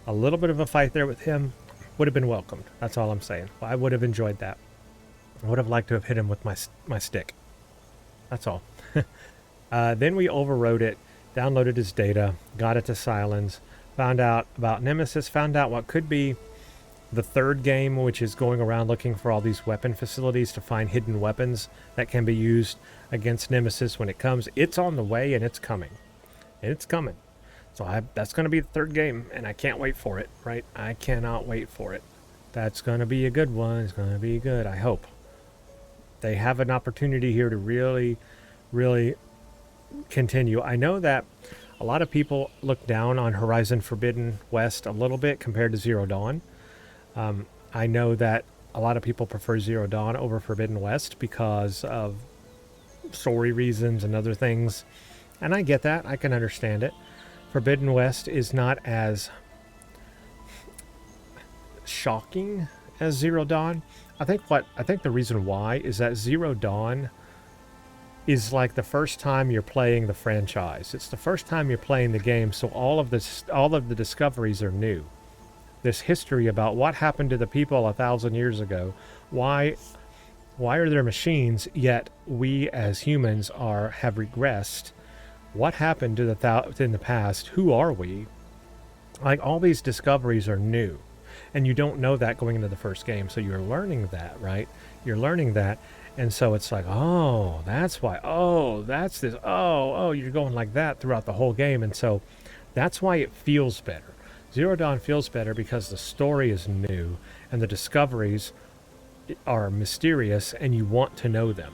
A little bit of a fight there with him would have been welcomed. That's all I'm saying. I would have enjoyed that. I would have liked to have hit him with my stick. That's all. Then we overrode it, downloaded his data, got it to Silence, found out about Nemesis, found out what could be the third game, which is going around looking for all these weapon facilities to find hidden weapons that can be used against Nemesis when it comes. It's on the way, and it's coming. It's coming. So that's going to be the third game, and I can't wait for it, right? I cannot wait for it. That's going to be a good one. It's going to be good, I hope. They have an opportunity here to really, really continue. I know that a lot of people look down on Horizon Forbidden West a little bit compared to Zero Dawn. I know that a lot of people prefer Zero Dawn over Forbidden West because of story reasons and other things. And I get that. I can understand it. Forbidden West is not as shocking as Zero Dawn. I think the reason why is that Zero Dawn is like the first time you're playing the franchise. It's the first time you're playing the game, so all of the discoveries are new. This history about what happened to the people 1,000 years ago, why are there machines yet we as humans have regressed? What happened to in the past? Who are we? Like, all these discoveries are new, and you don't know that going into the first game, so you're learning that, right? You're learning that, and so it's like, oh, that's why, oh, that's this, oh, you're going like that throughout the whole game, and so that's why it feels better. Zero Dawn feels better because the story is new, and the discoveries are mysterious, and you want to know them.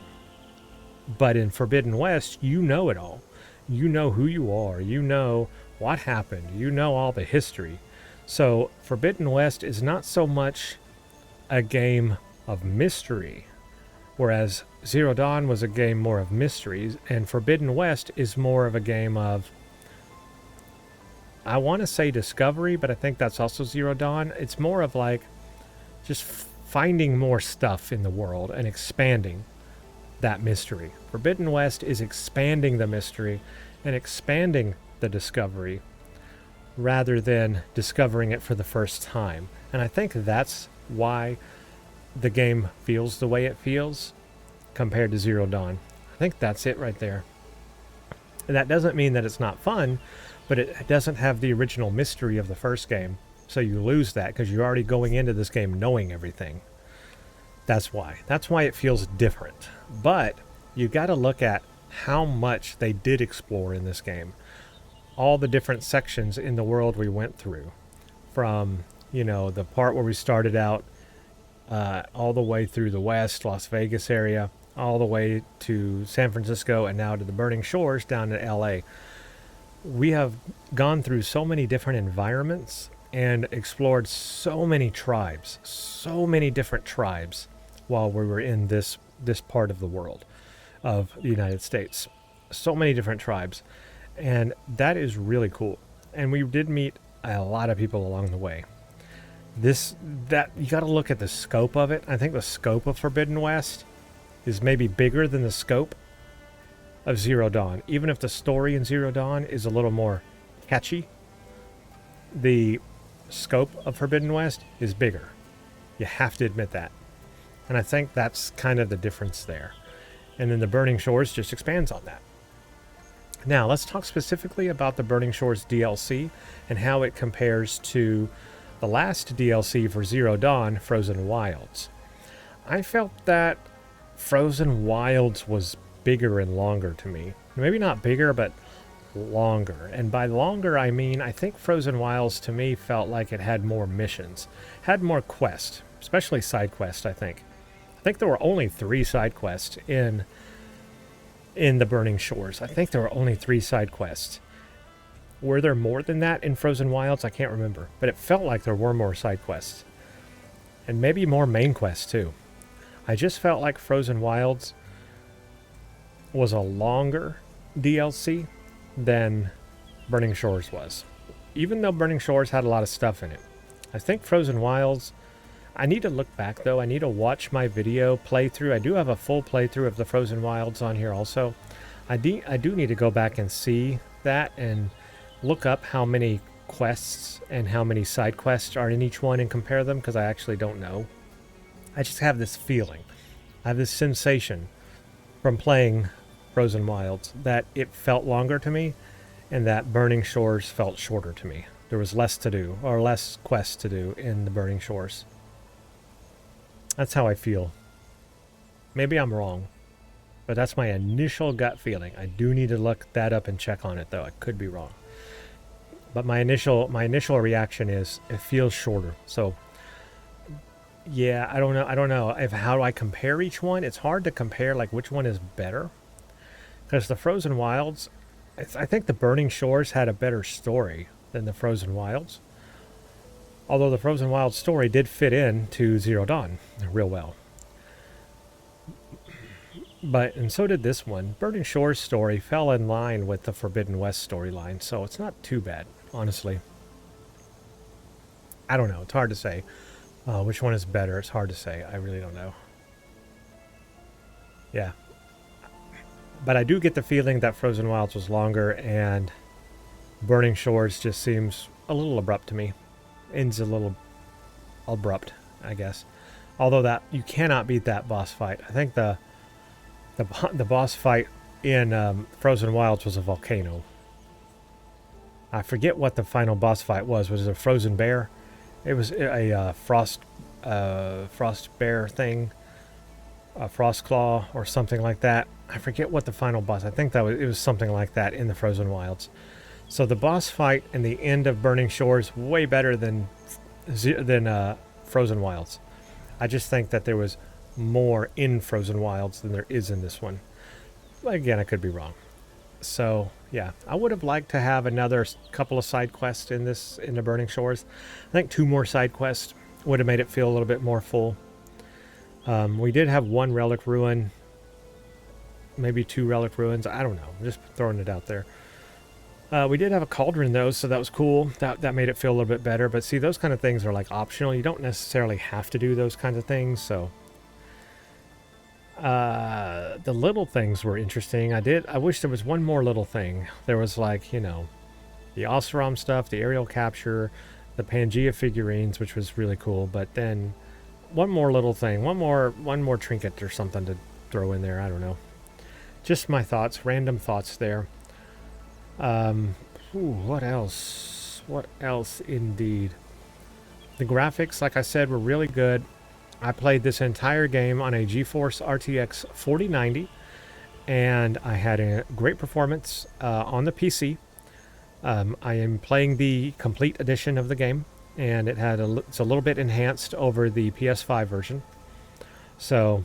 But in Forbidden West, you know it all. You know who you are. You know what happened. You know all the history. So Forbidden West is not so much a game of mystery, whereas Zero Dawn was a game more of mysteries, and Forbidden West is more of a game of, I want to say discovery, but I think that's also Zero Dawn. It's more of like just finding more stuff in the world and expanding that mystery. Forbidden West is expanding the mystery and expanding the discovery rather than discovering it for the first time. And I think that's why the game feels the way it feels compared to Zero Dawn. I think that's it right there. And that doesn't mean that it's not fun, but it doesn't have the original mystery of the first game. So you lose that because you're already going into this game knowing everything. That's why. That's why it feels different. But you got to look at how much they did explore in this game. All the different sections in the world we went through. From, the part where we started out all the way through the West, Las Vegas area, all the way to San Francisco, and now to the Burning Shores down to LA. We have gone through so many different environments and explored so many tribes, so many different tribes while we were in this part of the world of the United States. So many different tribes. And that is really cool. And we did meet a lot of people along the way. You got to look at the scope of it. I think the scope of Forbidden West is maybe bigger than the scope of Zero Dawn. Even if the story in Zero Dawn is a little more catchy, the scope of Forbidden West is bigger. You have to admit that. And I think that's kind of the difference there. And then the Burning Shores just expands on that. Now, let's talk specifically about the Burning Shores DLC and how it compares to the last DLC for Zero Dawn, Frozen Wilds. I felt that Frozen Wilds was bigger and longer to me. Maybe not bigger, but longer. And by longer, I mean, I think Frozen Wilds to me felt like it had more missions, had more quests, especially side quests, I think. I think there were only 3 side quests in the Burning Shores. I think there were only 3 side quests. Were there more than that in Frozen Wilds? I can't remember. But it felt like there were more side quests. And maybe more main quests, too. I just felt like Frozen Wilds was a longer DLC than Burning Shores was. Even though Burning Shores had a lot of stuff in it. I think Frozen Wilds I need to look back though. I need to watch my video playthrough. I do have a full playthrough of the Frozen Wilds on here also. I do need to go back and see that and look up how many quests and how many side quests are in each one and compare them, because I actually don't know. I just have this feeling. I have this sensation from playing Frozen Wilds that it felt longer to me and that Burning Shores felt shorter to me. There was less to do, or less quests to do in the Burning Shores. That's how I feel. Maybe I'm wrong, but that's my initial gut feeling. I do need to look that up and check on it though. I could be wrong. But my initial reaction is it feels shorter. So yeah, I don't know how do I compare each one? It's hard to compare like which one is better. Because the Frozen Wilds, I think the Burning Shores had a better story than the Frozen Wilds. Although the Frozen Wilds story did fit in to Zero Dawn real well. And so did this one. Burning Shores story fell in line with the Forbidden West storyline, so it's not too bad, honestly. I don't know. It's hard to say which one is better. It's hard to say. I really don't know. Yeah. But I do get the feeling that Frozen Wilds was longer, and Burning Shores just seems a little abrupt to me. Ends a little abrupt, I guess. Although that you cannot beat that boss fight. I think the boss fight in Frozen Wilds was a volcano. I forget what the final boss fight was. Was it a frozen bear? It was a frost bear thing, a frost claw or something like that. I forget what the final boss. I think it was something like that in the Frozen Wilds. So the boss fight and the end of Burning Shores way better than Frozen Wilds. I just think that there was more in Frozen Wilds than there is in this one. Again, I could be wrong. So yeah, I would have liked to have another couple of side quests in the Burning Shores. I think 2 more side quests would have made it feel a little bit more full. We did have 1 relic ruin, maybe 2 relic ruins. I don't know. I'm just throwing it out there. We did have a cauldron though, so that was cool. That made it feel a little bit better. But see, those kind of things are like optional. You don't necessarily have to do those kinds of things. So the little things were interesting. I wish there was one more little thing. There was like, you know, the Oseram stuff, the aerial capture, the Pangea figurines, which was really cool. But then one more little thing, one more trinket or something to throw in there. I don't know. Just my thoughts, random thoughts there. What else? What else indeed? The graphics, like I said, were really good. I played this entire game on a GeForce RTX 4090, and I had a great performance on the PC. I am playing the complete edition of the game, and it's a little bit enhanced over the PS5 version. So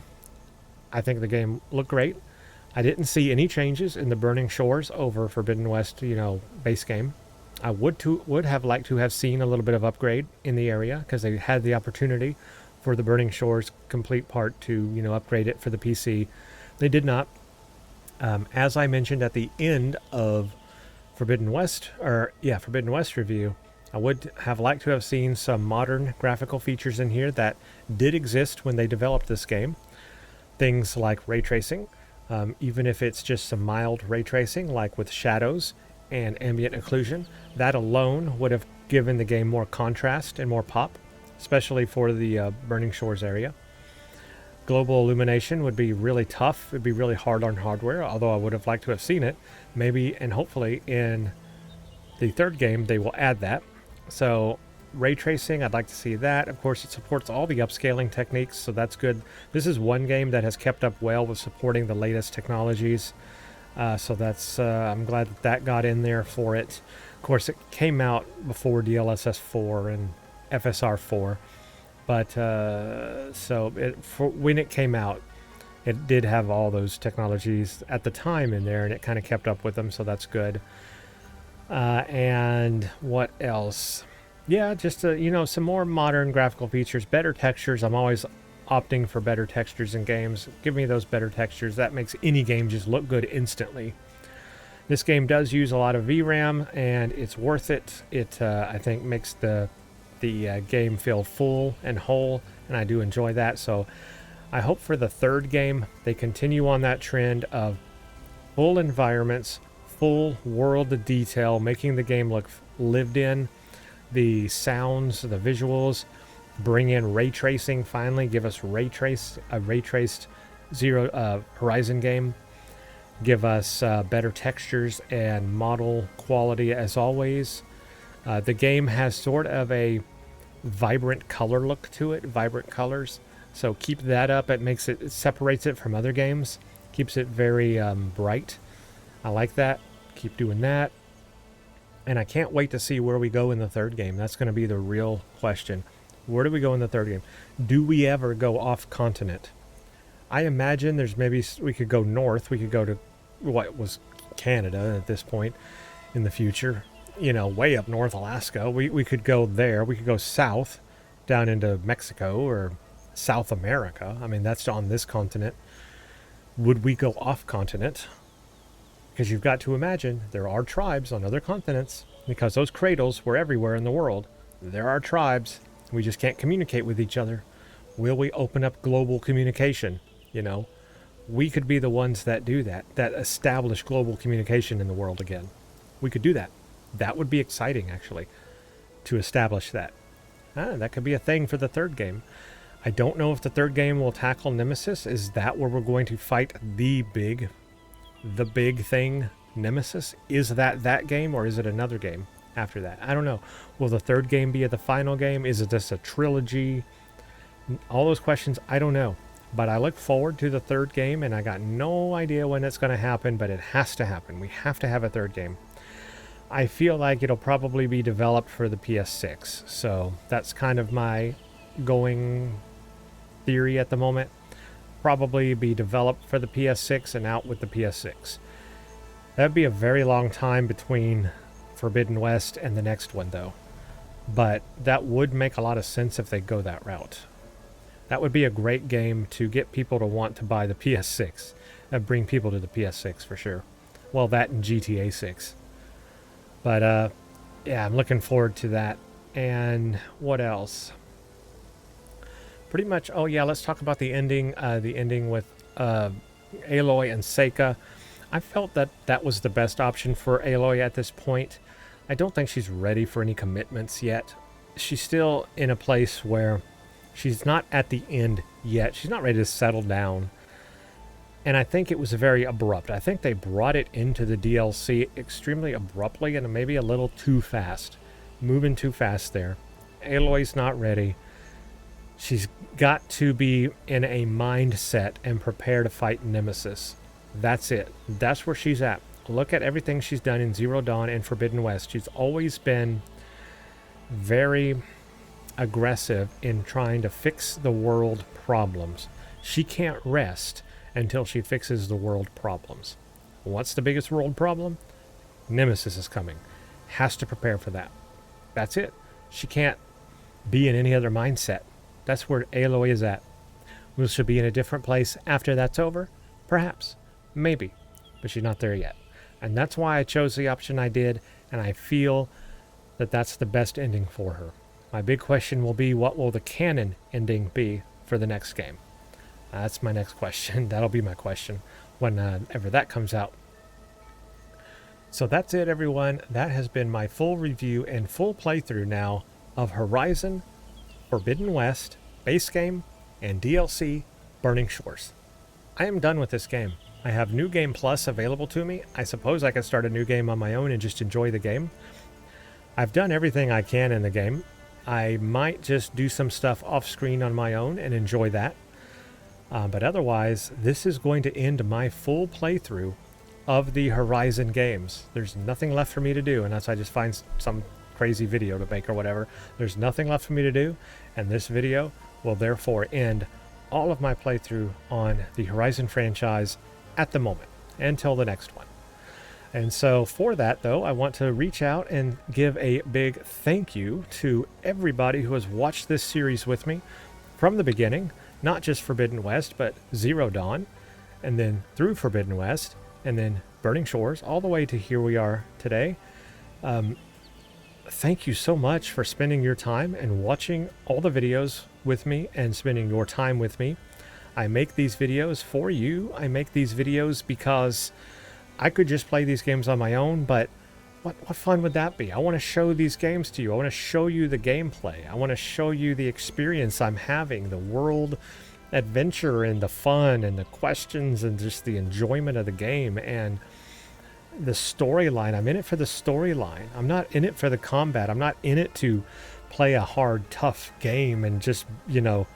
I think the game looked great. I didn't see any changes in the Burning Shores over Forbidden West, base game. I would have liked to have seen a little bit of upgrade in the area, because they had the opportunity for the Burning Shores complete part to, upgrade it for the PC. They did not. As I mentioned at the end of Forbidden West review, I would have liked to have seen some modern graphical features in here that did exist when they developed this game. Things like ray tracing. Even if it's just some mild ray tracing, like with shadows and ambient occlusion, that alone would have given the game more contrast and more pop, especially for the Burning Shores area. Global illumination would be really tough. It'd be really hard on hardware, although I would have liked to have seen it. Maybe, and hopefully, in the third game, they will add that. So ray tracing, I'd like to see that. Of course, it supports all the upscaling techniques, so that's good. This is one game that has kept up well with supporting the latest technologies. So that's I'm glad that got in there for it. Of course, it came out before DLSS 4 and FSR 4, but when it came out, it did have all those technologies at the time in there, and it kind of kept up with them, so that's good. And what else? Yeah, just some more modern graphical features, better textures. I'm always opting for better textures in games. Give me those better textures. That makes any game just look good instantly. This game does use a lot of VRAM, and it's worth it. It I think makes the game feel full and whole and I do enjoy that. So I hope for the third game they continue on that trend of full environments, full world detail, making the game look lived in, the sounds, the visuals, bring in ray tracing finally, give us a ray traced Horizon game, give us better textures and model quality as always. The game has sort of a vibrant color look to it, vibrant colors, so keep that up. It separates it from other games, keeps it very bright. I like that. Keep doing that. And I can't wait to see where we go in the third game. That's going to be the real question. Where do we go in the third game? Do we ever go off continent? I imagine we could go north. We could go to what was Canada at this point in the future. You know, way up north, Alaska. We could go there. We could go south down into Mexico or South America. I mean, that's on this continent. Would we go off continent? Because you've got to imagine there are tribes on other continents, because those cradles were everywhere in the world. There are tribes. We just can't communicate with each other. Will we open up global communication? You know, we could be the ones that do that establish global communication in the world again. We could do that. That would be exciting, actually, to establish that. That could be a thing for the third game. I don't know if the third game will tackle Nemesis. Is that where we're going to fight the big thing, Nemesis? Is that game, or is it another game after that? I don't know. Will the third game be the final game? Is it just a trilogy? All those questions, I don't know. But I look forward to the third game, and I got no idea when it's going to happen, but it has to happen. We have to have a third game. I feel like it'll probably be developed for the PS6, so that's kind of my going theory at the moment. Probably be developed for the PS6 and out with the PS6. That'd be a very long time between Forbidden West and the next one, though. But that would make a lot of sense if they go that route. That would be a great game to get people to want to buy the PS6 and bring people to the PS6 for sure. Well, that and GTA 6. But yeah, I'm looking forward to that. And what else? Pretty much, oh yeah, let's talk about the ending with Aloy and Seyka. I felt that was the best option for Aloy at this point. I don't think she's ready for any commitments yet. She's still in a place where she's not at the end yet. She's not ready to settle down. And I think it was very abrupt. I think they brought it into the DLC extremely abruptly and maybe a little too fast. Moving too fast there. Aloy's not ready. She's got to be in a mindset and prepare to fight Nemesis. That's it. That's where she's at. Look at everything she's done in Zero Dawn and Forbidden West. She's always been very aggressive in trying to fix the world problems. She can't rest until she fixes the world problems. What's the biggest world problem? Nemesis is coming. Has to prepare for that. That's it. She can't be in any other mindset. That's where Aloy is at. Will she be in a different place after that's over? Perhaps. Maybe. But she's not there yet. And that's why I chose the option I did, and I feel that that's the best ending for her. My big question will be, what will the canon ending be for the next game? That's my next question. That'll be my question whenever that comes out. So that's it, everyone. That has been my full review and full playthrough now of Horizon Forbidden West base game and DLC Burning Shores. I am done with this game. I have New Game Plus available to me. I suppose I could start a new game on my own and just enjoy the game. I've done everything I can in the game. I might just do some stuff off screen on my own and enjoy that. But otherwise, this is going to end my full playthrough of the Horizon games. There's nothing left for me to do unless I just find some crazy video to make or whatever. There's nothing left for me to do, and this video will therefore end all of my playthrough on the Horizon franchise at the moment, until the next one. And so for that, though, I want to reach out and give a big thank you to everybody who has watched this series with me from the beginning. Not just Forbidden West, but Zero Dawn, and then through Forbidden West, and then Burning Shores, all the way to here we are today. Thank you so much for spending your time and watching all the videos with me and spending your time with me. I make these videos for you. I make these videos because I could just play these games on my own, but what fun would that be? I want to show these games to you. I want to show you the gameplay. I want to show you the experience I'm having, the world adventure and the fun and the questions and just the enjoyment of the game and the storyline. I'm in it for the storyline. I'm not in it for the combat. I'm not in it to play a hard, tough game and just, you know,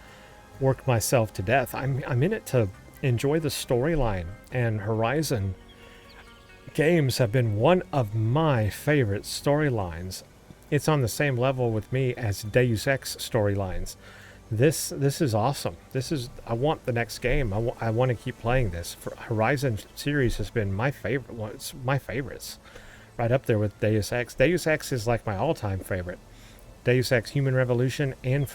work myself to death. I'm in it to enjoy the storyline, and Horizon games have been one of my favorite storylines. It's on the same level with me as Deus Ex storylines. This is awesome. I want the next game. I want to keep playing this. Horizon series has been my favorite one. It's my favorites, right up there with Deus Ex. Deus Ex is like my all-time favorite. Deus Ex Human Revolution and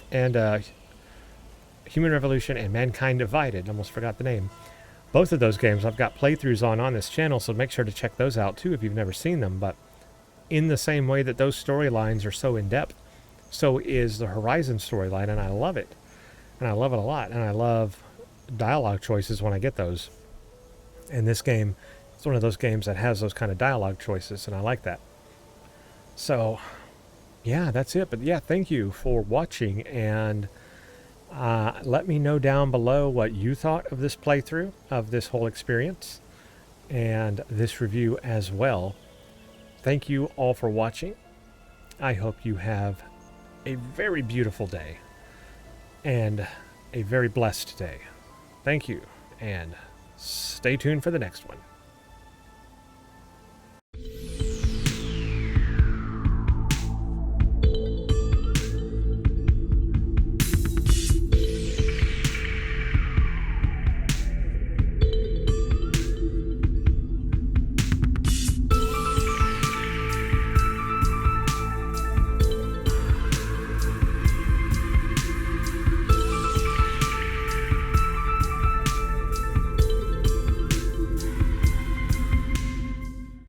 Human Revolution and Mankind Divided. Almost forgot the name. Both of those games I've got playthroughs on this channel, so make sure to check those out too if you've never seen them. But in the same way that those storylines are so in-depth, so is the Horizon storyline, and I love it. And I love it a lot. And I love dialogue choices when I get those. And this game, it's one of those games that has those kind of dialogue choices, and I like that. So, yeah, that's it. But yeah, thank you for watching, and let me know down below what you thought of this playthrough, of this whole experience, and this review as well. Thank you all for watching. I hope you have a very beautiful day and a very blessed day. Thank you, and stay tuned for the next one.